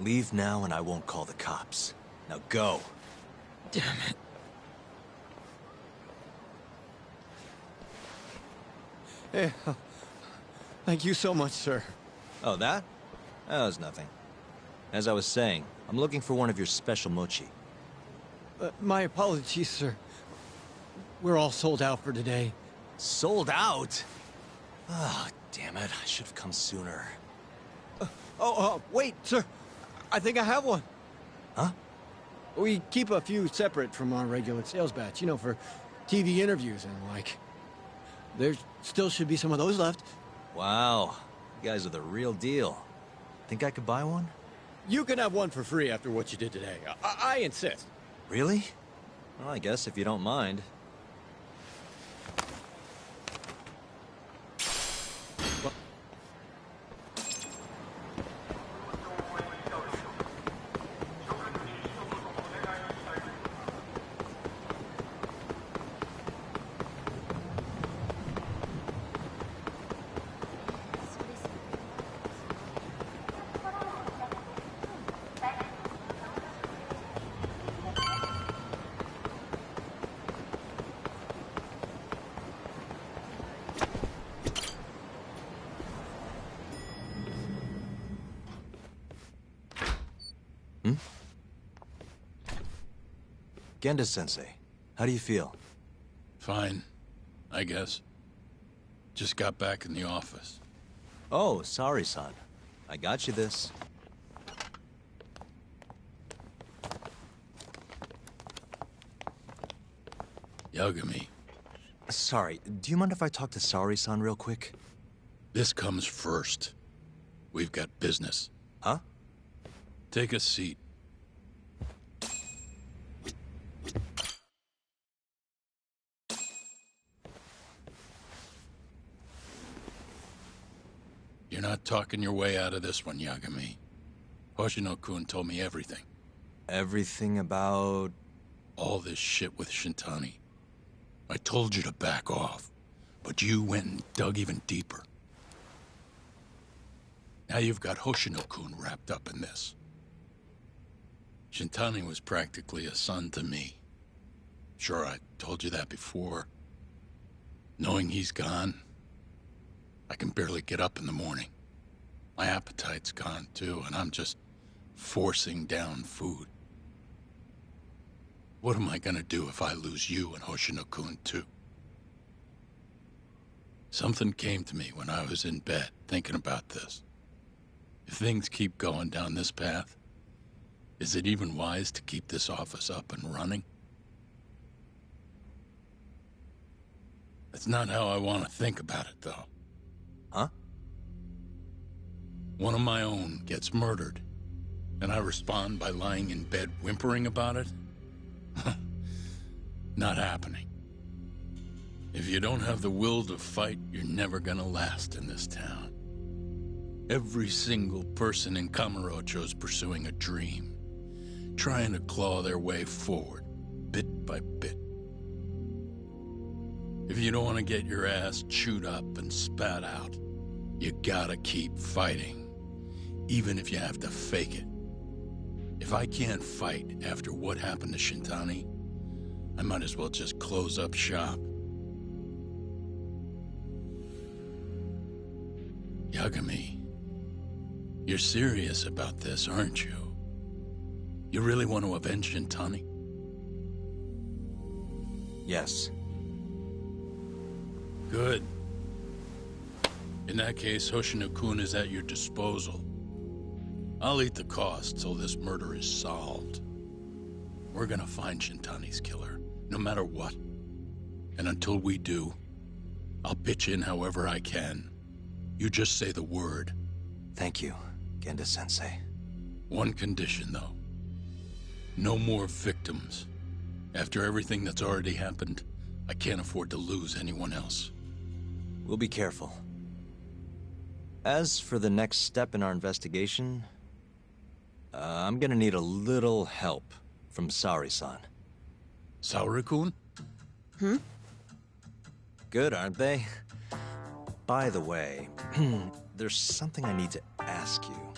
Leave now and I won't call the cops. Now go. Damn it. Hey, thank you so much, sir. Oh, that? That was nothing. As I was saying, I'm looking for one of your special mochi. My apologies, sir. We're all sold out for today. Sold out? Oh, damn it. I should have come sooner. Wait, sir. I think I have one. Huh? We keep a few separate from our regular sales batch, you know, for TV interviews and like. There still should be some of those left. Wow. You guys are the real deal. Think I could buy one? You can have one for free after what you did today. I insist. Really? Well, I guess if you don't mind. Genda-sensei, how do you feel? Fine, I guess. Just got back in the office. Oh, sorry, son. I got you this. Yagami. Sorry, do you mind if I talk to Sari-san real quick? This comes first. We've got business. Huh? Take a seat. You're not talking your way out of this one, Yagami. Hoshino-kun told me everything. Everything about... all this shit with Shintani. I told you to back off, but you went and dug even deeper. Now you've got Hoshino-kun wrapped up in this. Shintani was practically a son to me. Sure, I told you that before. Knowing he's gone, I can barely get up in the morning. My appetite's gone too, and I'm just forcing down food. What am I gonna do if I lose you and Hoshino-kun too? Something came to me when I was in bed thinking about this. If things keep going down this path, is it even wise to keep this office up and running? That's not how I want to think about it, though. Huh? One of my own gets murdered, and I respond by lying in bed whimpering about it? Not happening. If you don't have the will to fight, you're never gonna last in this town. Every single person in Kamurocho's pursuing a dream, trying to claw their way forward, bit by bit. If you don't want to get your ass chewed up and spat out, you gotta keep fighting, even if you have to fake it. If I can't fight after what happened to Shintani, I might as well just close up shop. Yagami, you're serious about this, aren't you? You really want to avenge Shintani? Yes. Good. In that case, Hoshino-kun is at your disposal. I'll eat the cost till this murder is solved. We're gonna find Shintani's killer, no matter what. And until we do, I'll pitch in however I can. You just say the word. Thank you, Genda-sensei. One condition, though. No more victims. After everything that's already happened, I can't afford to lose anyone else. We'll be careful. As for the next step in our investigation, I'm gonna need a little help from Sari-san. Saori-kun? Good, aren't they? By the way, there's something I need to ask you.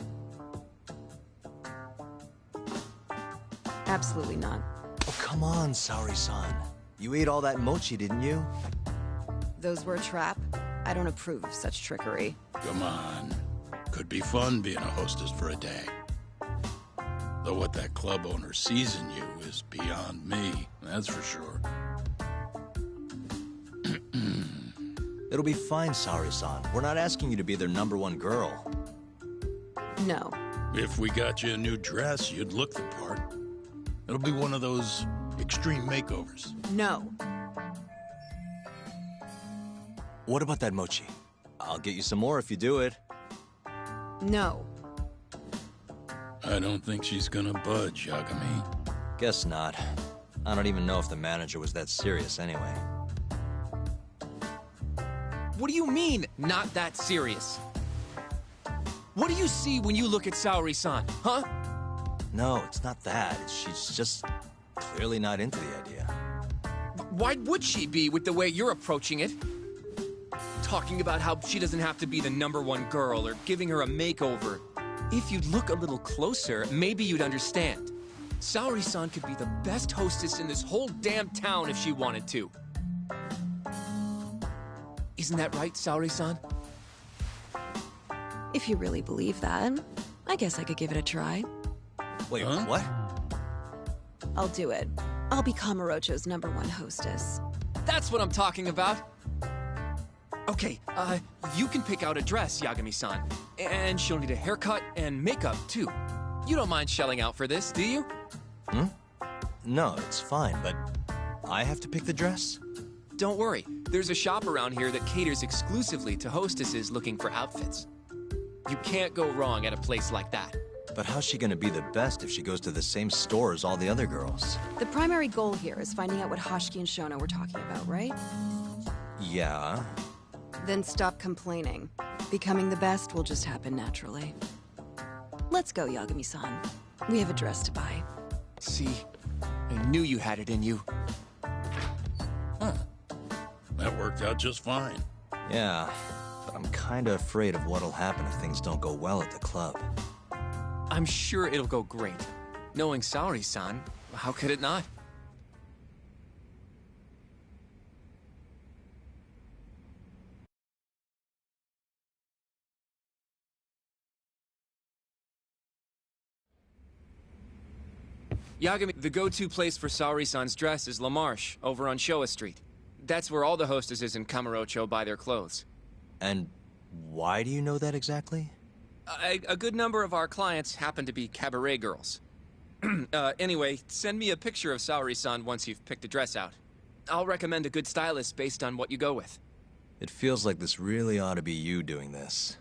Absolutely not. Oh, come on, Saori-san. You ate all that mochi, didn't you? Those were a trap. I don't approve of such trickery. Come on. Could be fun being a hostess for a day. Though what that club owner sees in you is beyond me, that's for sure. It'll be fine, Saori-san. We're not asking you to be their #1 girl. No. If we got you a new dress, you'd look the part. It'll be one of those extreme makeovers. No. What about that mochi? I'll get you some more if you do it. No. I don't think she's gonna budge, Yagami. Guess not. I don't even know if the manager was that serious anyway. What do you mean, not that serious? What do you see when you look at Saori-san, huh? No, it's not that. She's just clearly not into the idea. Why would she be with the way you're approaching it? Talking about how she doesn't have to be the #1 girl or giving her a makeover. If you'd look a little closer, maybe you'd understand. Saori-san could be the best hostess in this whole damn town if she wanted to. Isn't that right, Saori-san? If you really believe that, I guess I could give it a try. Wait, what? I'll do it. I'll be Kamurocho's #1 hostess. That's what I'm talking about. Okay, you can pick out a dress, Yagami-san. And she'll need a haircut and makeup, too. You don't mind shelling out for this, do you? No, it's fine, but I have to pick the dress? Don't worry. There's a shop around here that caters exclusively to hostesses looking for outfits. You can't go wrong at a place like that. But how's she gonna be the best if she goes to the same store as all the other girls? The primary goal here is finding out what Hoshiki and Shono were talking about, right? Yeah. Then stop complaining. Becoming the best will just happen naturally. Let's go, Yagami-san. We have a dress to buy. See? I knew you had it in you. That worked out just fine. Yeah, but I'm kinda afraid of what'll happen if things don't go well at the club. I'm sure it'll go great. Knowing Saori-san, how could it not? Yagami, the go-to place for Saori-san's dress is La Marche, over on Showa Street. That's where all the hostesses in Kamurocho buy their clothes. And why do you know that exactly? A good number of our clients happen to be cabaret girls. Anyway, send me a picture of Saori-san once you've picked a dress out. I'll recommend a good stylist based on what you go with. It feels like this really ought to be you doing this.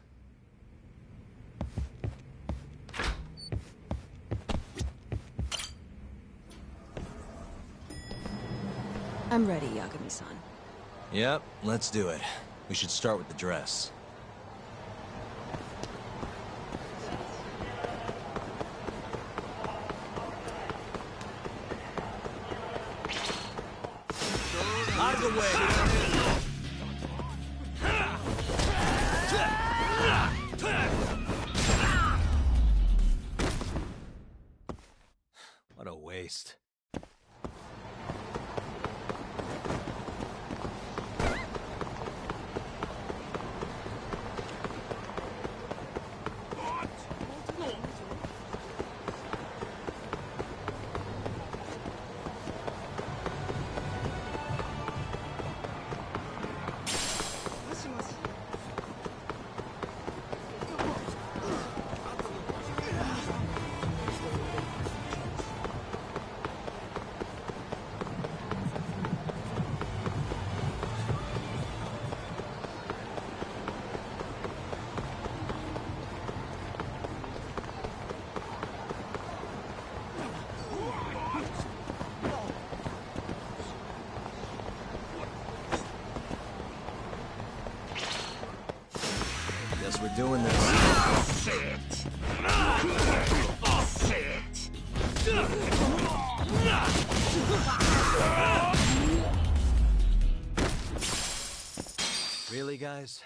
I'm ready, Yagami-san. Yep, let's do it. We should start with the dress. Out of the way! What a waste. Guess we're doing this. Really, guys?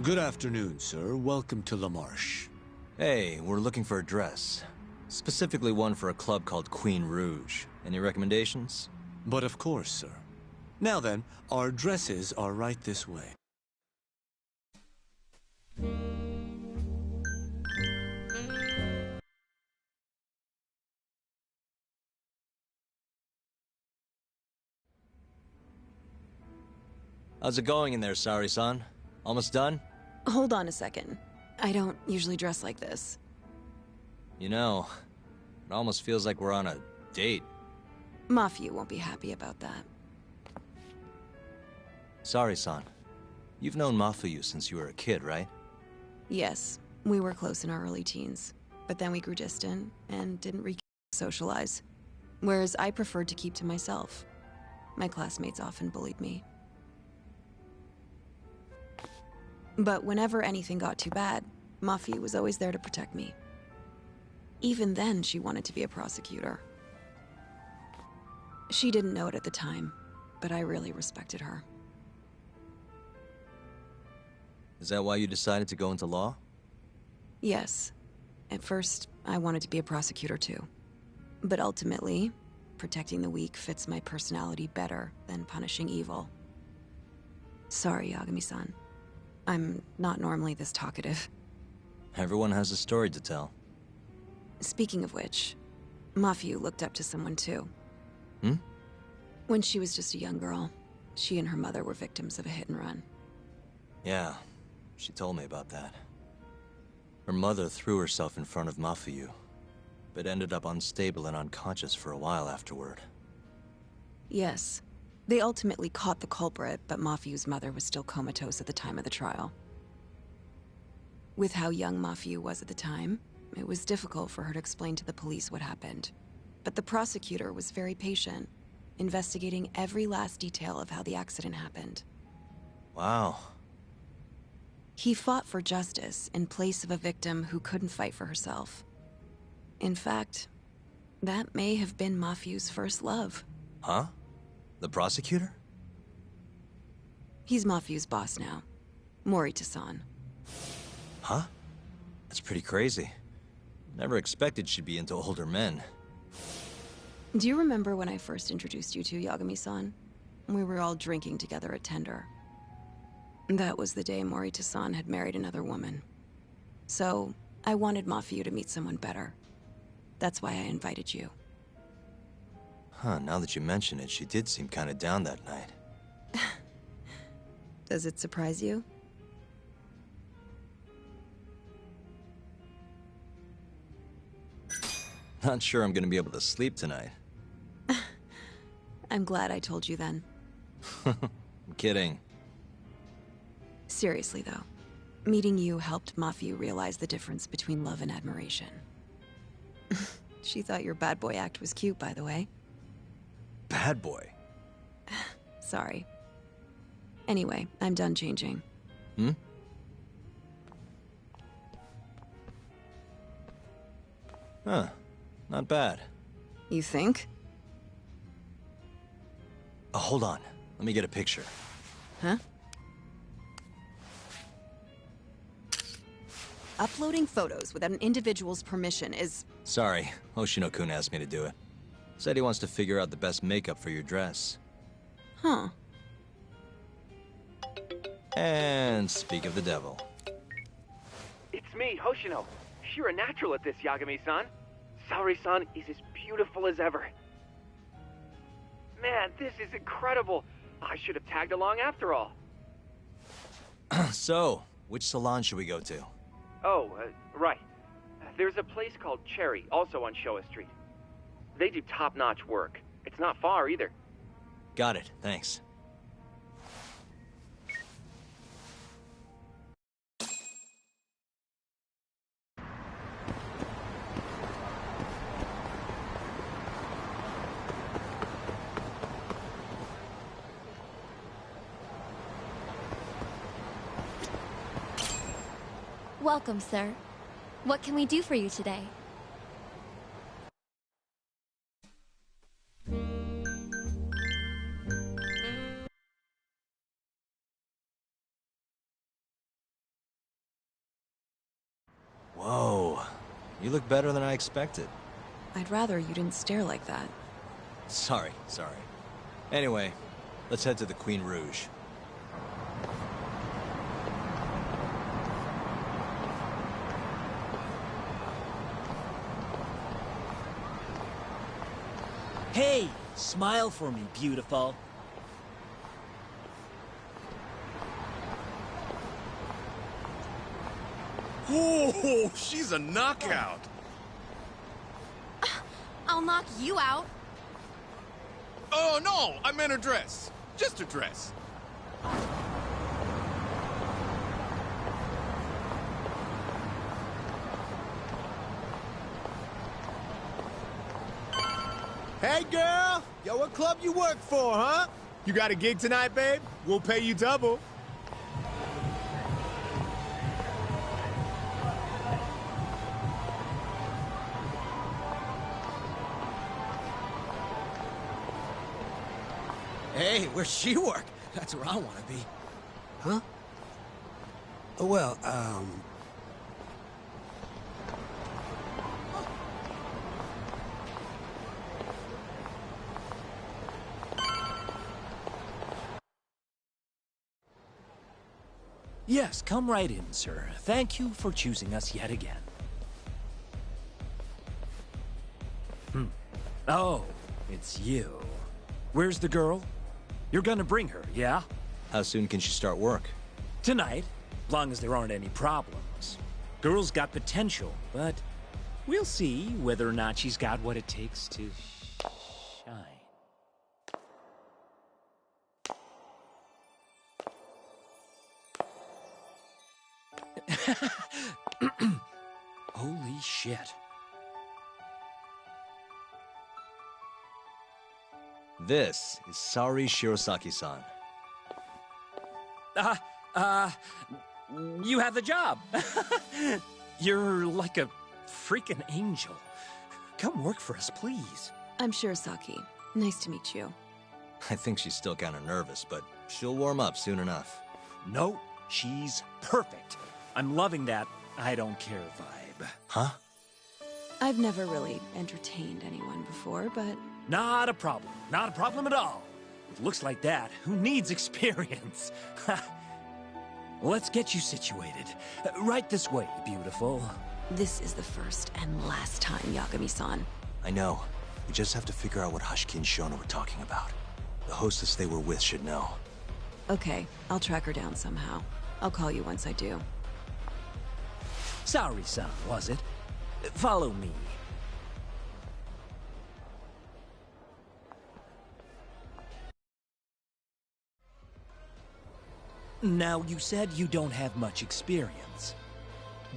Good afternoon, sir. Welcome to La Marche. Hey, we're looking for a dress. Specifically one for a club called Queen Rouge. Any recommendations? But of course, sir. Now then, our dresses are right this way. How's it going in there, Saori-san? Almost done? Hold on a second. I don't usually dress like this. You know, it almost feels like we're on a date. Mafia won't be happy about that. Saori-san, you've known Mafuyu since you were a kid, right? Yes, we were close in our early teens, but then we grew distant and didn't re-socialize. Whereas I preferred to keep to myself. My classmates often bullied me. But whenever anything got too bad, Mafuyu was always there to protect me. Even then, she wanted to be a prosecutor. She didn't know it at the time, but I really respected her. Is that why you decided to go into law? Yes. At first, I wanted to be a prosecutor too. But ultimately, protecting the weak fits my personality better than punishing evil. Sorry, Yagami-san. I'm not normally this talkative. Everyone has a story to tell. Speaking of which, Mafuyu looked up to someone too. Hmm? When she was just a young girl, she and her mother were victims of a hit and run. Yeah, she told me about that. Her mother threw herself in front of Mafuyu, but ended up unstable and unconscious for a while afterward. Yes. They ultimately caught the culprit, but Mafuyu's mother was still comatose at the time of the trial. With how young Mafuyu was at the time, it was difficult for her to explain to the police what happened. But the prosecutor was very patient, investigating every last detail of how the accident happened. Wow. He fought for justice in place of a victim who couldn't fight for herself. In fact, that may have been Mafuyu's first love. Huh? The prosecutor? He's Mafuyu's boss now. Morita-san. Huh? That's pretty crazy. Never expected she'd be into older men. Do you remember when I first introduced you to Yagami-san? We were all drinking together at Tender. That was the day Morita-san had married another woman. So, I wanted Mafuyu to meet someone better. That's why I invited you. Huh, now that you mention it, she did seem kinda down that night. Does it surprise you? Not sure I'm gonna be able to sleep tonight. I'm glad I told you then. I'm kidding. Seriously though, meeting you helped Mafuyu realize the difference between love and admiration. She thought your bad boy act was cute, by the way. Bad boy? Sorry. Anyway, I'm done changing. Hmm? Huh. Not bad. You think? Oh, hold on. Let me get a picture. Huh? Uploading photos without an individual's permission is... Sorry, Hoshino-kun asked me to do it. Said he wants to figure out the best makeup for your dress. Huh. And speak of the devil. It's me, Hoshino. You're a natural at this, Yagami-san. Saori-san is as beautiful as ever. Man, this is incredible. I should have tagged along after all. So, which salon should we go to? Oh, right. There's a place called Cherry, also on Showa Street. They do top-notch work. It's not far, either. Got it, thanks. Welcome, sir. What can we do for you today? Whoa. You look better than I expected. I'd rather you didn't stare like that. Sorry. Anyway, let's head to the Queen Rouge. Hey, smile for me, beautiful. Oh, she's a knockout. I'll knock you out. Oh, no, I meant her dress. Just her dress. Hey, girl! Yo, what club you work for, huh? You got a gig tonight, babe? We'll pay you double. Hey, where's she work? That's where I want to be. Huh? Well, Yes, come right in, sir. Thank you for choosing us yet again. Oh, it's you. Where's the girl? You're gonna bring her, yeah? How soon can she start work? Tonight, long as there aren't any problems. Girl's got potential, but we'll see whether or not she's got what it takes to shine. Holy shit. This is Saori Shirosaki-san. You have the job. You're like a freaking angel. Come work for us, please. I'm Shirosaki. Nice to meet you. I think she's still kind of nervous, but she'll warm up soon enough. No, she's perfect. I'm loving that I don't care vibe. Huh? I've never really entertained anyone before, but... Not a problem. Not a problem at all. With looks like that, who needs experience? Let's get you situated. Right this way, beautiful. This is the first and last time, Yagami-san. I know. We just have to figure out what Hashiki and Shono were talking about. The hostess they were with should know. Okay, I'll track her down somehow. I'll call you once I do. Saori-san, was it? Follow me. Now, you said you don't have much experience.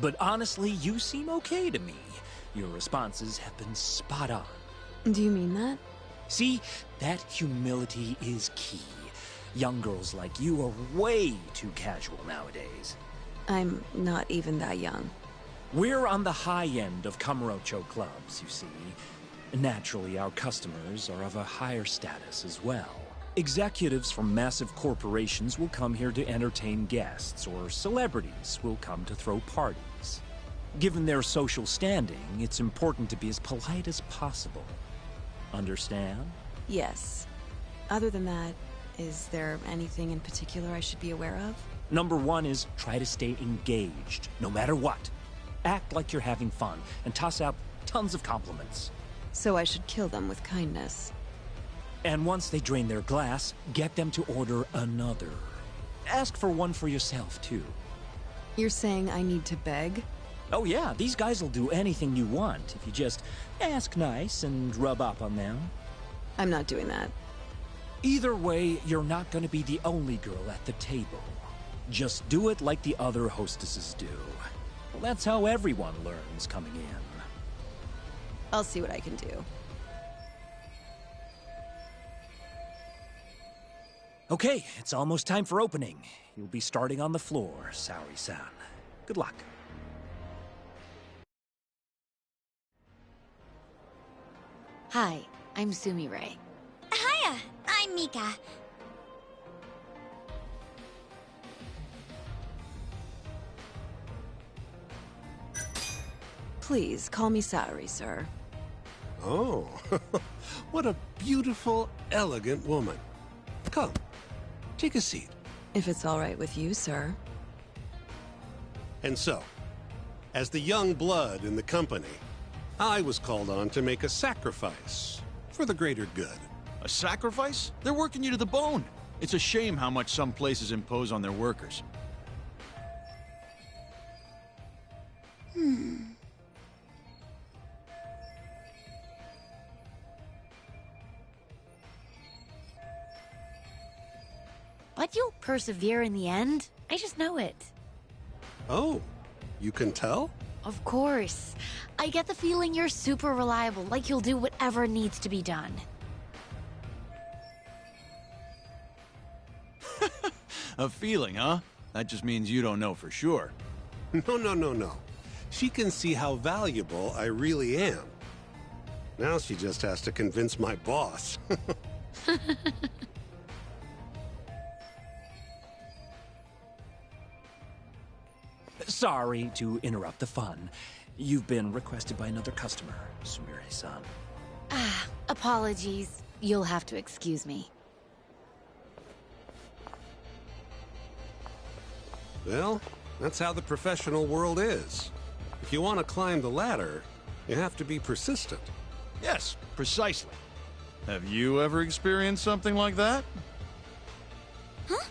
But honestly, you seem okay to me. Your responses have been spot on. Do you mean that? See, that humility is key. Young girls like you are way too casual nowadays. I'm not even that young. We're on the high end of Kamurocho clubs, you see. Naturally, our customers are of a higher status as well. Executives from massive corporations will come here to entertain guests, or celebrities will come to throw parties. Given their social standing, it's important to be as polite as possible. Understand? Yes. Other than that, is there anything in particular I should be aware of? Number one is try to stay engaged, no matter what. Act like you're having fun, and toss out tons of compliments. So I should kill them with kindness. And once they drain their glass, get them to order another. Ask for one for yourself, too. You're saying I need to beg? Oh yeah, these guys will do anything you want if you just ask nice and rub up on them. I'm not doing that. Either way, you're not going to be the only girl at the table. Just do it like the other hostesses do. Well, that's how everyone learns coming in. I'll see what I can do. Okay, it's almost time for opening. You'll be starting on the floor, Saori-san. Good luck. Hi, I'm Sumire. Hiya, I'm Mika. Please, call me Saori, sir. oh, what a beautiful, elegant woman. Come, take a seat. If it's all right with you, sir. And so, as the young blood in the company, I was called on to make a sacrifice for the greater good. A sacrifice? They're working you to the bone. It's a shame how much some places impose on their workers. But you'll persevere in the end. I just know it. Oh, you can tell? Of course. I get the feeling you're super reliable, like you'll do whatever needs to be done. A feeling, huh? That just means you don't know for sure. No. She can see how valuable I really am. Now she just has to convince my boss. Sorry to interrupt the fun. You've been requested by another customer, Sumire-san. Apologies. You'll have to excuse me. Well, that's how the professional world is. If you want to climb the ladder, you have to be persistent. Yes, precisely. Have you ever experienced something like that? Huh?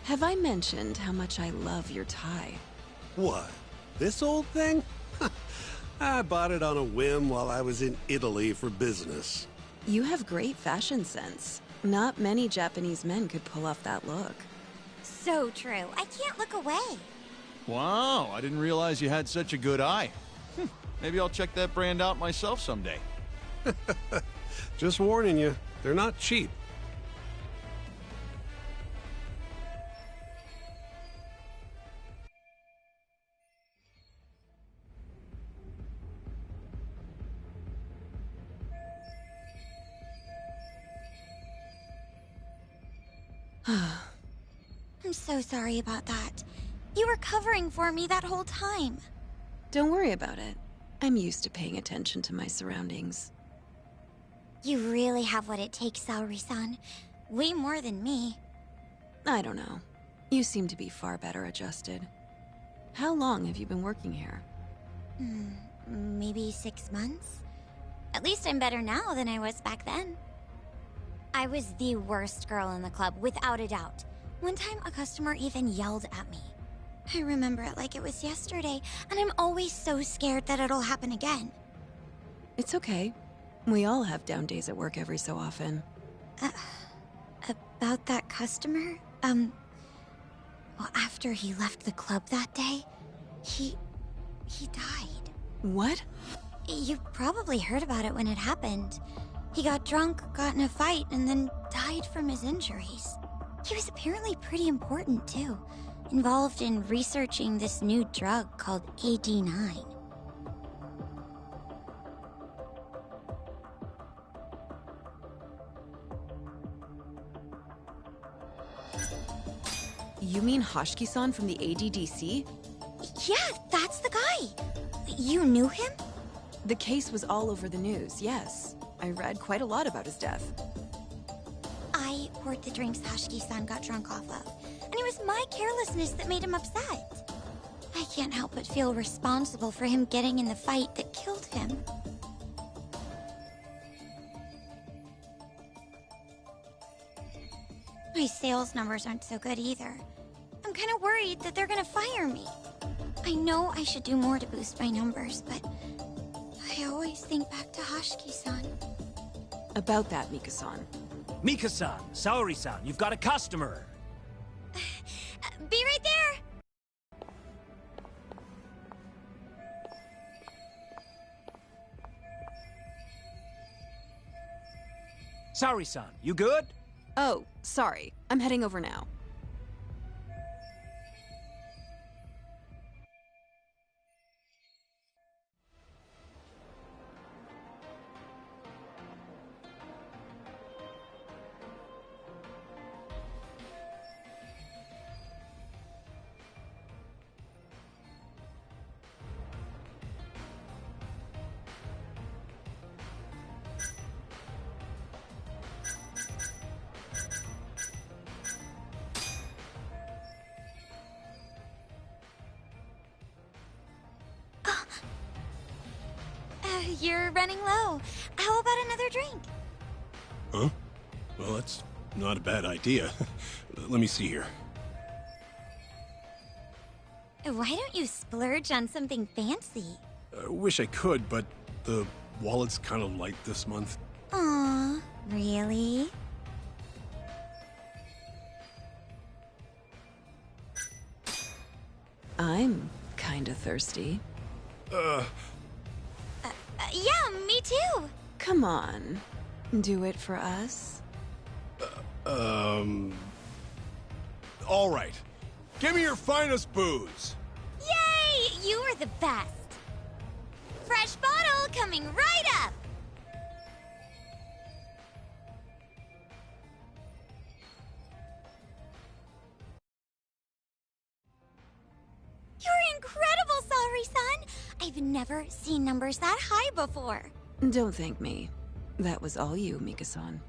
Have I mentioned how much I love your tie? What? This old thing? I bought it on a whim while I was in Italy for business. You have great fashion sense. Not many Japanese men could pull off that look. So true. I can't look away. Wow, I didn't realize you had such a good eye. Maybe I'll check that brand out myself someday. Just warning you, they're not cheap. I'm so sorry about that. You were covering for me that whole time. Don't worry about it. I'm used to paying attention to my surroundings. You really have what it takes, Saori-san. Way more than me. I don't know. You seem to be far better adjusted. How long have you been working here? Maybe 6 months? At least I'm better now than I was back then. I was the worst girl in the club, without a doubt. One time, a customer even yelled at me. I remember it like it was yesterday, and I'm always so scared that it'll happen again. It's okay. We all have down days at work every so often. About that customer? Well, after he left the club that day, he died. What? You probably heard about it when it happened. He got drunk, got in a fight, and then died from his injuries. He was apparently pretty important, too. Involved in researching this new drug called AD9. You mean Hoshiki-san from the ADDC? Yeah, that's the guy. You knew him? The case was all over the news, yes. I read quite a lot about his death. I poured the drinks Hoshiki-san got drunk off of, and it was my carelessness that made him upset. I can't help but feel responsible for him getting in the fight that killed him. My sales numbers aren't so good either. I'm kind of worried that they're gonna fire me. I know I should do more to boost my numbers, but I always think back to Hoshiki-san. About that, Mika-san. Mika-san, Saori-san, you've got a customer! Be right there! Saori-san, you good? Oh, sorry. I'm heading over now. you're running low. How about another drink? Huh? Well, that's not a bad idea. Let me see here. Why don't you splurge on something fancy? I wish I could, but the wallet's kind of light this month. Aw, really? I'm kinda thirsty. Yeah, me too. Come on. Do it for us? All right. Give me your finest booze. Yay! You are the best. Fresh bottle coming right up. You're incredible, Saori-san. I've never seen numbers that high before. Don't thank me. That was all you, Mika-san.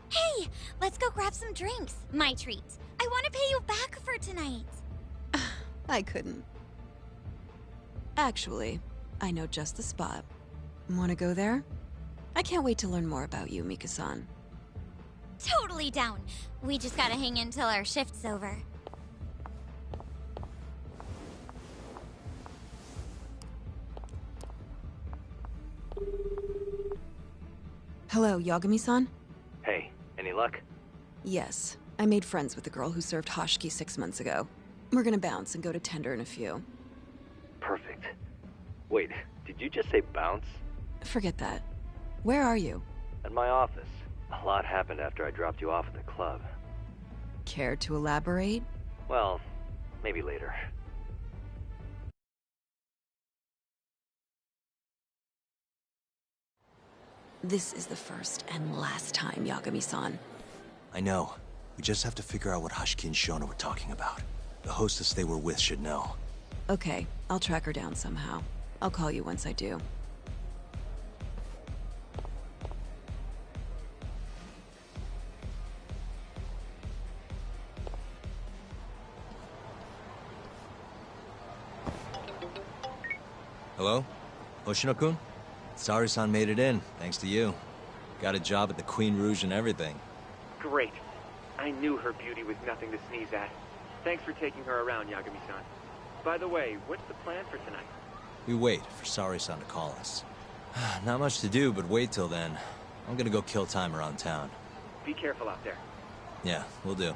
Hey, let's go grab some drinks. My treat. I want to pay you back for tonight. I couldn't. Actually, I know just the spot. Want to go there? I can't wait to learn more about you, Mika-san. Totally down. We just gotta hang in till our shift's over. Hello, Yagami-san? Hey, any luck? Yes. I made friends with the girl who served Hashiki 6 months ago. We're gonna bounce and go to Tender in a few. Perfect. Wait, did you just say bounce? Forget that. Where are you? At my office. A lot happened after I dropped you off at the club. Care to elaborate? Well, maybe later. This is the first and last time, Yagami-san. I know. We just have to figure out what Hashiki and Shona were talking about. The hostess they were with should know. Okay, I'll track her down somehow. I'll call you once I do. Hello? Hoshino-kun? Saori-san made it in, thanks to you. Got a job at the Queen Rouge and everything. Great. I knew her beauty was nothing to sneeze at. Thanks for taking her around, Yagami-san. By the way, what's the plan for tonight? We wait for Saori-san to call us. Not much to do, but wait till then. I'm gonna go kill time around town. Be careful out there. Yeah, we'll do.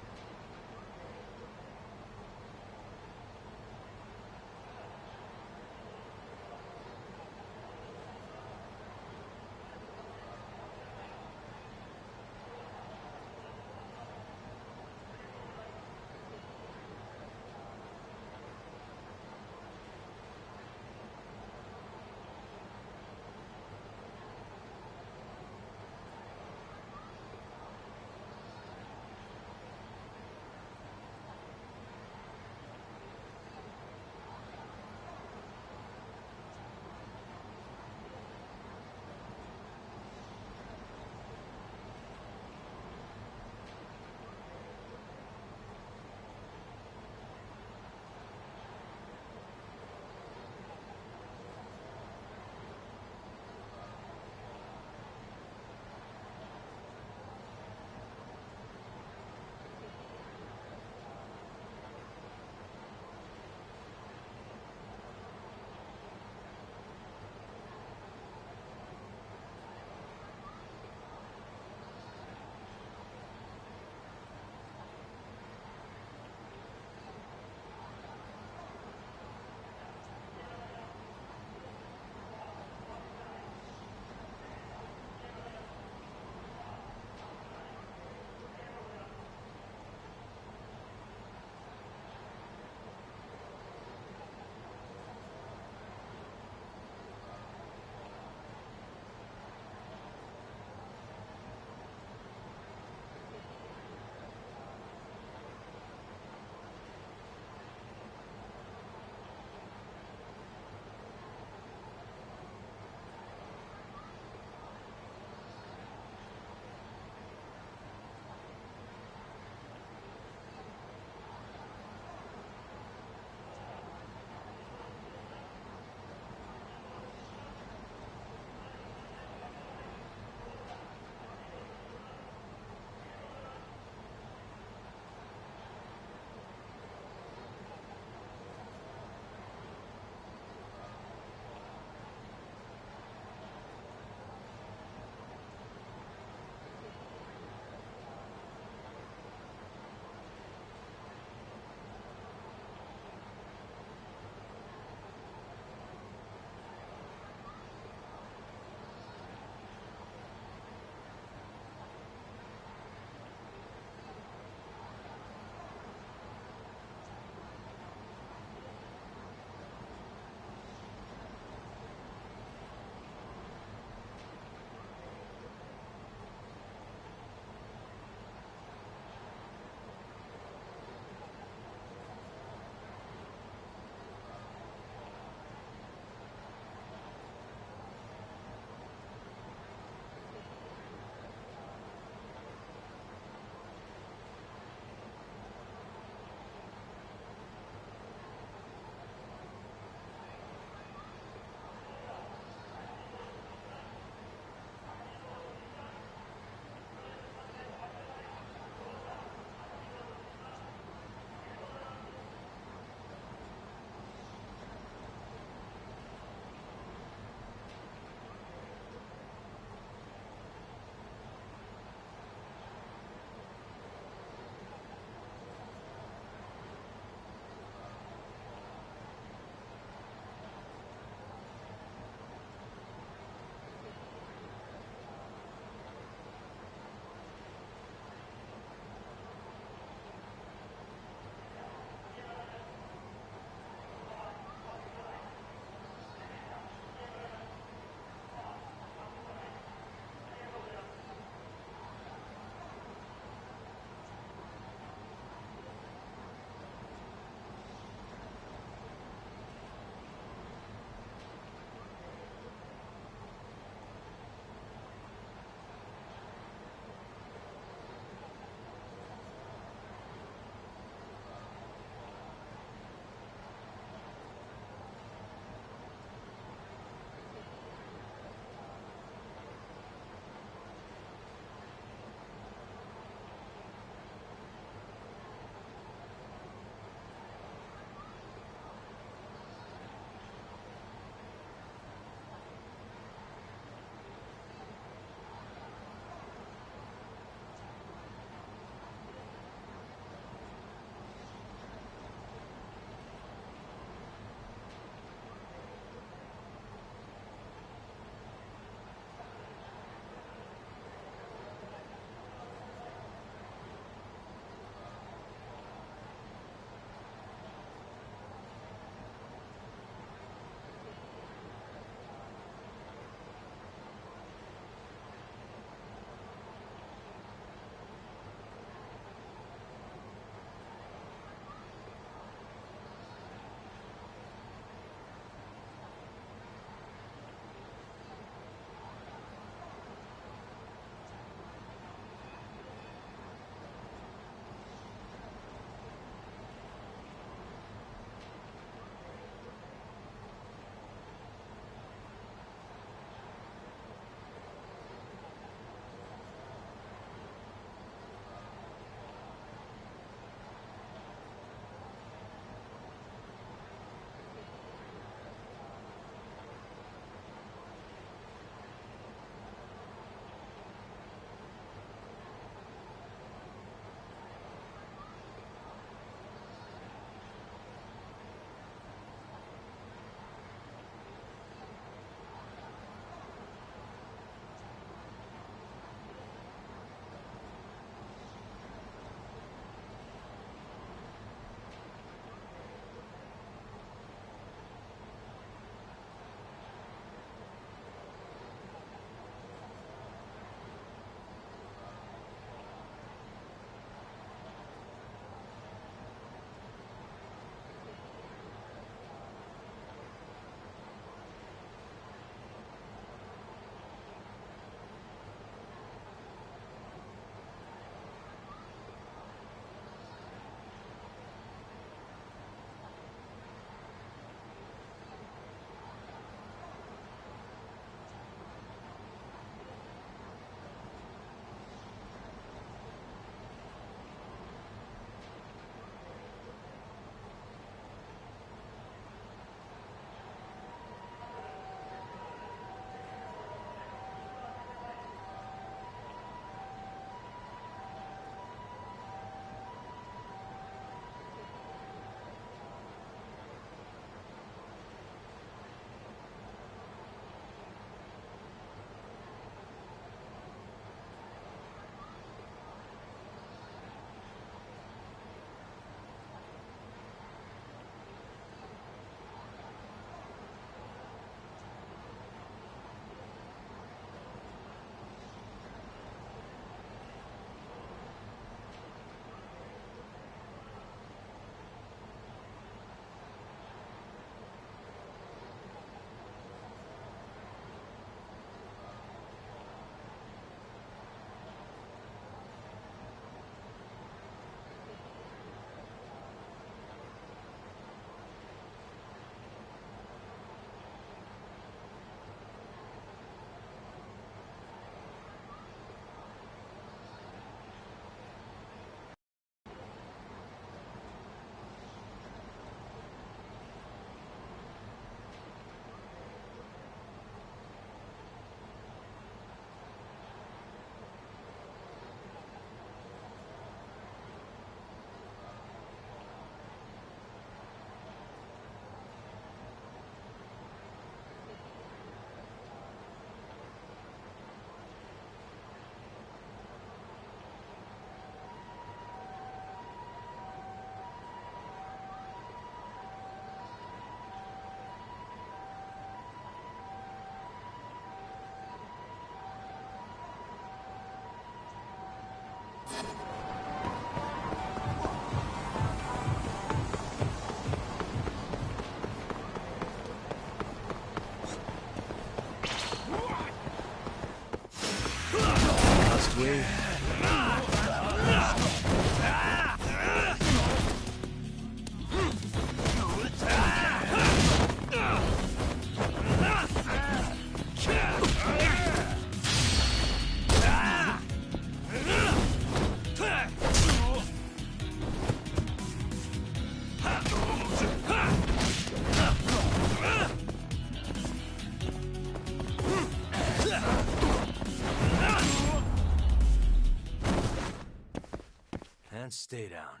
Stay down.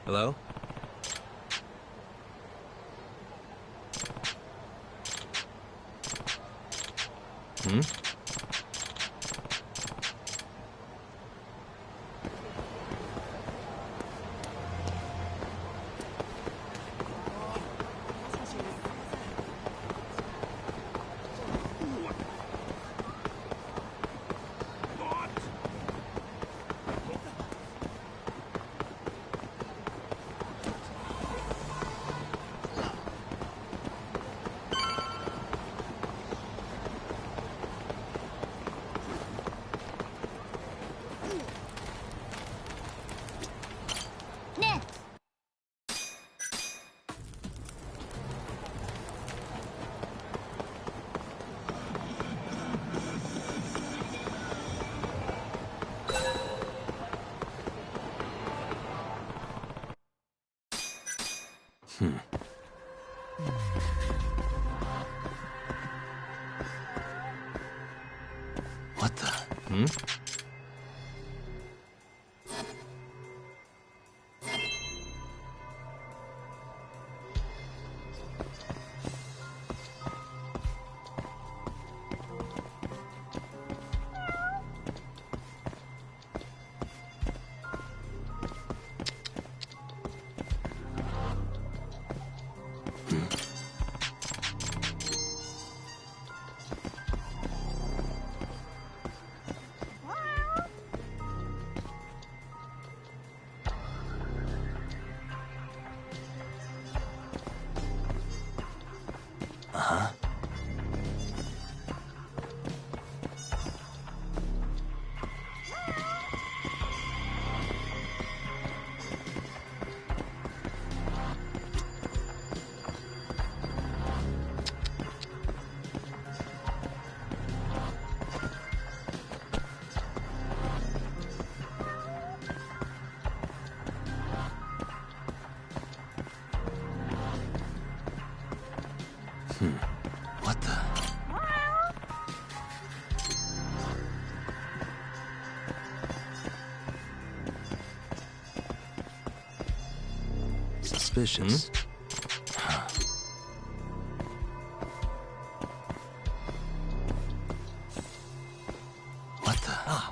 Hello? Hmm? What the? Hmm? Uh-huh. What the? Suspicious. Huh. What the? Ah.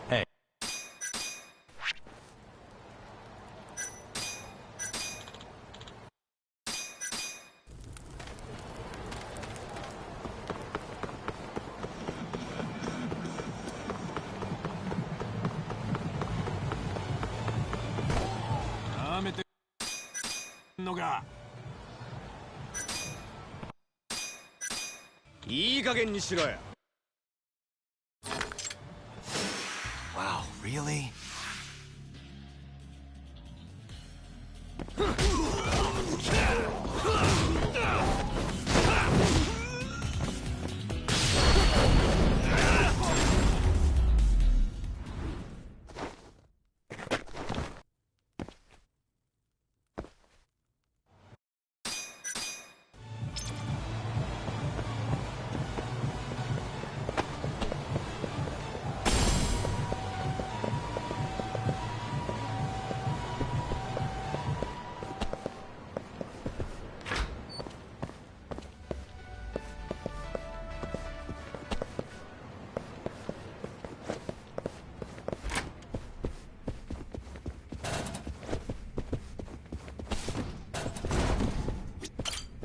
Hey. Wow, really?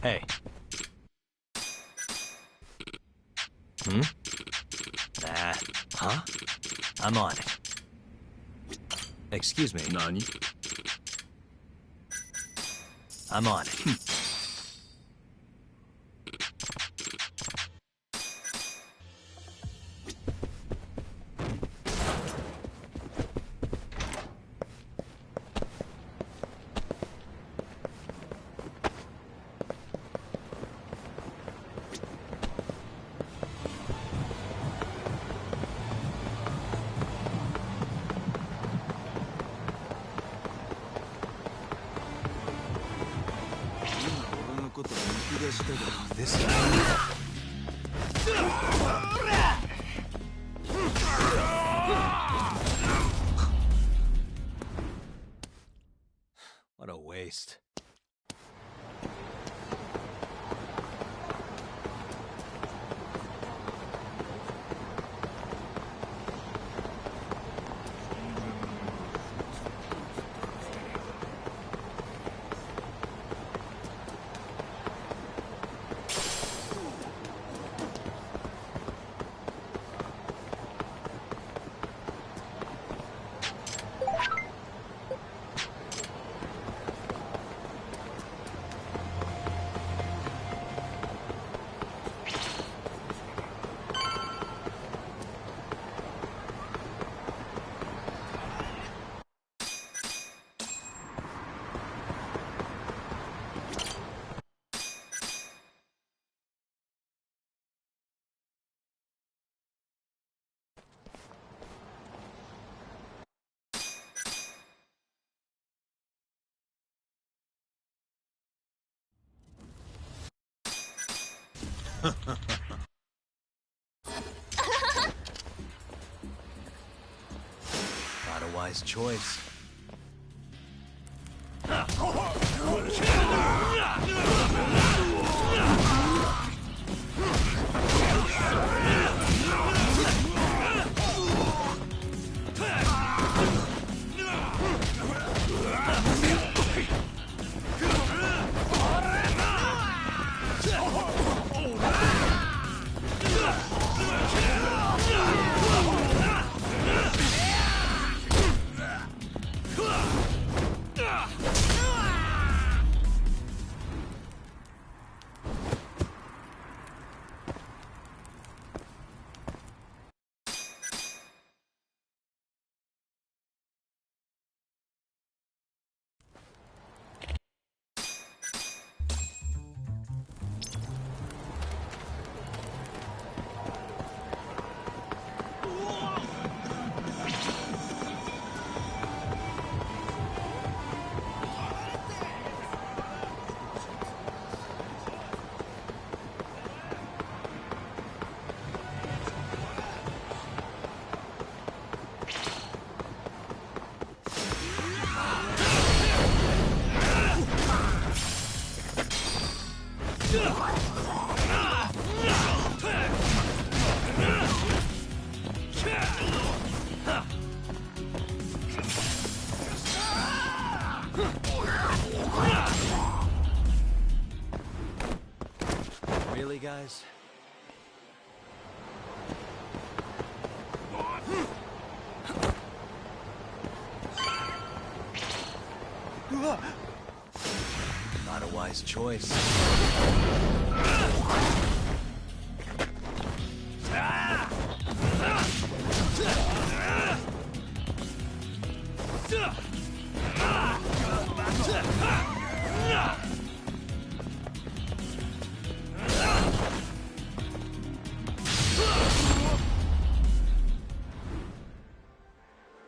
Hey. Hmm? Nah. Huh? I'm on it. Excuse me. Nani? I'm on it. This What a waste. Not a wise choice. Really, guys? Not a wise choice.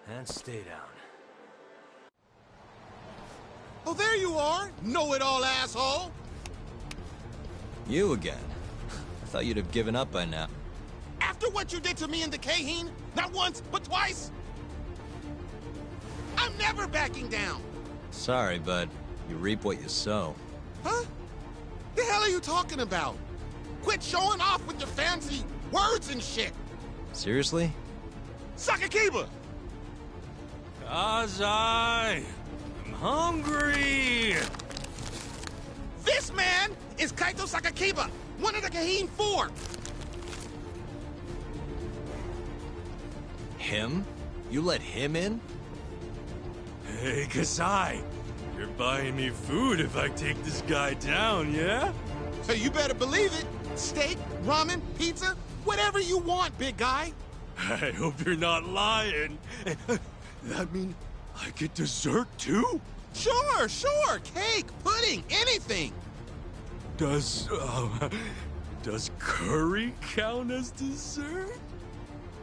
And stay down. Oh, there you are! Know-it-all asshole! You again. I thought you'd have given up by now. After what you did to me in the Kaheen, not once, but twice, I'm never backing down! Sorry, but you reap what you sow. Huh? The hell are you talking about? Quit showing off with your fancy words and shit! Seriously? Sakakiba! Kazai! I'm hungry! This man is Kaito Sakakiba, one of the Kaheen 4! Him? You let him in? Hey, Kazai! You're buying me food if I take this guy down, yeah? Hey, you better believe it! Steak, ramen, pizza, whatever you want, big guy! I hope you're not lying. That mean I get dessert too? Sure, sure! Cake, pudding, anything! Does curry count as dessert?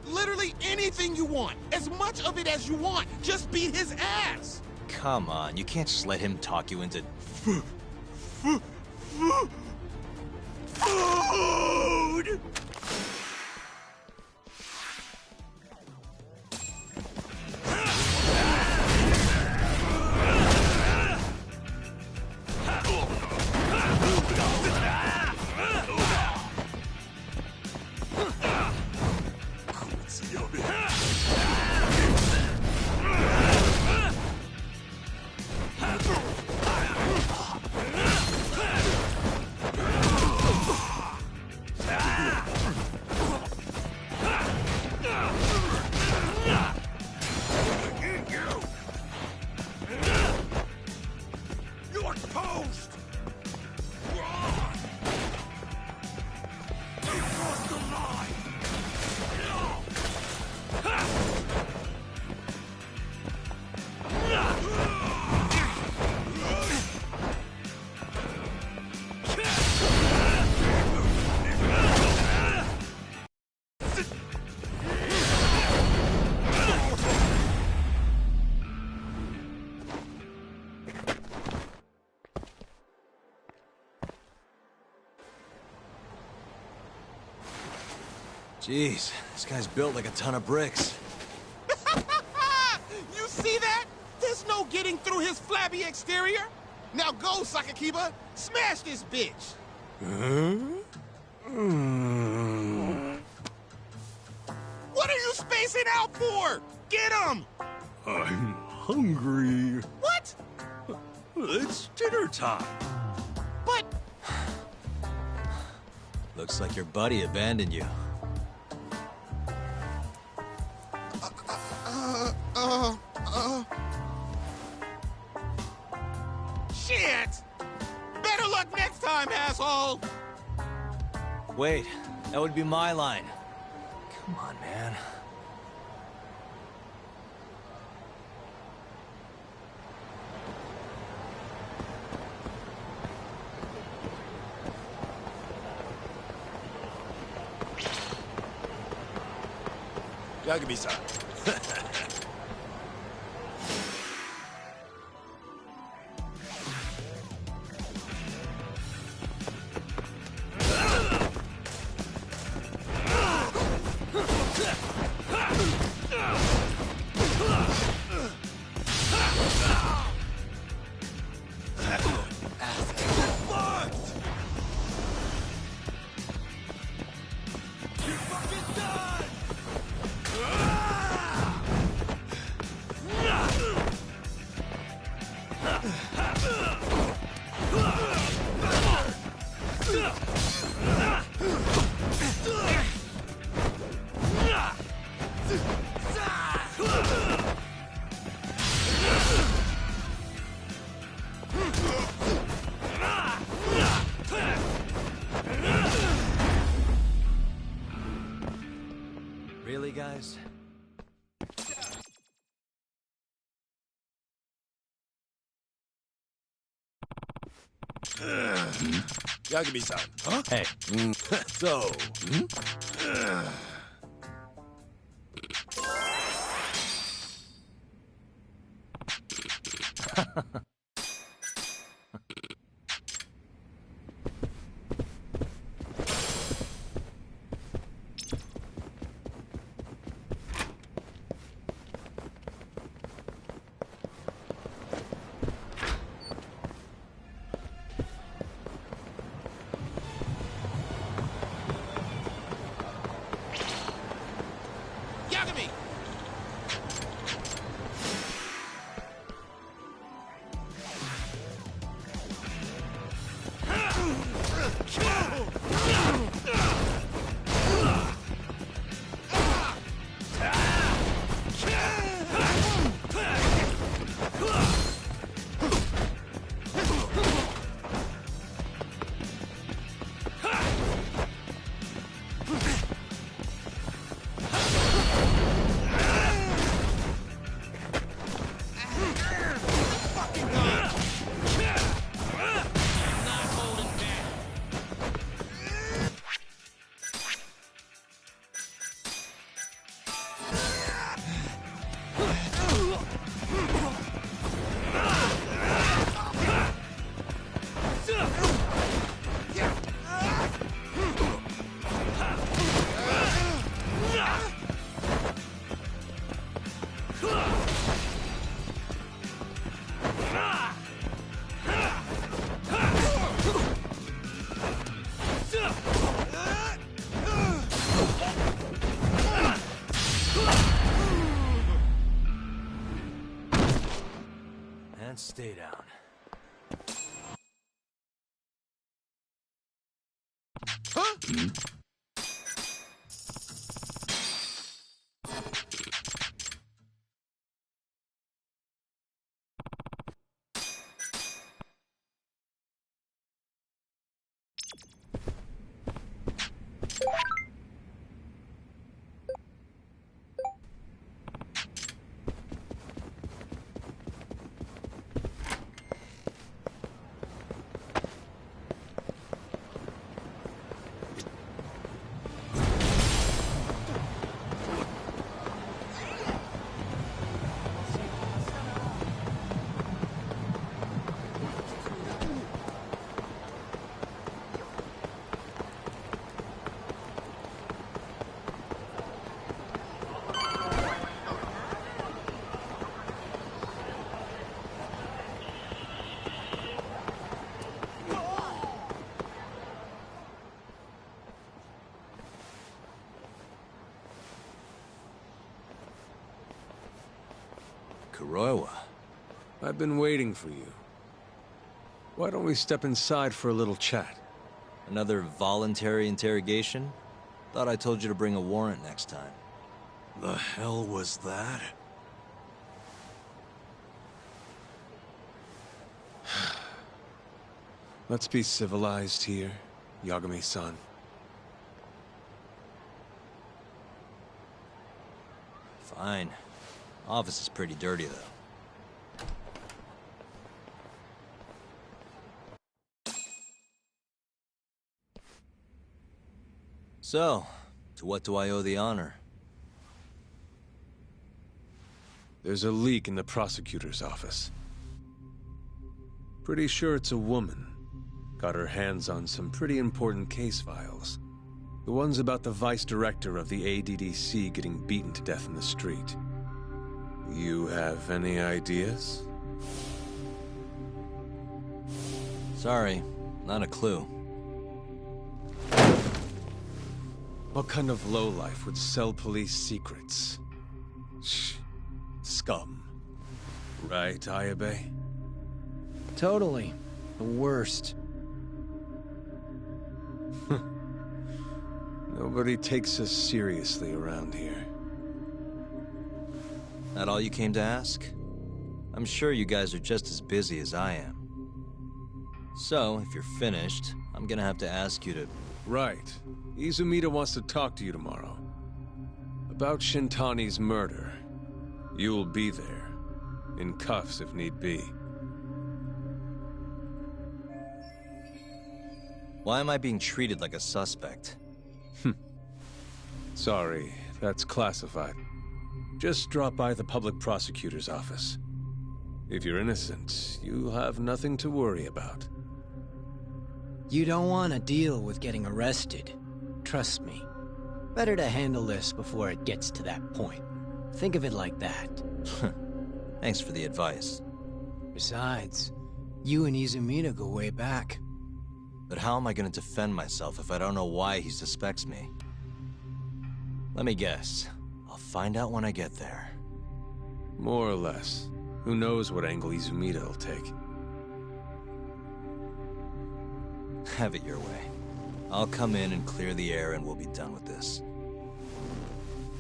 Literally anything you want. As much of it as you want. Just beat his ass! Come on, you can't just let him talk you into... Food! You're toast! You crossed the line! Jeez, this guy's built like a ton of bricks. You see that? There's no getting through his flabby exterior. Now go, Sakakiba. Smash this bitch. What are you spacing out for? Get him! I'm hungry. What? It's dinner time. But... Looks like your buddy abandoned you. Shit! Better luck next time, asshole! Wait, that would be my line. Come on, man. Yagami-san. Really, guys? Yagami-san. Huh? Hey. So... Yagami! and stay down. Huh? Kuroiwa. I've been waiting for you. Why don't we step inside for a little chat? Another voluntary interrogation? Thought I told you to bring a warrant next time. The hell was that? Let's be civilized here, Yagami-san. Fine. Office is pretty dirty, though. So, to what do I owe the honor? There's a leak in the prosecutor's office. Pretty sure it's a woman. Got her hands on some pretty important case files. The ones about the vice director of the ADDC getting beaten to death in the street. You have any ideas? Sorry, not a clue. What kind of lowlife would sell police secrets? Shh. Scum. Right, Ayabe? Totally. The worst. Nobody takes us seriously around here. That all you came to ask? I'm sure you guys are just as busy as I am. So, if you're finished, I'm gonna have to ask you to... Right. Izumida wants to talk to you tomorrow. About Shintani's murder. You'll be there. In cuffs if need be. Why am I being treated like a suspect? Sorry, that's classified. Just drop by the public prosecutor's office. If you're innocent, you'll have nothing to worry about. You don't want to deal with getting arrested. Trust me. Better to handle this before it gets to that point. Think of it like that. Thanks for the advice. Besides, you and Izumida go way back. But how am I going to defend myself if I don't know why he suspects me? Let me guess. I'll find out when I get there. More or less. Who knows what angle Izumida will take. Have it your way. I'll come in and clear the air and we'll be done with this.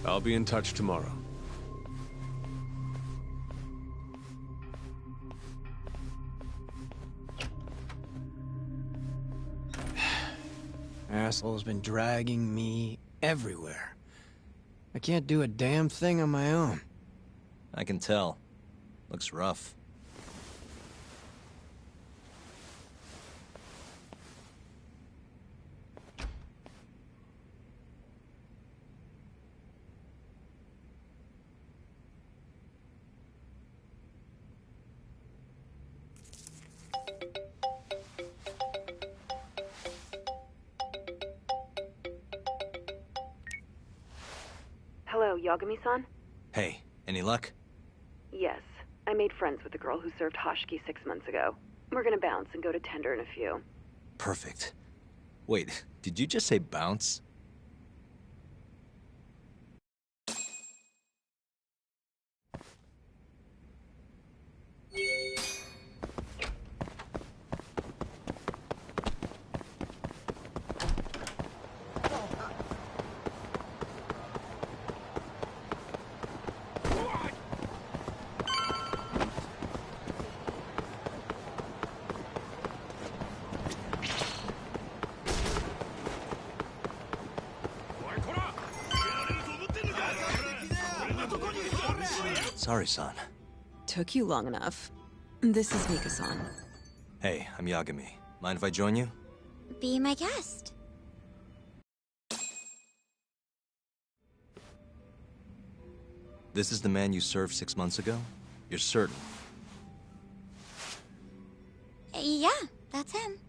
I'll be in touch tomorrow. Asshole's been dragging me everywhere. I can't do a damn thing on my own. I can tell. Looks rough. Hello, Yagami-san? Hey, any luck? Yes. I made friends with the girl who served Hashiki 6 months ago. We're gonna bounce and go to Tender in a few. Perfect. Wait, did you just say bounce? Sorry, son. Took you long enough. This is Mika-san. Hey, I'm Yagami. Mind if I join you? Be my guest. This is the man you served 6 months ago? You're certain? Yeah, that's him.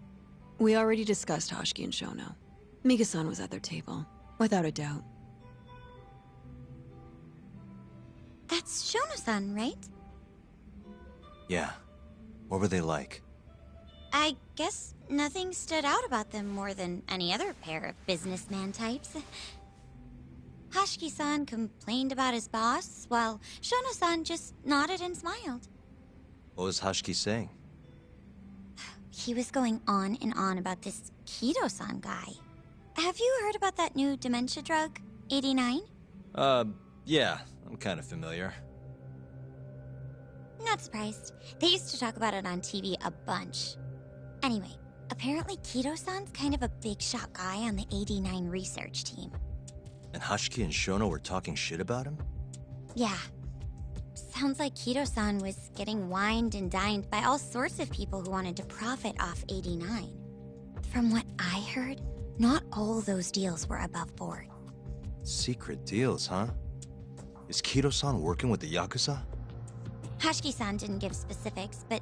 We already discussed Hoshiki and Shono. Mika-san was at their table, without a doubt. That's Shono-san, right? Yeah. What were they like? I guess nothing stood out about them more than any other pair of businessman types. Hoshiki-san complained about his boss, while Shono-san just nodded and smiled. What was Hoshiki saying? He was going on and on about this Kido-san guy. Have you heard about that new dementia drug, 89? Yeah, I'm kind of familiar. Not surprised. They used to talk about it on TV a bunch. Anyway, apparently Kido-san's kind of a big shot guy on the 89 research team. And Hoshiki and Shono were talking shit about him? Yeah. Sounds like Kido-san was getting wined and dined by all sorts of people who wanted to profit off 89. From what I heard, not all those deals were above board. Secret deals, huh? Is Kido-san working with the Yakuza? Hoshiki-san didn't give specifics, but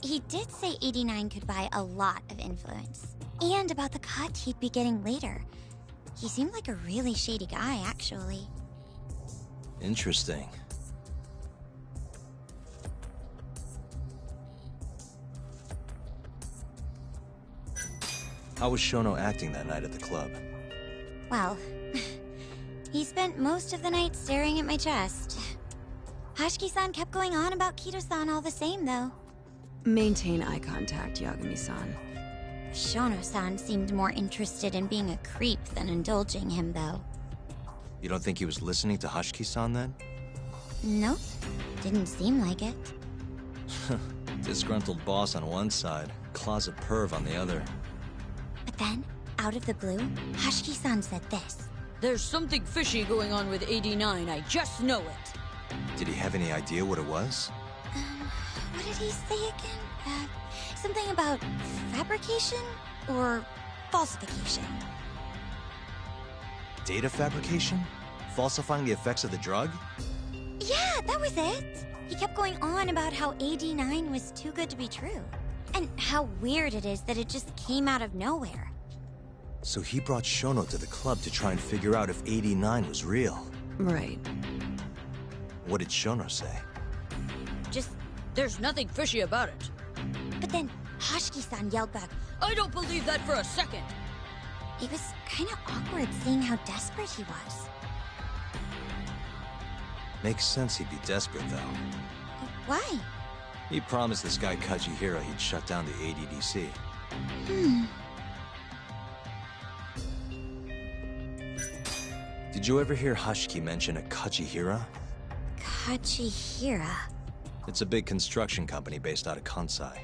he did say 89 could buy a lot of influence. And about the cut he'd be getting later. He seemed like a really shady guy, actually. Interesting. How was Shono acting that night at the club? Well, he spent most of the night staring at my chest. Hoshiki-san kept going on about Kido-san all the same, though. Maintain eye contact, Yagami-san. Shono-san seemed more interested in being a creep than indulging him, though. You don't think he was listening to Hoshiki-san then? Nope. Didn't seem like it. Disgruntled boss on one side, closet perv on the other. But then, out of the blue, Hoshiki-san said this. There's something fishy going on with 89, I just know it. Did he have any idea what it was? What did he say again? Something about fabrication or falsification? Data fabrication? Falsifying the effects of the drug? Yeah, that was it. He kept going on about how 89 was too good to be true. And how weird it is that it just came out of nowhere. So he brought Shono to the club to try and figure out if 89 was real. Right. What did Shono say? Just, there's nothing fishy about it. But then Hoshiki-san yelled back, I don't believe that for a second. It was kind of awkward seeing how desperate he was. Makes sense he'd be desperate, though. Why? He promised this guy Kajihira he'd shut down the ADDC. Did you ever hear Hoshiki mention a Kajihira? Kajihira? It's a big construction company based out of Kansai.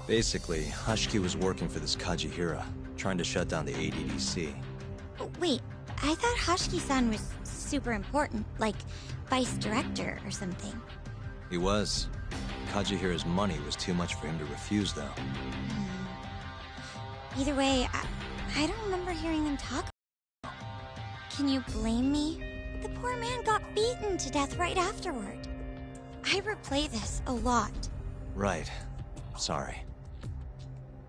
Basically, Hoshiki was working for this Kajihira, trying to shut down the ADDC. Wait, I thought Hoshiki-san was super important, like vice director or something. He was. Kajihira's money was too much for him to refuse, though. Either way, I don't remember hearing them talk. Can you blame me? The poor man got beaten to death right afterward. I replay this a lot. Right. Sorry.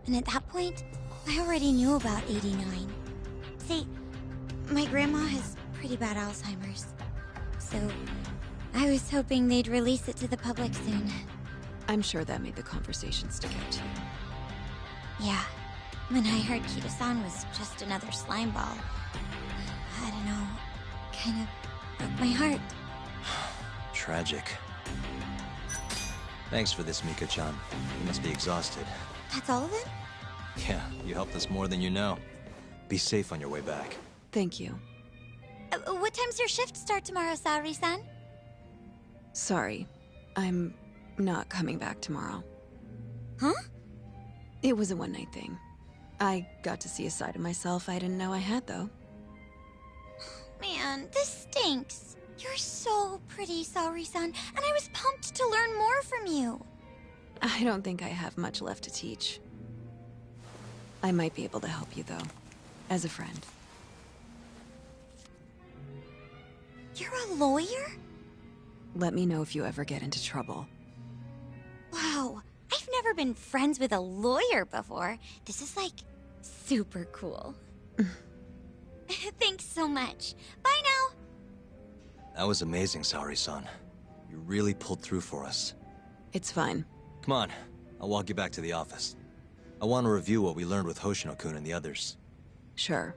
And at that point, I already knew about 89. See, my grandma has pretty bad Alzheimer's. So, I was hoping they'd release it to the public soon. I'm sure that made the conversation stick out to you. Yeah. When I heard Kido-san was just another slime ball, I don't know, kind of broke my heart. Tragic. Thanks for this, Mika-chan. You must be exhausted. That's all of it? Yeah, you helped us more than you know. Be safe on your way back. Thank you. What time's your shift start tomorrow, Saori-san? Sorry. I'm not coming back tomorrow. Huh? It was a one-night thing. I got to see a side of myself I didn't know I had, though. Man, this stinks. You're so pretty, Saori-san, and I was pumped to learn more from you. I don't think I have much left to teach. I might be able to help you, though, as a friend. You're a lawyer? Let me know if you ever get into trouble. Wow, I've never been friends with a lawyer before. This is, like, super cool. Thanks so much. Bye now! That was amazing, Saori-san. You really pulled through for us. It's fine. Come on, I'll walk you back to the office. I want to review what we learned with Hoshino-kun and the others. Sure.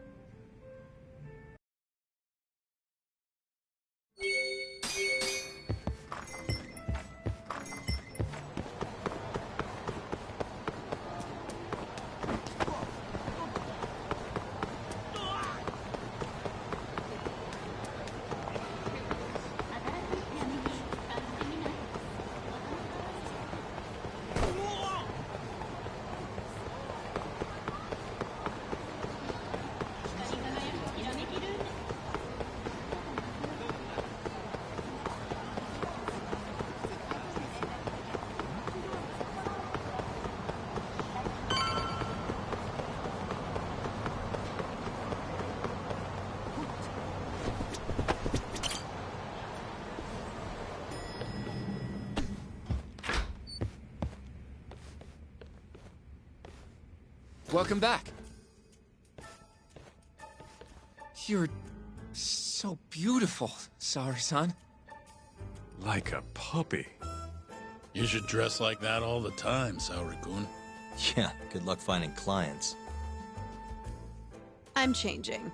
Welcome back. You're so beautiful, Saori-san. Like a puppy. You should dress like that all the time, Saori-kun. Yeah, good luck finding clients. I'm changing.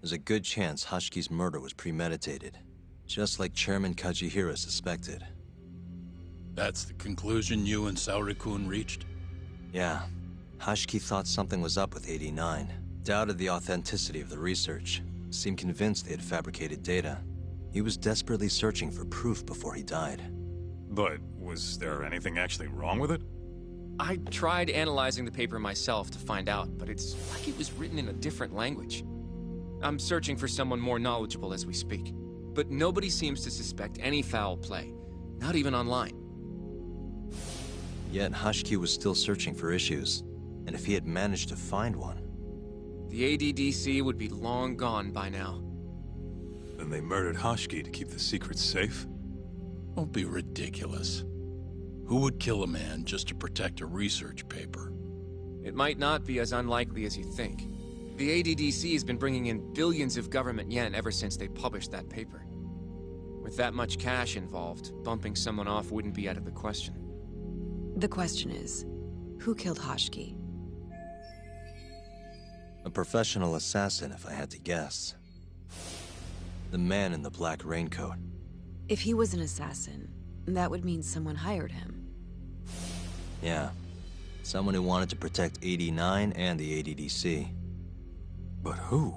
There's a good chance Hashiki's murder was premeditated, just like Chairman Kajihira suspected. That's the conclusion you and Saori-kun reached? Yeah. Hashiki thought something was up with 89, doubted the authenticity of the research, seemed convinced they had fabricated data. He was desperately searching for proof before he died. But was there anything actually wrong with it? I tried analyzing the paper myself to find out, but it's like it was written in a different language. I'm searching for someone more knowledgeable as we speak, but nobody seems to suspect any foul play, not even online. Yet Hashiki was still searching for issues, and if he had managed to find one... The ADDC would be long gone by now. Then they murdered Hashiki to keep the secret safe? Don't be ridiculous. Who would kill a man just to protect a research paper? It might not be as unlikely as you think. The ADDC has been bringing in billions of government yen ever since they published that paper. With that much cash involved, bumping someone off wouldn't be out of the question. The question is, who killed Hashiki? A professional assassin, if I had to guess. The man in the black raincoat. If he was an assassin, that would mean someone hired him. Yeah. Someone who wanted to protect 89 and the ADDC. But who?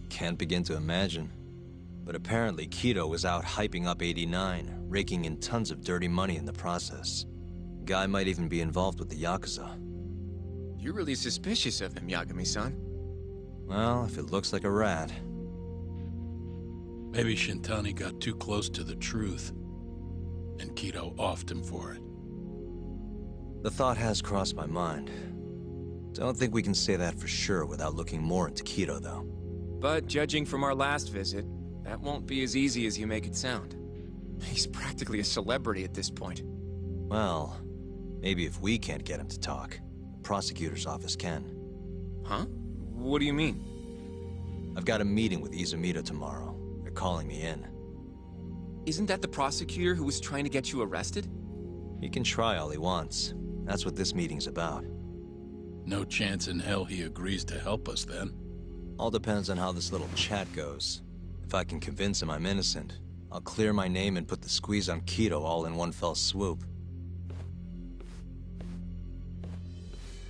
Can't begin to imagine. But apparently Kido was out hyping up 89, raking in tons of dirty money in the process. Guy might even be involved with the Yakuza. You're really suspicious of him, Yagami-san. Well, if it looks like a rat. Maybe Shintani got too close to the truth, and Kido offed him for it. The thought has crossed my mind. Don't think we can say that for sure without looking more into Kido, though. But judging from our last visit, that won't be as easy as you make it sound. He's practically a celebrity at this point. Well, maybe if we can't get him to talk, the prosecutor's office can. Huh? What do you mean? I've got a meeting with Izumito tomorrow. They're calling me in. Isn't that the prosecutor who was trying to get you arrested? He can try all he wants. That's what this meeting's about. No chance in hell he agrees to help us, then. All depends on how this little chat goes. If I can convince him I'm innocent, I'll clear my name and put the squeeze on Kido all in one fell swoop.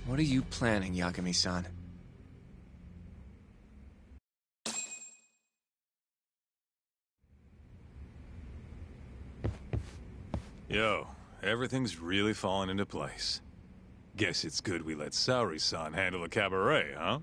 What are you planning, Yagami-san? Yo, everything's really falling into place. Guess it's good we let Saori-san handle the cabaret, huh?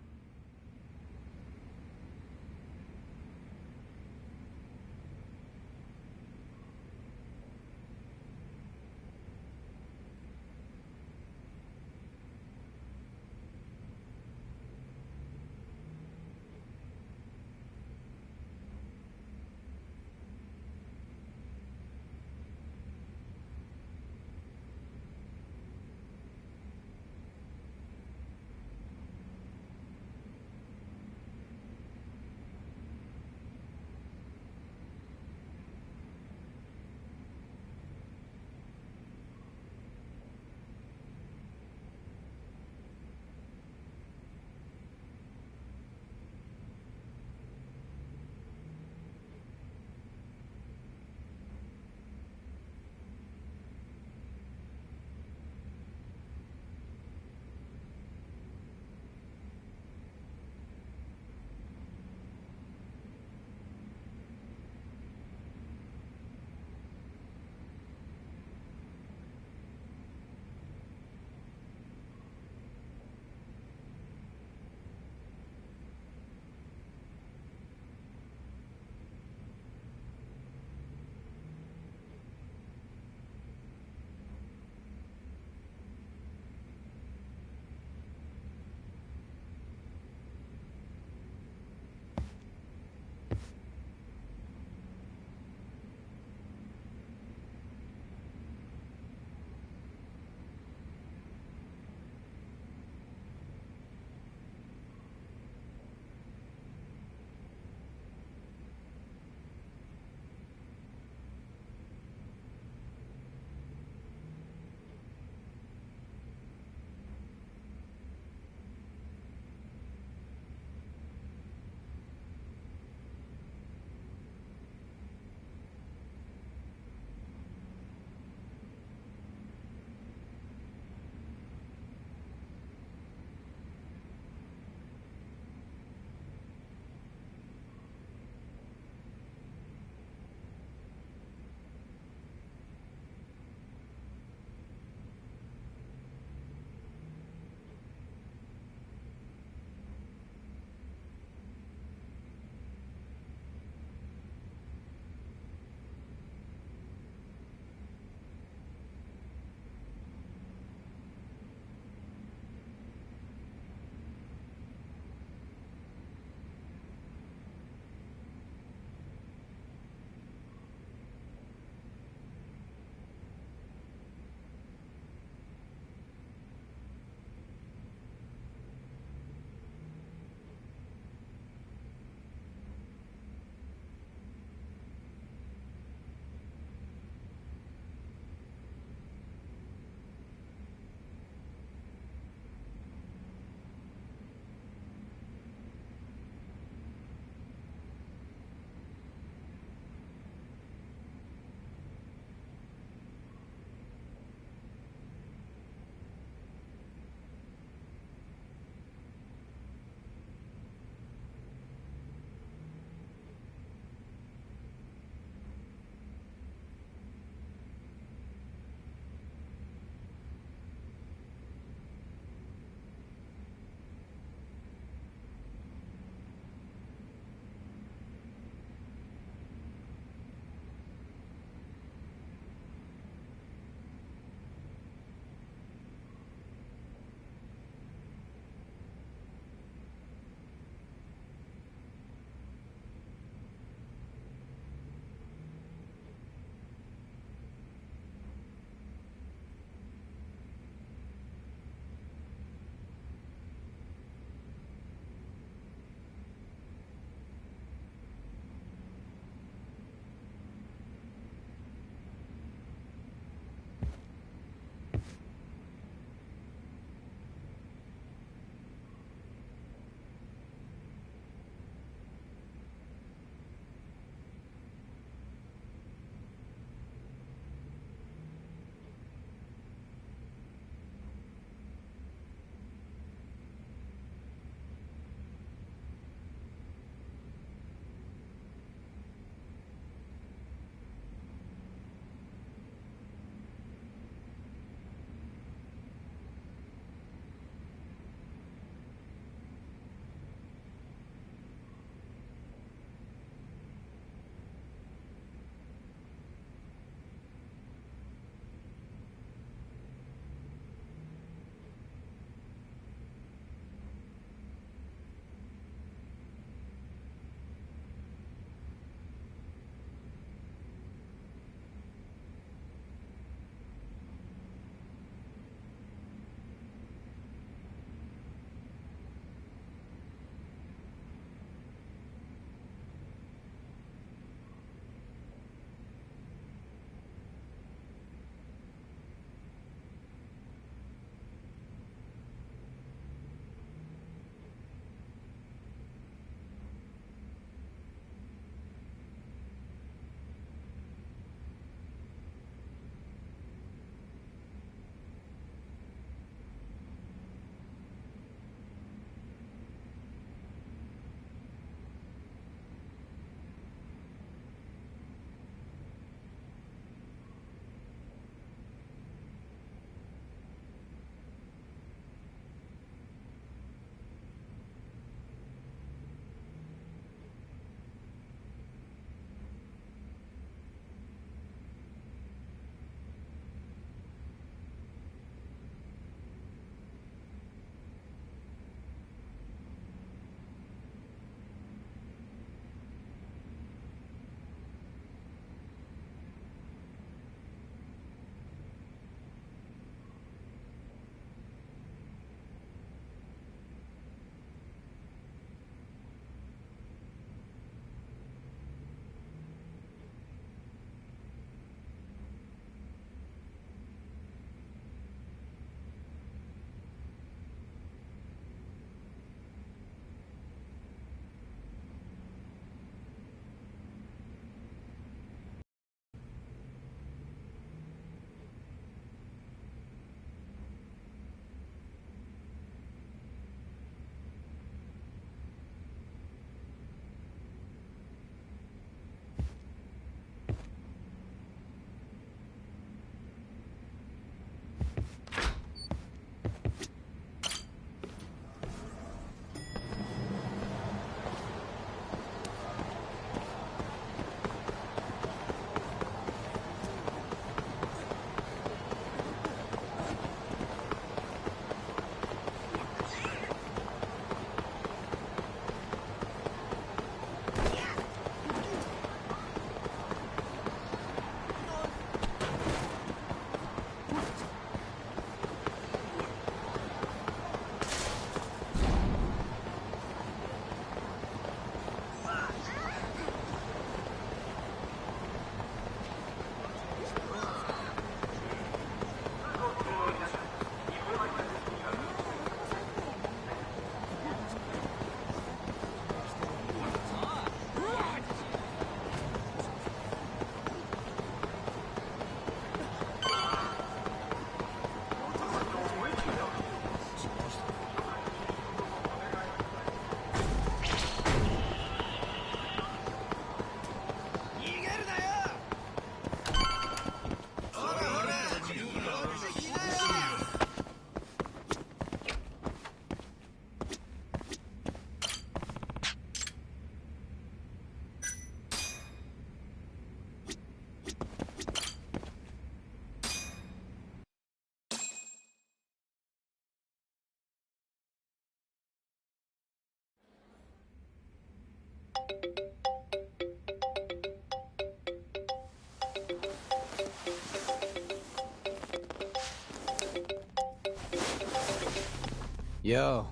Yo.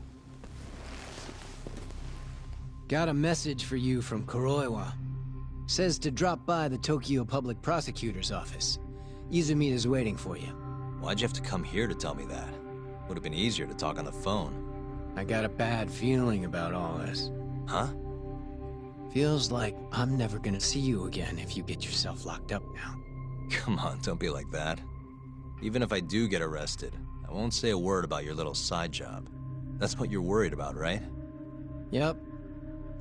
Got a message for you from Kuroiwa. Says to drop by the Tokyo Public Prosecutor's office. Izumita's waiting for you. Why'd you have to come here to tell me that? Would have been easier to talk on the phone. I got a bad feeling about all this. Huh? Feels like I'm never gonna see you again if you get yourself locked up now. Come on, don't be like that. Even if I do get arrested, I won't say a word about your little side job. That's what you're worried about, right? Yep.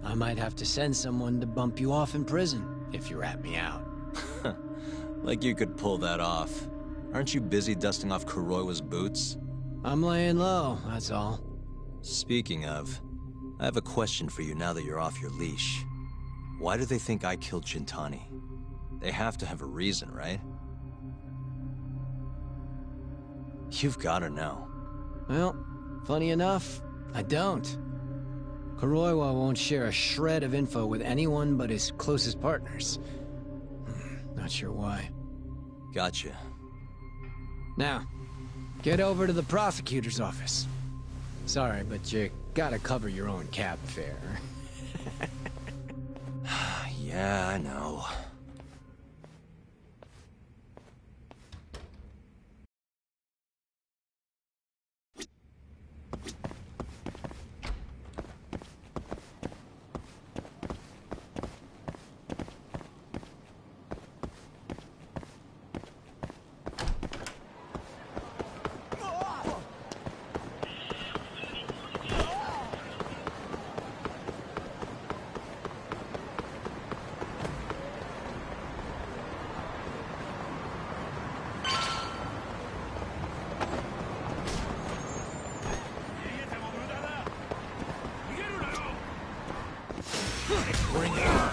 I might have to send someone to bump you off in prison if you rat me out. Like you could pull that off. Aren't you busy dusting off Kuroiwa's boots? I'm laying low, that's all. Speaking of, I have a question for you now that you're off your leash. Why do they think I killed Shintani? They have to have a reason, right? You've gotta know. Well, funny enough, I don't. Kuroiwa won't share a shred of info with anyone but his closest partners. Not sure why. Gotcha. Now, get over to the prosecutor's office. Sorry, but you gotta cover your own cab fare. Yeah, I know. Bring it on.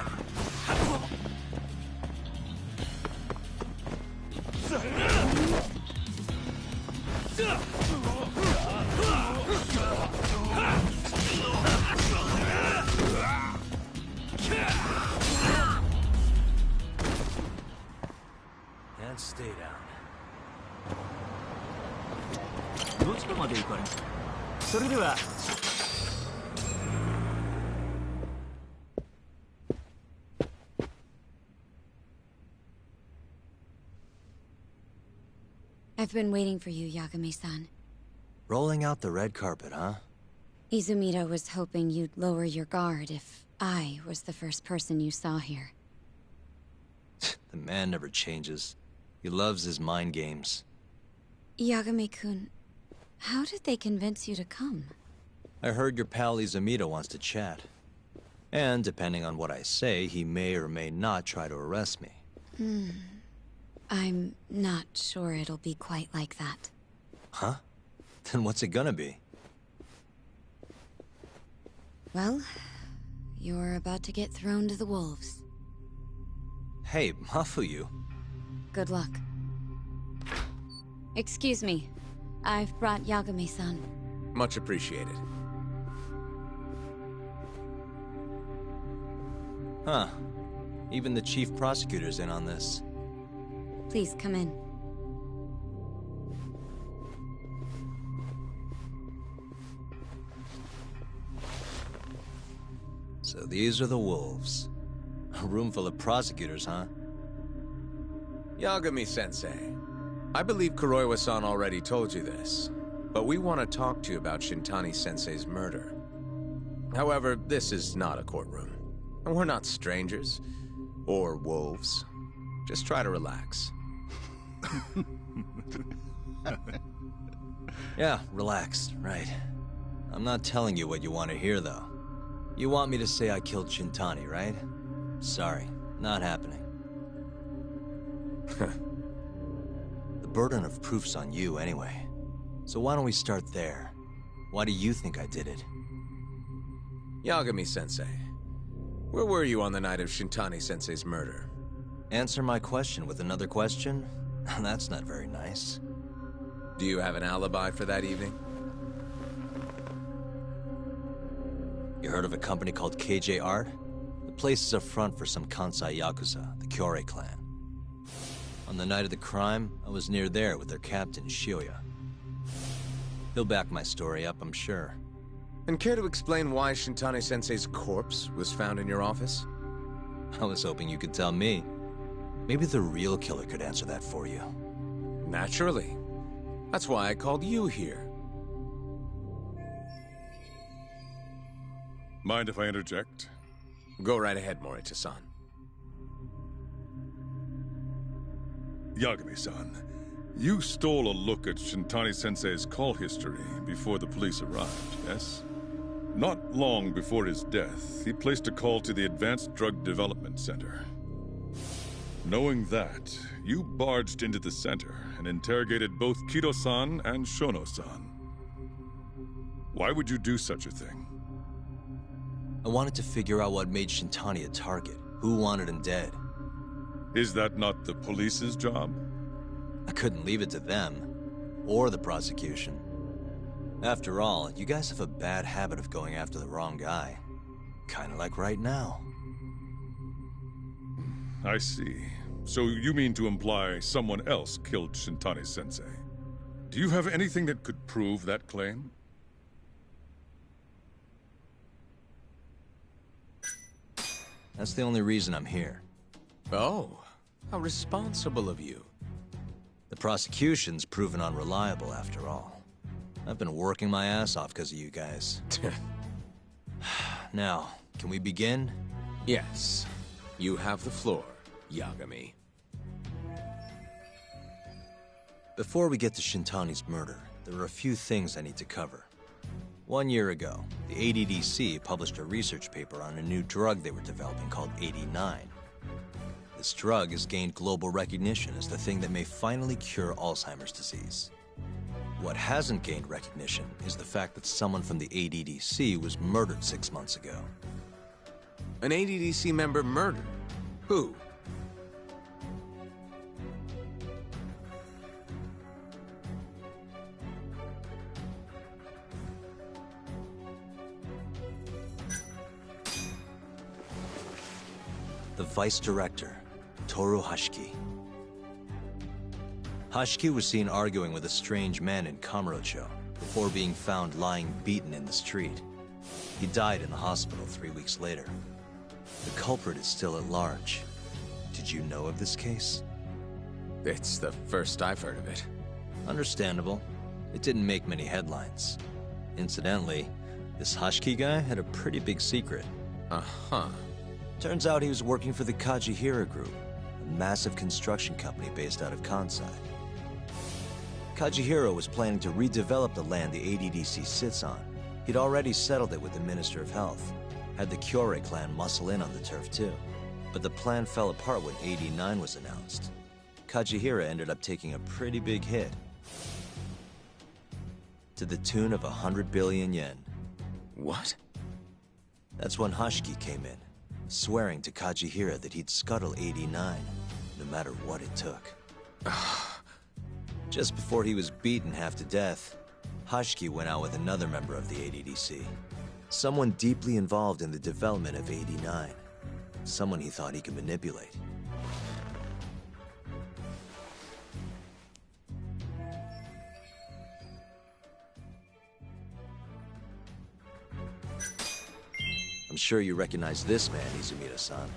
And stay down. どちらまで行かれます？それでは。 I've been waiting for you, Yagami-san. Rolling out the red carpet, huh? Izumita was hoping you'd lower your guard if I was the first person you saw here. The man never changes. He loves his mind games. Yagami-kun, how did they convince you to come? I heard your pal Izumita wants to chat. And depending on what I say, he may or may not try to arrest me. I'm not sure it'll be quite like that. Huh? Then what's it gonna be? Well, you're about to get thrown to the wolves. Hey, Mafuyu. Good luck. Excuse me. I've brought Yagami-san. Much appreciated. Huh. Even the chief prosecutor's in on this. Please come in. So these are the wolves. A room full of prosecutors, huh? Yagami-sensei, I believe Kuroiwa-san already told you this, but we want to talk to you about Shintani-sensei's murder. However, this is not a courtroom. And we're not strangers. Or wolves. Just try to relax. Yeah, relax, right. I'm not telling you what you want to hear, though. You want me to say I killed Shintani, right? Sorry, not happening. The burden of proof's on you, anyway. So why don't we start there? Why do you think I did it? Yagami-sensei, where were you on the night of Shintani-sensei's murder? Answer my question with another question? That's not very nice. Do you have an alibi for that evening? You heard of a company called KJ Art? The place is a front for some Kansai Yakuza, the Kyorei clan. On the night of the crime, I was near there with their captain, Shioya. He'll back my story up, I'm sure. And care to explain why Shintani-sensei's corpse was found in your office? I was hoping you could tell me. Maybe the real killer could answer that for you. Naturally. That's why I called you here. Mind if I interject? Go right ahead, Morita-san. Yagami-san, you stole a look at Shintani-sensei's call history before the police arrived, yes? Not long before his death, he placed a call to the Advanced Drug Development Center. Knowing that, you barged into the center and interrogated both Kido-san and Shono-san. Why would you do such a thing? I wanted to figure out what made Shintani a target. Who wanted him dead? Is that not the police's job? I couldn't leave it to them. Or the prosecution. After all, you guys have a bad habit of going after the wrong guy. Kinda like right now. I see. So you mean to imply someone else killed Shintani-sensei? Do you have anything that could prove that claim? That's the only reason I'm here. Oh, how responsible of you. The prosecution's proven unreliable, after all. I've been working my ass off because of you guys. Now, can we begin? Yes. You have the floor, Yagami. Before we get to Shintani's murder, there are a few things I need to cover. 1 year ago, the ADDC published a research paper on a new drug they were developing called 89. This drug has gained global recognition as the thing that may finally cure Alzheimer's disease. What hasn't gained recognition is the fact that someone from the ADDC was murdered 6 months ago. An ADDC member murdered? Who? The Vice Director, Toru Hashiki. Hashiki was seen arguing with a strange man in Kamurocho before being found lying beaten in the street. He died in the hospital 3 weeks later. The culprit is still at large. Did you know of this case? It's the first I've heard of it. Understandable. It didn't make many headlines. Incidentally, this Hashiki guy had a pretty big secret. Uh-huh. Turns out he was working for the Kajihira Group, a massive construction company based out of Kansai. Kajihira was planning to redevelop the land the ADDC sits on. He'd already settled it with the Minister of Health, had the Kyorei clan muscle in on the turf too. But the plan fell apart when 89 was announced. Kajihira ended up taking a pretty big hit. To the tune of 100 billion yen. What? That's when Hashiki came in, swearing to Kajihira that he'd scuttle 89, no matter what it took. Just before he was beaten half to death, Hashiki went out with another member of the ADDC. Someone deeply involved in the development of 89. Someone he thought he could manipulate. I'm sure you recognize this man, Izumida-san.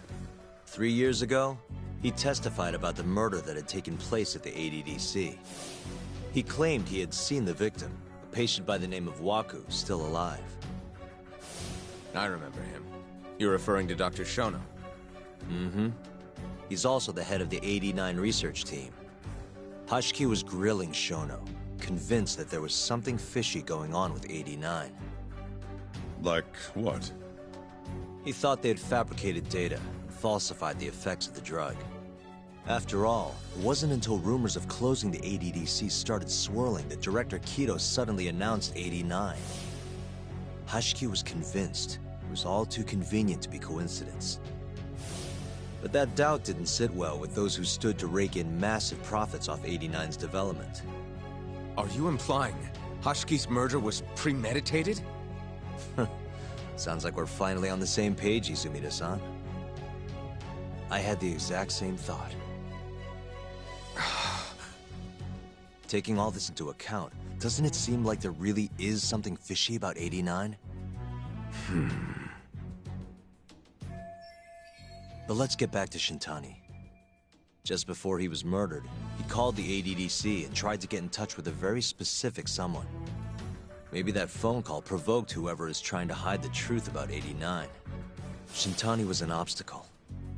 3 years ago, he testified about the murder that had taken place at the ADDC. He claimed he had seen the victim, a patient by the name of Waku, still alive. I remember him. You're referring to Dr. Shono? Mm-hmm. He's also the head of the 89 research team. Hashiki was grilling Shono, convinced that there was something fishy going on with 89. Like what? He thought they had fabricated data and falsified the effects of the drug. After all, it wasn't until rumors of closing the ADDC started swirling that Director Kido suddenly announced 89. Hashiki was convinced it was all too convenient to be coincidence. But that doubt didn't sit well with those who stood to rake in massive profits off 89's development. Are you implying Hashiki's murder was premeditated? Sounds like we're finally on the same page, Izumida-san. I had the exact same thought. taking all this into account, doesn't it seem like there really is something fishy about 89? But let's get back to Shintani. Just before he was murdered, he called the ADDC and tried to get in touch with a very specific someone. Maybe that phone call provoked whoever is trying to hide the truth about 89. Shintani was an obstacle,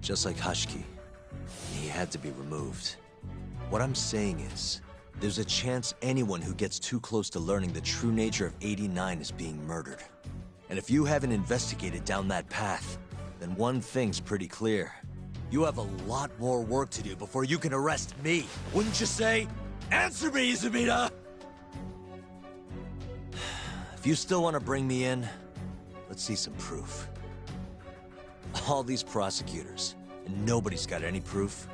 just like Hashiki. He had to be removed. What I'm saying is, there's a chance anyone who gets too close to learning the true nature of 89 is being murdered. And if you haven't investigated down that path, then one thing's pretty clear. You have a lot more work to do before you can arrest me. Wouldn't you say? Answer me, Izumida! If you still want to bring me in, let's see some proof. All these prosecutors, and nobody's got any proof.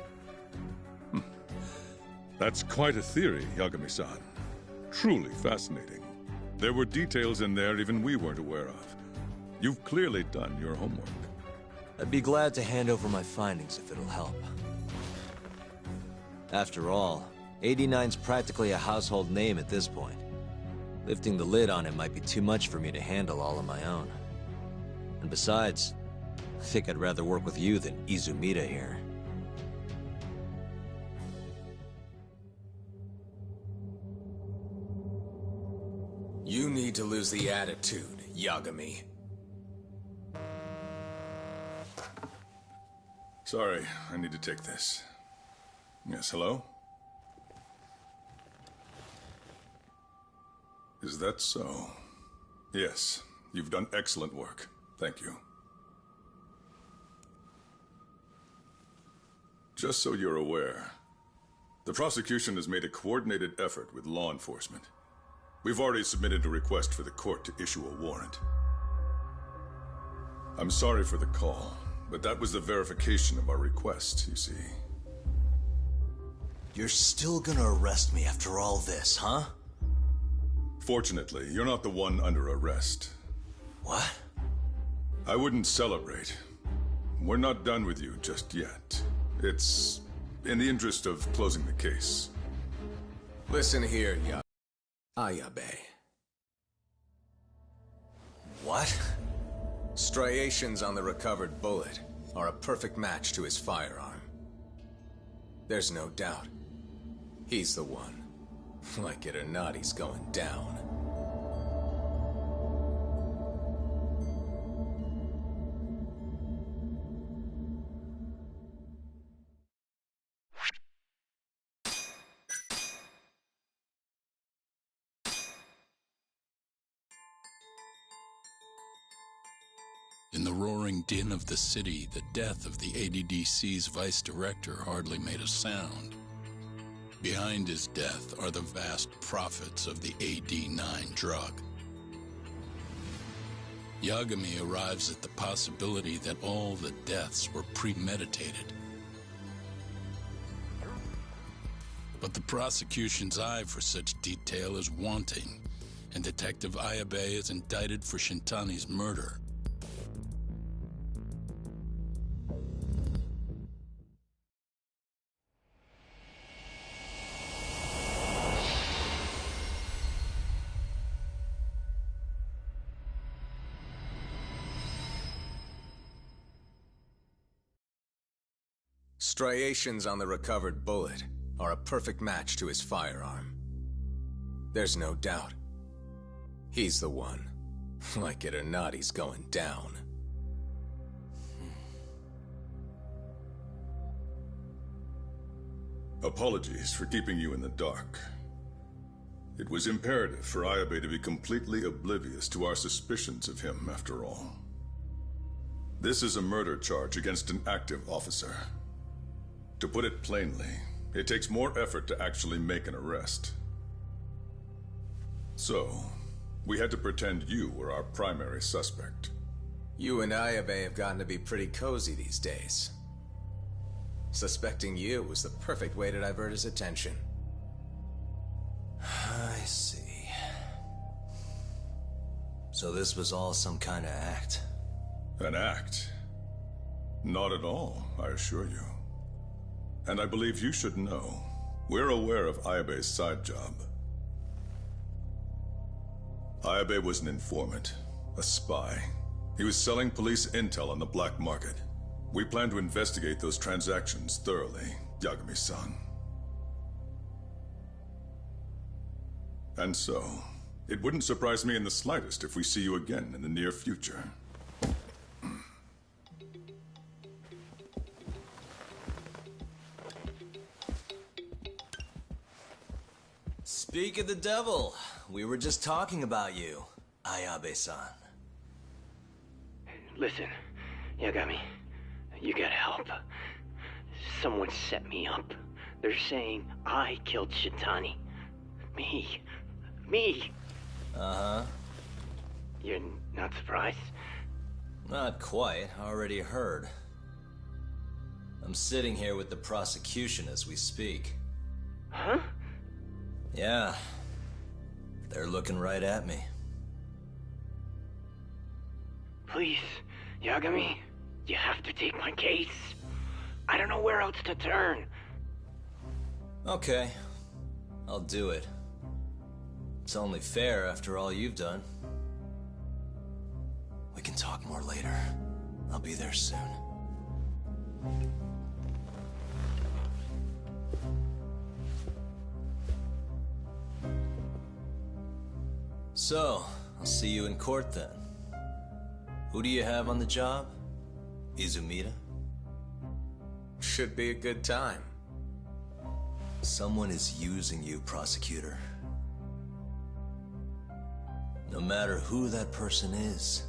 That's quite a theory, Yagami-san. Truly fascinating. There were details in there even we weren't aware of. You've clearly done your homework. I'd be glad to hand over my findings if it'll help. After all, 89's practically a household name at this point. Lifting the lid on it might be too much for me to handle all on my own. And besides, I think I'd rather work with you than Izumida here. You need to lose the attitude, Yagami. Sorry, I need to take this. Yes, hello? Is that so? Yes, you've done excellent work. Thank you. Just so you're aware, the prosecution has made a coordinated effort with law enforcement. We've already submitted a request for the court to issue a warrant. I'm sorry for the call, but that was the verification of our request, you see. You're still gonna arrest me after all this, huh? Fortunately, you're not the one under arrest. What? I wouldn't celebrate. We're not done with you just yet. It's in the interest of closing the case. Listen here, Ayabe. What? Striations on the recovered bullet are a perfect match to his firearm. There's no doubt. He's the one. Like it or not, he's going down. In the roaring din of the city, the death of the ADDC's vice director hardly made a sound. Behind his death are the vast profits of the AD9 drug. Yagami arrives at the possibility that all the deaths were premeditated. But the prosecution's eye for such detail is wanting, and Detective Ayabe is indicted for Shintani's murder. Striations on the recovered bullet are a perfect match to his firearm. There's no doubt. He's the one. Like it or not, he's going down. Apologies for keeping you in the dark. It was imperative for Ayabe to be completely oblivious to our suspicions of him, after all. This is a murder charge against an active officer. To put it plainly, it takes more effort to actually make an arrest. So, we had to pretend you were our primary suspect. You and Ayabe have gotten to be pretty cozy these days. Suspecting you was the perfect way to divert his attention. I see. So this was all some kind of act? An act? Not at all, I assure you. And I believe you should know, We're aware of Ayabe's side job. Ayabe was an informant, a spy. He was selling police intel on the black market. We plan to investigate those transactions thoroughly, Yagami-san. And so, it wouldn't surprise me in the slightest if we see you again in the near future. Speak of the devil, we were just talking about you, Ayabe-san. Listen, Yagami, you gotta help. Someone set me up. They're saying I killed Shitani. Me. Uh-huh. You're not surprised? Not quite. Already heard. I'm sitting here with the prosecution as we speak. Huh? Yeah. They're looking right at me. Please, Yagami, you have to take my case. I don't know where else to turn. Okay. I'll do it. It's only fair after all you've done. We can talk more later. I'll be there soon. So, I'll see you in court then. Who do you have on the job? Izumida? Should be a good time. Someone is using you, prosecutor. No matter who that person is,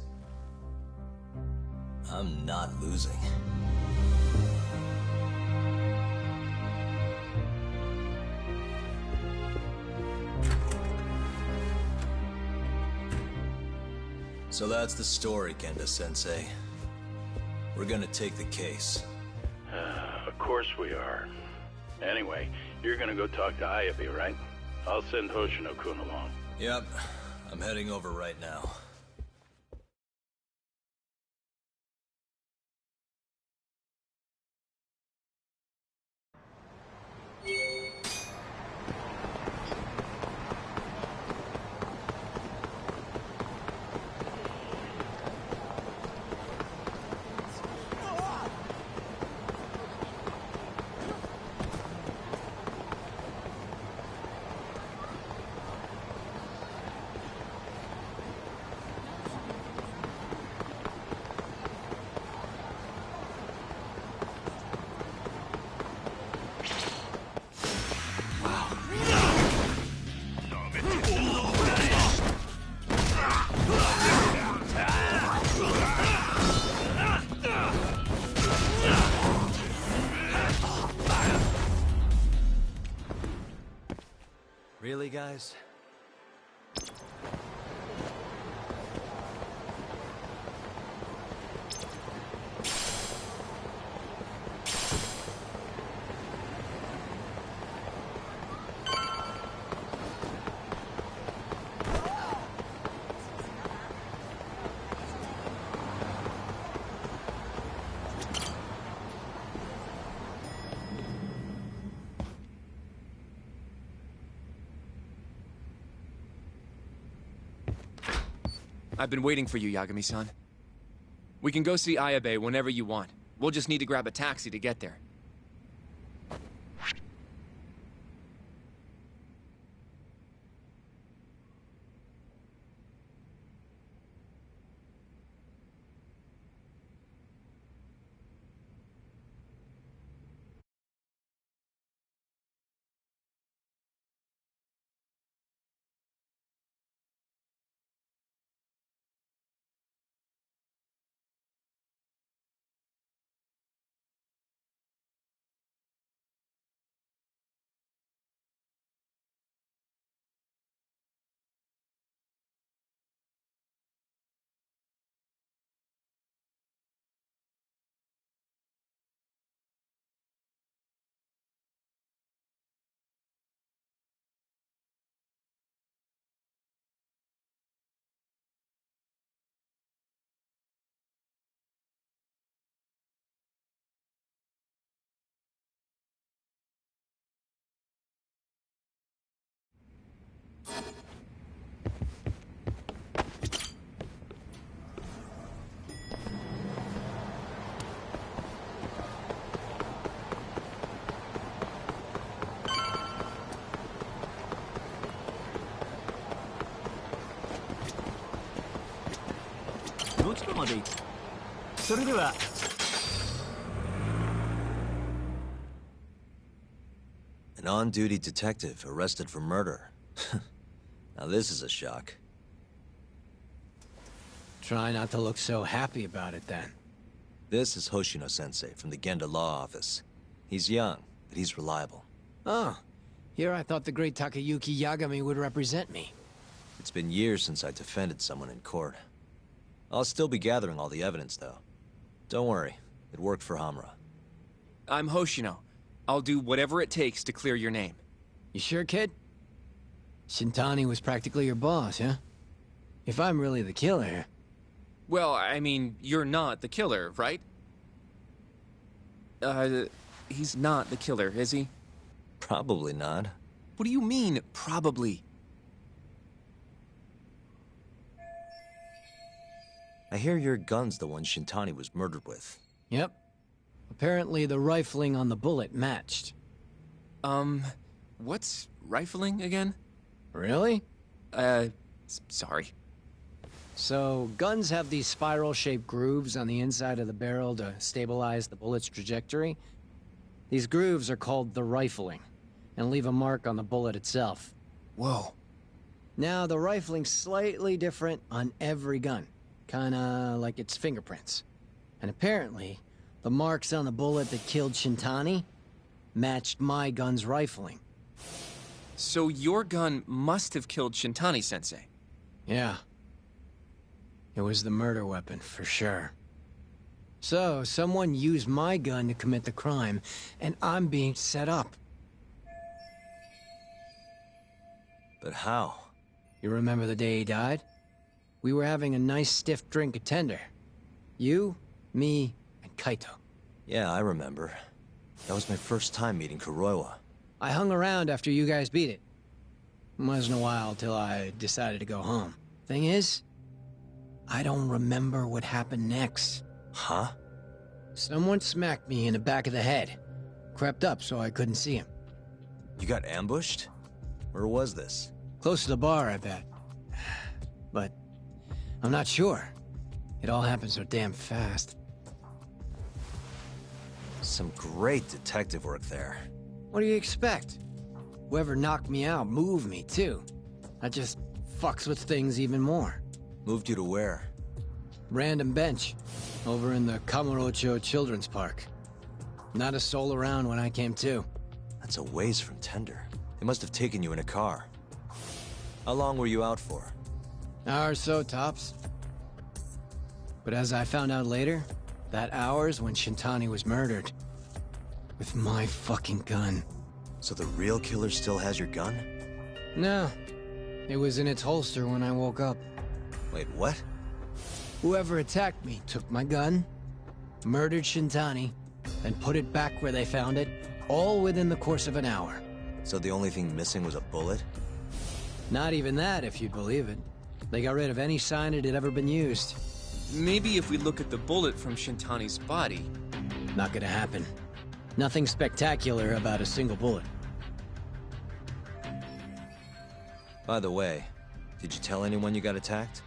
I'm not losing. So that's the story, Kenda-sensei. We're gonna take the case. Of course we are. Anyway, you're gonna go talk to Ayabe, right? I'll send Hoshino-kun along. Yep, I'm heading over right now. Really, guys? I've been waiting for you, Yagami-san. We can go see Ayabe whenever you want. We'll just need to grab a taxi to get there. まで。それでは。An on-duty detective arrested for murder. Now this is a shock. Try not to look so happy about it then. This is Hoshino-sensei from the Genda Law Office. He's young, but he's reliable. Oh, here I thought the great Takayuki Yagami would represent me. It's been years since I defended someone in court. I'll still be gathering all the evidence, though. Don't worry, it worked for Hamura. I'm Hoshino. I'll do whatever it takes to clear your name. You sure, kid? Shintani was practically your boss, huh? If I'm really the killer... Well, I mean, you're not the killer, right? He's not the killer, is he? Probably not. What do you mean, probably? I hear your gun's the one Shintani was murdered with. Yep. Apparently the rifling on the bullet matched. What's rifling again? Really? Sorry. So, guns have these spiral-shaped grooves on the inside of the barrel to stabilize the bullet's trajectory. These grooves are called the rifling, and leave a mark on the bullet itself. Whoa. Now, the rifling's slightly different on every gun. Kinda like its fingerprints. And apparently, the marks on the bullet that killed Shintani matched my gun's rifling. So your gun must have killed Shintani-sensei? Yeah. It was the murder weapon, for sure. So, someone used my gun to commit the crime, and I'm being set up. But how? You remember the day he died? We were having a nice stiff drink at Tender. You, me, and Kaito. Yeah, I remember. That was my first time meeting Kuroiwa. I hung around after you guys beat it. Wasn't a while till I decided to go home. Thing is, I don't remember what happened next. Huh? Someone smacked me in the back of the head. Crept up so I couldn't see him. You got ambushed? Where was this? Close to the bar, I bet. But I'm not sure. It all happened so damn fast. Some great detective work there. What do you expect? Whoever knocked me out moved me, too. That just fucks with things even more. Moved you to where? Random bench, over in the Kamurocho Children's Park. Not a soul around when I came to. That's a ways from Tender. They must have taken you in a car. How long were you out for? Hour or so, tops. But as I found out later, that hour's when Shintani was murdered. With my fucking gun. So the real killer still has your gun? No. It was in its holster when I woke up. Wait, what? Whoever attacked me took my gun, murdered Shintani, and put it back where they found it, all within the course of an hour. So the only thing missing was a bullet? Not even that, if you'd believe it. They got rid of any sign it had ever been used. Maybe if we look at the bullet from Shintani's body... Not gonna happen. Nothing spectacular about a single bullet. By the way, did you tell anyone you got attacked?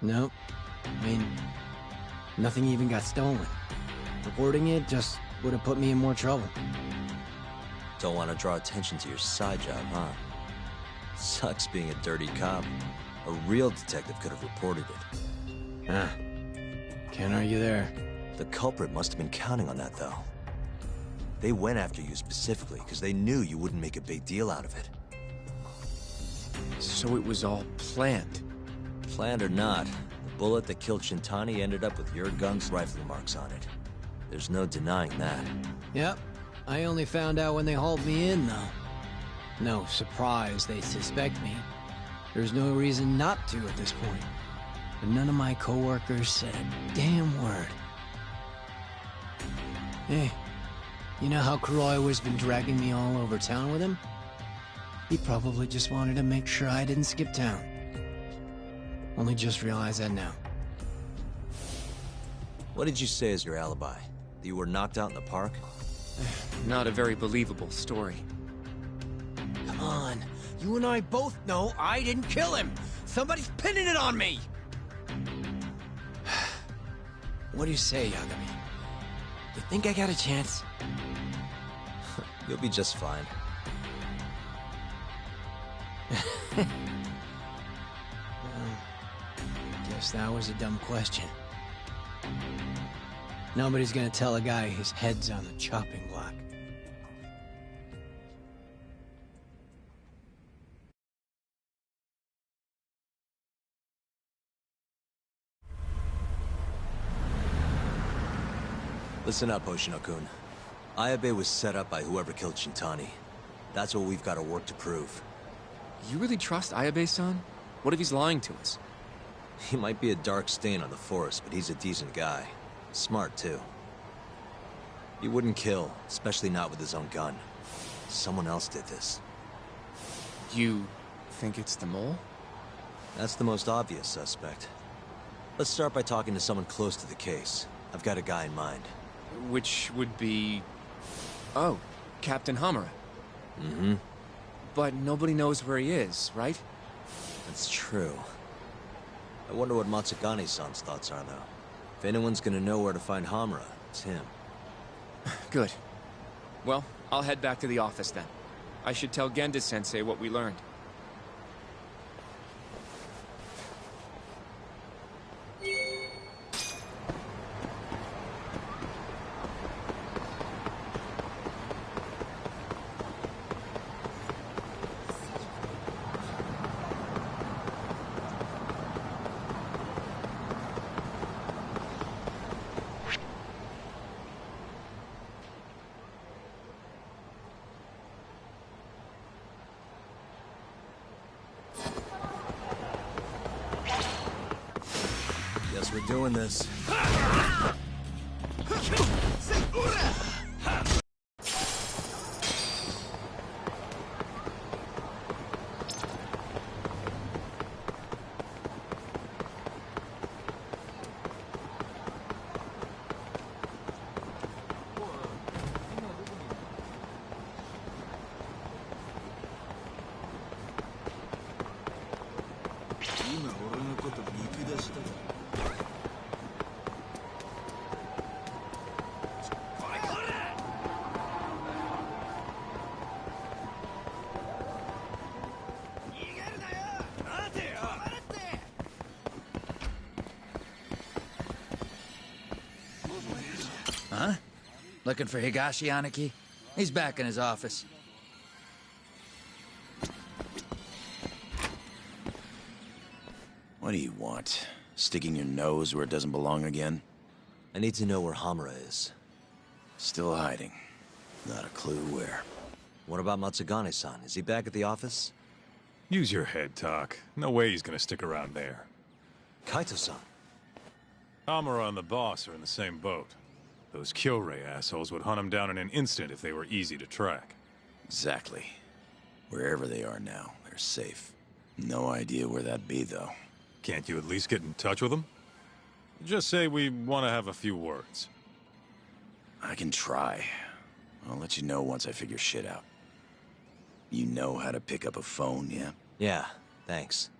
Nope. I mean, nothing even got stolen. Reporting it just would have put me in more trouble. Don't want to draw attention to your side job, huh? Sucks being a dirty cop. A real detective could have reported it. Ah. Can't argue there. The culprit must have been counting on that, though. They went after you specifically because they knew you wouldn't make a big deal out of it. So it was all planned? Planned or not, the bullet that killed Shintani ended up with your gun's rifle marks on it. There's no denying that. Yep. I only found out when they hauled me in, though. No surprise they suspect me. There's no reason not to at this point. But none of my coworkers said a damn word. Hey, you know how Kuroiwa's been dragging me all over town with him? He probably just wanted to make sure I didn't skip town. Only just realized that now. What did you say as your alibi? That you were knocked out in the park? Not a very believable story. Come on. You and I both know I didn't kill him. Somebody's pinning it on me. What do you say, Yagami? You think I got a chance? You'll be just fine. Guess that was a dumb question. Nobody's gonna tell a guy his head's on the chopping block. Listen up, Hoshino-kun. Ayabe was set up by whoever killed Shintani. That's what we've got to work to prove. You really trust Ayabe-san? What if he's lying to us? He might be a dark stain on the force, but he's a decent guy. Smart, too. He wouldn't kill, especially not with his own gun. Someone else did this. You think it's the mole? That's the most obvious suspect. Let's start by talking to someone close to the case. I've got a guy in mind. Which would be... Oh, Captain Hamura. Mm-hmm. But nobody knows where he is, right? That's true. I wonder what Matsugane-san's thoughts are, though. If anyone's gonna know where to find Hamura, it's him. Good. Well, I'll head back to the office then. I should tell Genda-sensei what we learned. Guess we're doing this. Huh? Looking for Higashi Aniki? He's back in his office. What do you want? Sticking your nose where it doesn't belong again? I need to know where Hamura is. Still hiding. Not a clue where. What about Matsugane-san? Is he back at the office? Use your head, Tak. No way he's gonna stick around there. Kaito-san. Hamura and the boss are in the same boat. Those Kyorei assholes would hunt him down in an instant if they were easy to track. Exactly. Wherever they are now, they're safe. No idea where that'd be, though. Can't you at least get in touch with them? Just say we want to have a few words. I can try. I'll let you know once I figure shit out. You know how to pick up a phone, yeah? Yeah, thanks.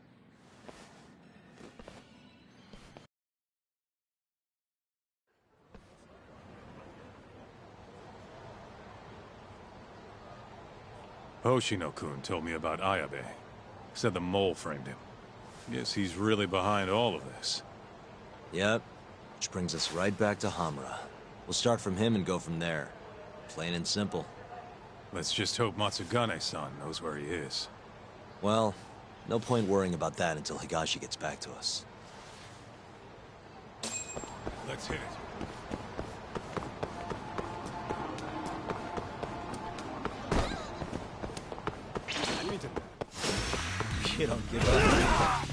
Hoshino-kun told me about Ayabe. Said the mole framed him. Guess he's really behind all of this. Yep. Which brings us right back to Hamura. We'll start from him and go from there. Plain and simple. Let's just hope Matsugane-san knows where he is. Well, no point worrying about that until Higashi gets back to us. Let's hit it. You don't give up.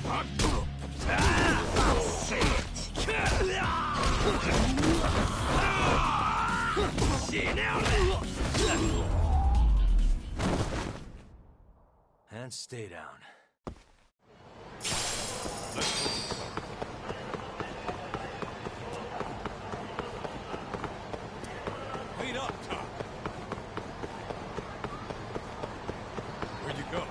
And stay down. Lead up, Tom. Where'd you go?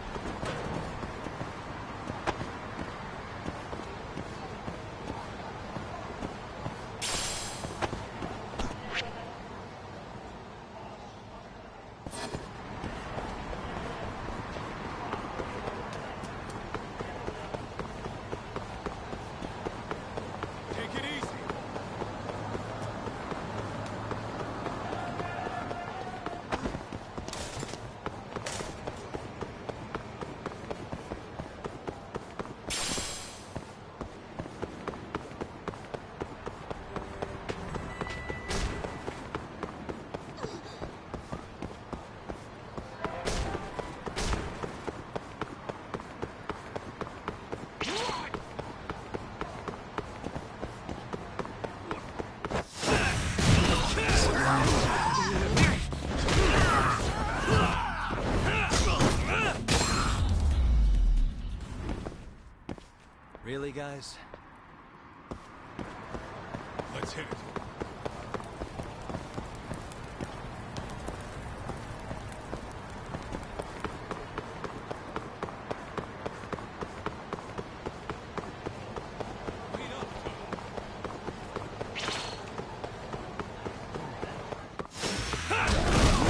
Really, guys? Let's hit it.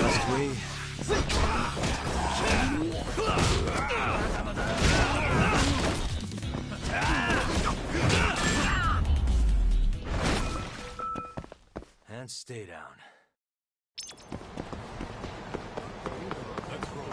Must we? And stay down. Let's roll.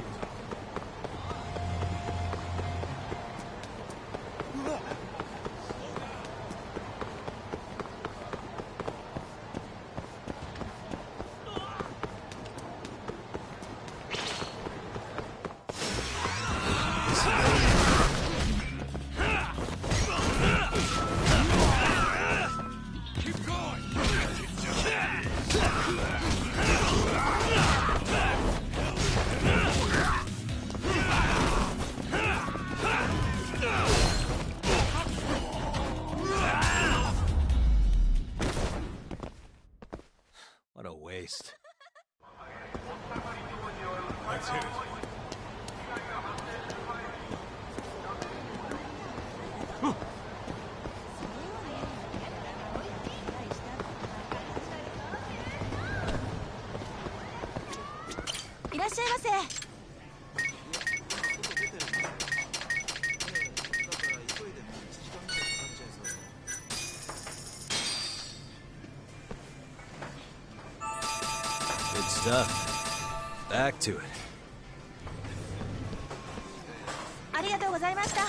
Keep going. What a waste. Let's hit it. Good stuff. Back to it. ありがとうございました。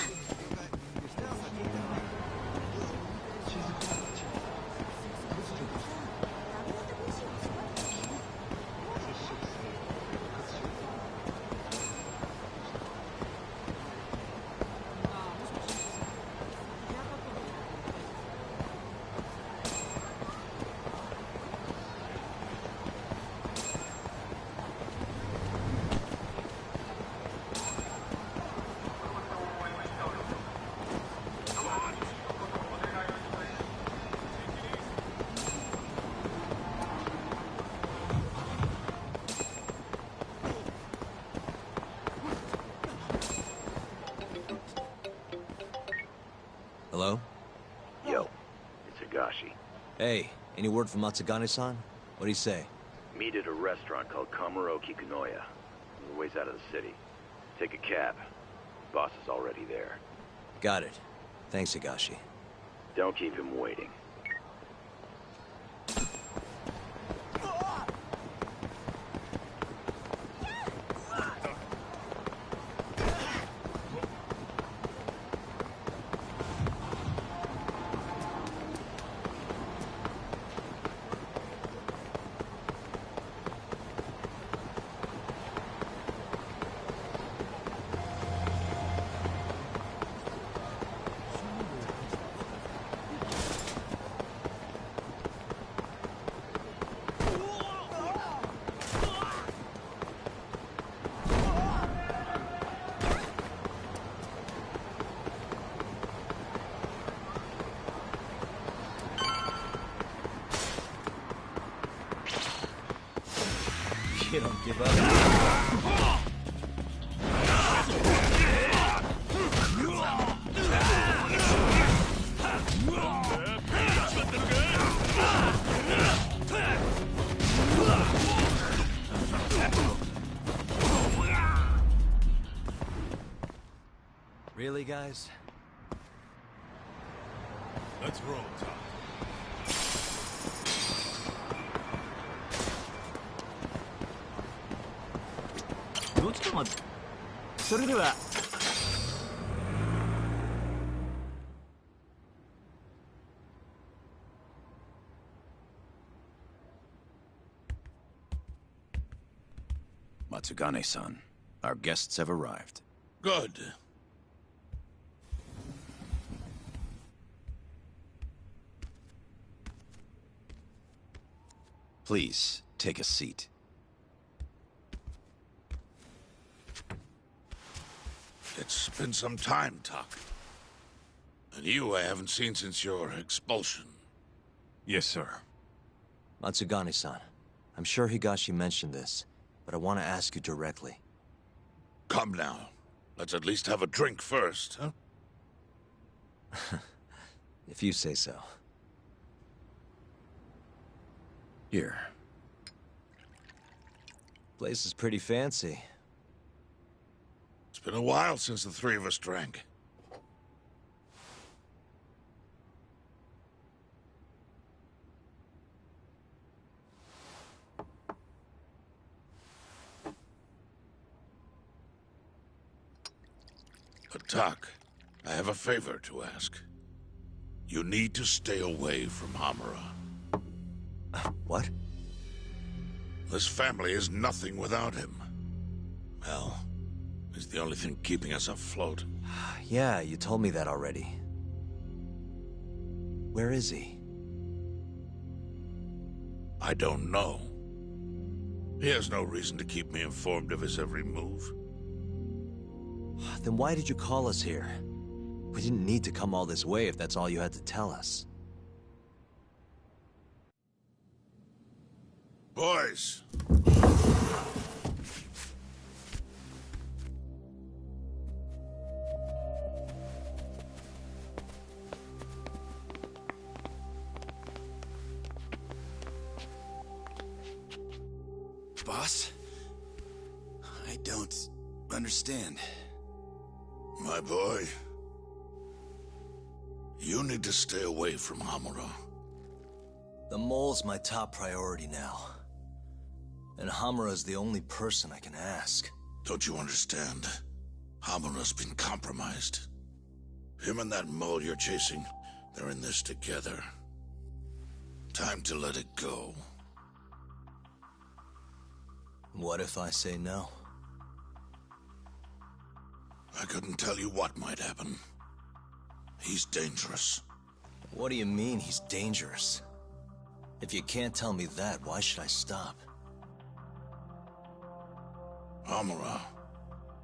Hello? Yo, it's Higashi. Hey, any word from Matsugane-san? What'd he say? Meet at a restaurant called Kamuroki Kanoya. A ways out of the city. Take a cab. Boss is already there. Got it. Thanks, Higashi. Don't keep him waiting. You don't give up. Really, guys? Let's roll, Todd. ちょっと待って。それでは。Matsugane-san, our guests have arrived. Good. Please, take a seat. It's been some time, Tak. And you I haven't seen since your expulsion. Yes, sir. Matsugane-san, I'm sure Higashi mentioned this, but I want to ask you directly. Come now. Let's at least have a drink first, huh? If you say so. Here. Place is pretty fancy. It's been a while since the three of us drank. But Doc, I have a favor to ask. You need to stay away from Hamura. What? This family is nothing without him. Well, he's the only thing keeping us afloat. Yeah, you told me that already. Where is he? I don't know. He has no reason to keep me informed of his every move. Then why did you call us here? We didn't need to come all this way if that's all you had to tell us. Boys! Boss? I don't understand. My boy, you need to stay away from Hamura. The mole's my top priority now. And Hamura's the only person I can ask. Don't you understand? Hamura's been compromised. Him and that mole you're chasing, they're in this together. Time to let it go. What if I say no? I couldn't tell you what might happen. He's dangerous. What do you mean he's dangerous? If you can't tell me that, why should I stop? Hamura.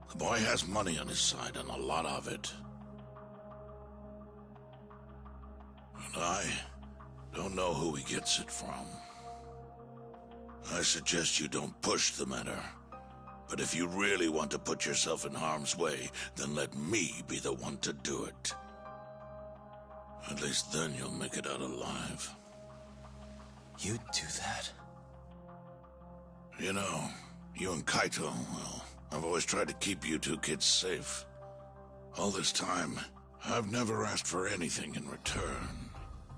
The boy has money on his side, and a lot of it. And I don't know who he gets it from. I suggest you don't push the matter. But if you really want to put yourself in harm's way, then let me be the one to do it. At least then you'll make it out alive. You'd do that? You know, you and Kaito, well, I've always tried to keep you two kids safe. All this time, I've never asked for anything in return.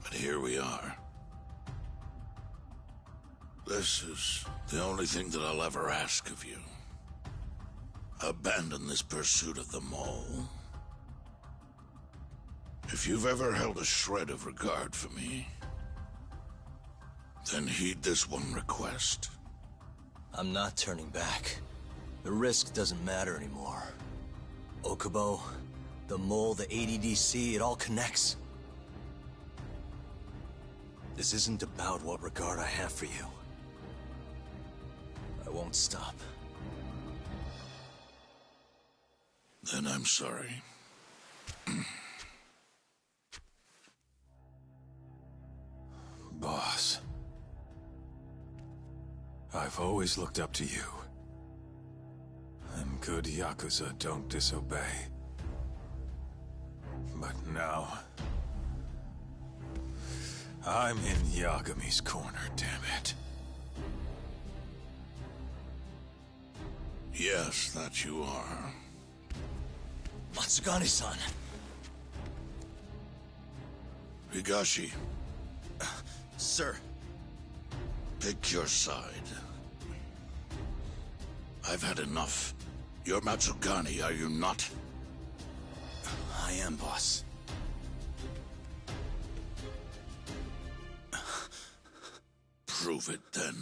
But here we are. This is the only thing that I'll ever ask of you. Abandon this pursuit of the mole. If you've ever held a shred of regard for me, then heed this one request. I'm not turning back. The risk doesn't matter anymore. Okubo, the mole, the ADDC, it all connects. This isn't about what regard I have for you. I won't stop. Then I'm sorry. Boss. I've always looked up to you. And good Yakuza don't disobey. But now... I'm in Yagami's corner, damn it. Yes, that you are. Matsugane-san. Higashi. Sir. Pick your side. I've had enough. You're Matsugane, are you not? I am, boss. Prove it, then.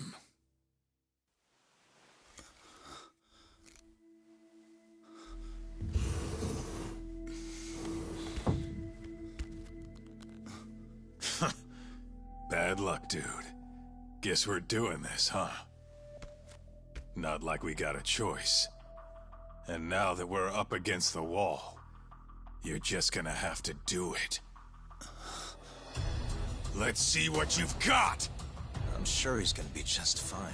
Bad luck, dude. Guess we're doing this, huh? Not like we got a choice. And now that we're up against the wall, You're just gonna have to do it. Let's see what you've got! I'm sure he's gonna be just fine.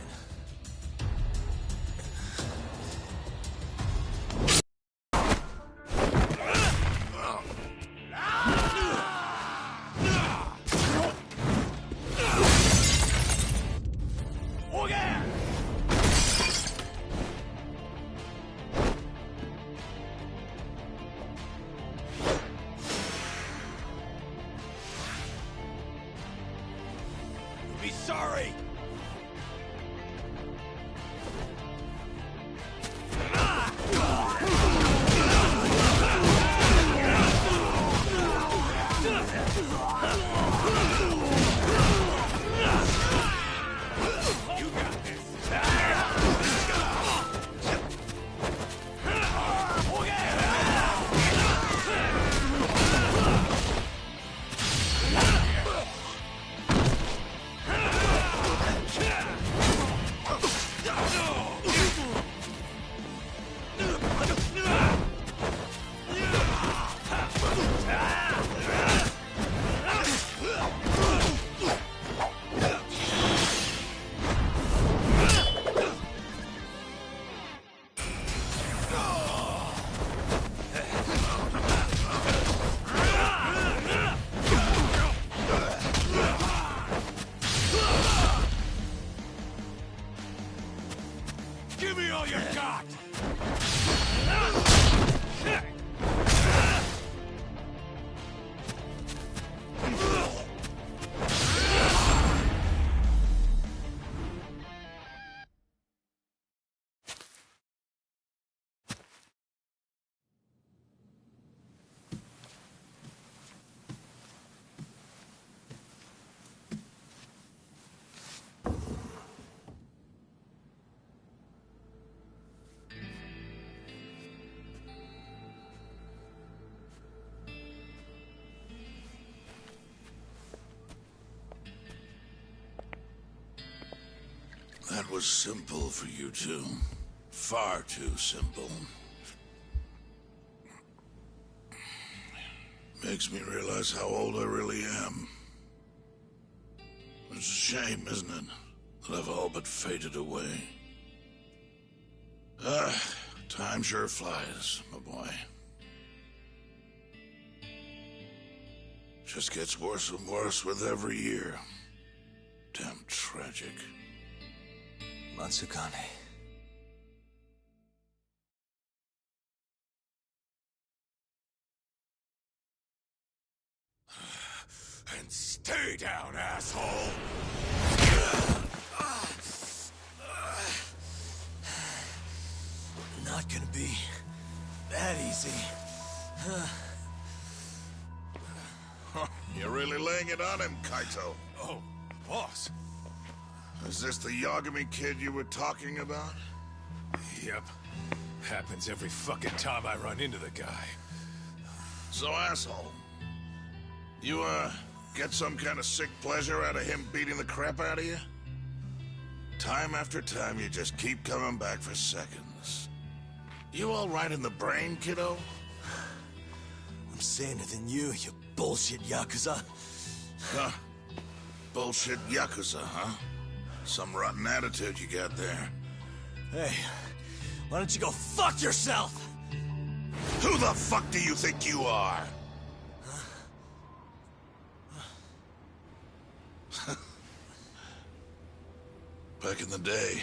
Be sorry! You got this! Give me all you got! That was simple for you two. Far too simple. Makes me realize how old I really am. It's a shame, isn't it? That I've all but faded away. Time sure flies, my boy. Just gets worse and worse with every year. Damn tragic. Matsukane. And stay down, asshole! Not gonna be that easy. You're really laying it on him, Kaito. Oh, boss. Is this the Yagami kid you were talking about? Yep. Happens every fucking time I run into the guy. So, asshole, you, get some kind of sick pleasure out of him beating the crap out of you? Time after time, you just keep coming back for seconds. You all right in the brain, kiddo? I'm saner than you bullshit Yakuza. Huh. Bullshit Yakuza, huh? Some rotten attitude you got there. Hey, why don't you go fuck yourself? Who the fuck do you think you are? Back in the day,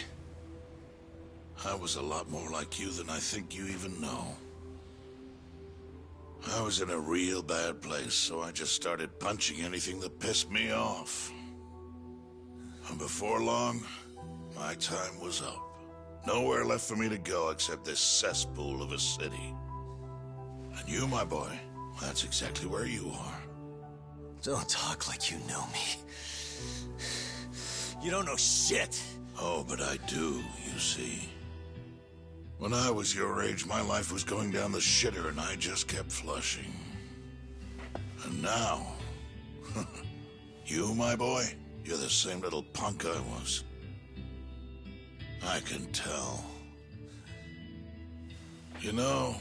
I was a lot more like you than I think you even know. I was in a real bad place, so I just started punching anything that pissed me off. And before long, my time was up. Nowhere left for me to go except this cesspool of a city. And you, my boy, that's exactly where you are. Don't talk like you know me. You don't know shit. Oh, but I do, you see. When I was your age, my life was going down the shitter and I just kept flushing. And now, you, my boy, you're the same little punk I was. I can tell. You know,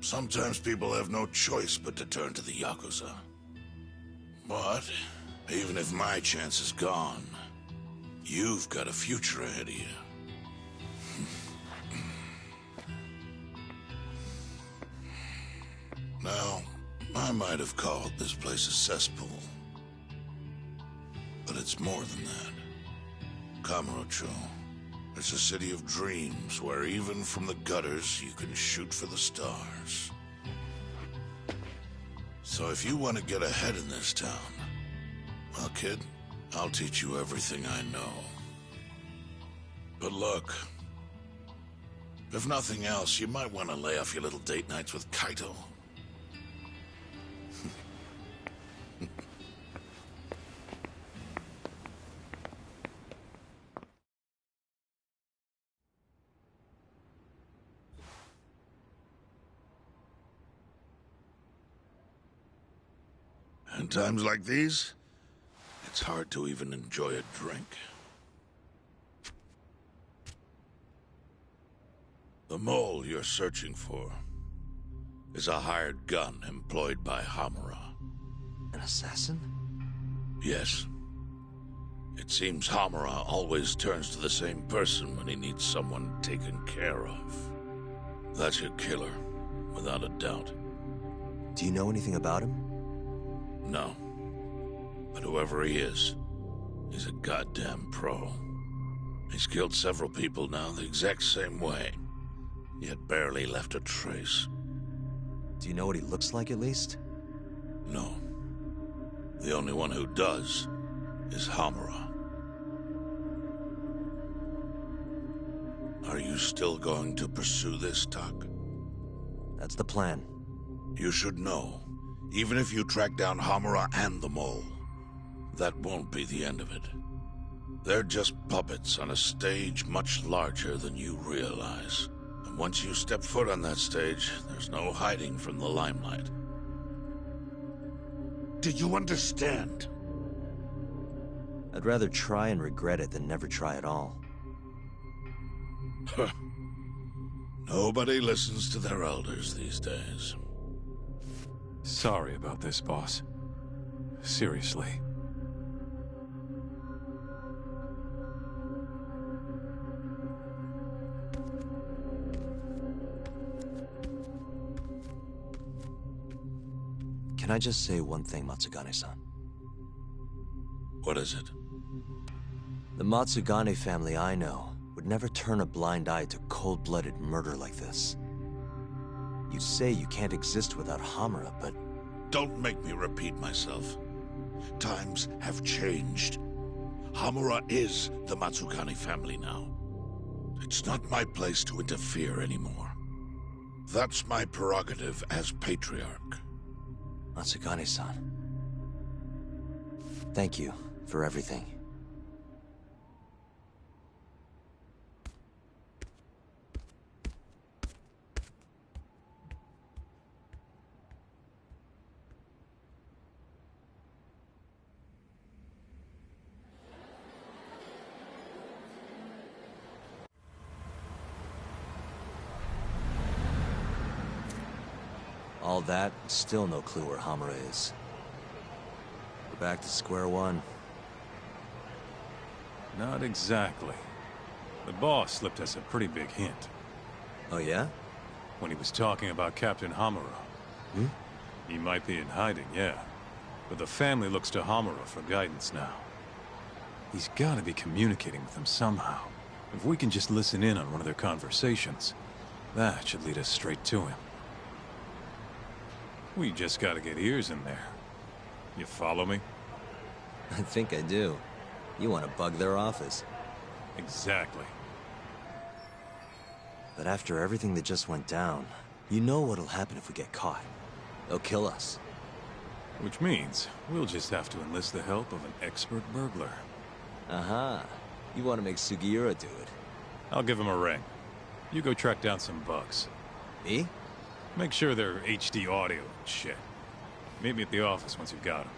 Sometimes people have no choice but to turn to the Yakuza. But, even if my chance is gone, you've got a future ahead of you. Now, I might have called this place a cesspool. But it's more than that. Kamurocho. It's a city of dreams where even from the gutters you can shoot for the stars. So if you want to get ahead in this town, well, kid, I'll teach you everything I know. But look, if nothing else, you might want to lay off your little date nights with Kaito. In times like these, it's hard to even enjoy a drink. The mole you're searching for is a hired gun employed by Hamura. An assassin? Yes. It seems Hamura always turns to the same person when he needs someone taken care of. That's your killer, without a doubt. Do you know anything about him? No. But whoever he is, he's a goddamn pro. He's killed several people now the exact same way, yet barely left a trace. Do you know what he looks like, at least? No. The only one who does is Hamura. Are you still going to pursue this, Tak? That's the plan. You should know, even if you track down Hamura and the mole, that won't be the end of it. They're just puppets on a stage much larger than you realize. And once you step foot on that stage, there's no hiding from the limelight. Do you understand? I'd rather try and regret it than never try at all. Nobody listens to their elders these days. Sorry about this, boss. Seriously. Can I just say one thing, Matsugane-san? What is it? The Matsugane family I know would never turn a blind eye to cold-blooded murder like this. You say you can't exist without Hamura, but... Don't make me repeat myself. Times have changed. Hamura is the Matsugane family now. It's not my place to interfere anymore. That's my prerogative as patriarch. Matsugane-san. Thank you for everything. All that, still no clue where Hamura is. We're back to square one. Not exactly. The boss slipped us a pretty big hint. Oh yeah? When he was talking about Captain Hamura. Hmm? He might be in hiding, yeah. But the family looks to Hamura for guidance now. He's gotta be communicating with them somehow. If we can just listen in on one of their conversations, that should lead us straight to him. We just gotta get ears in there. You follow me? I think I do. You want to bug their office. Exactly. But after everything that just went down, you know what'll happen if we get caught. They'll kill us. Which means we'll just have to enlist the help of an expert burglar. Aha. You want to make Sugiura do it. I'll give him a ring. You go track down some bugs. Me? Make sure they're HD audio and shit. Meet me at the office once you've got them.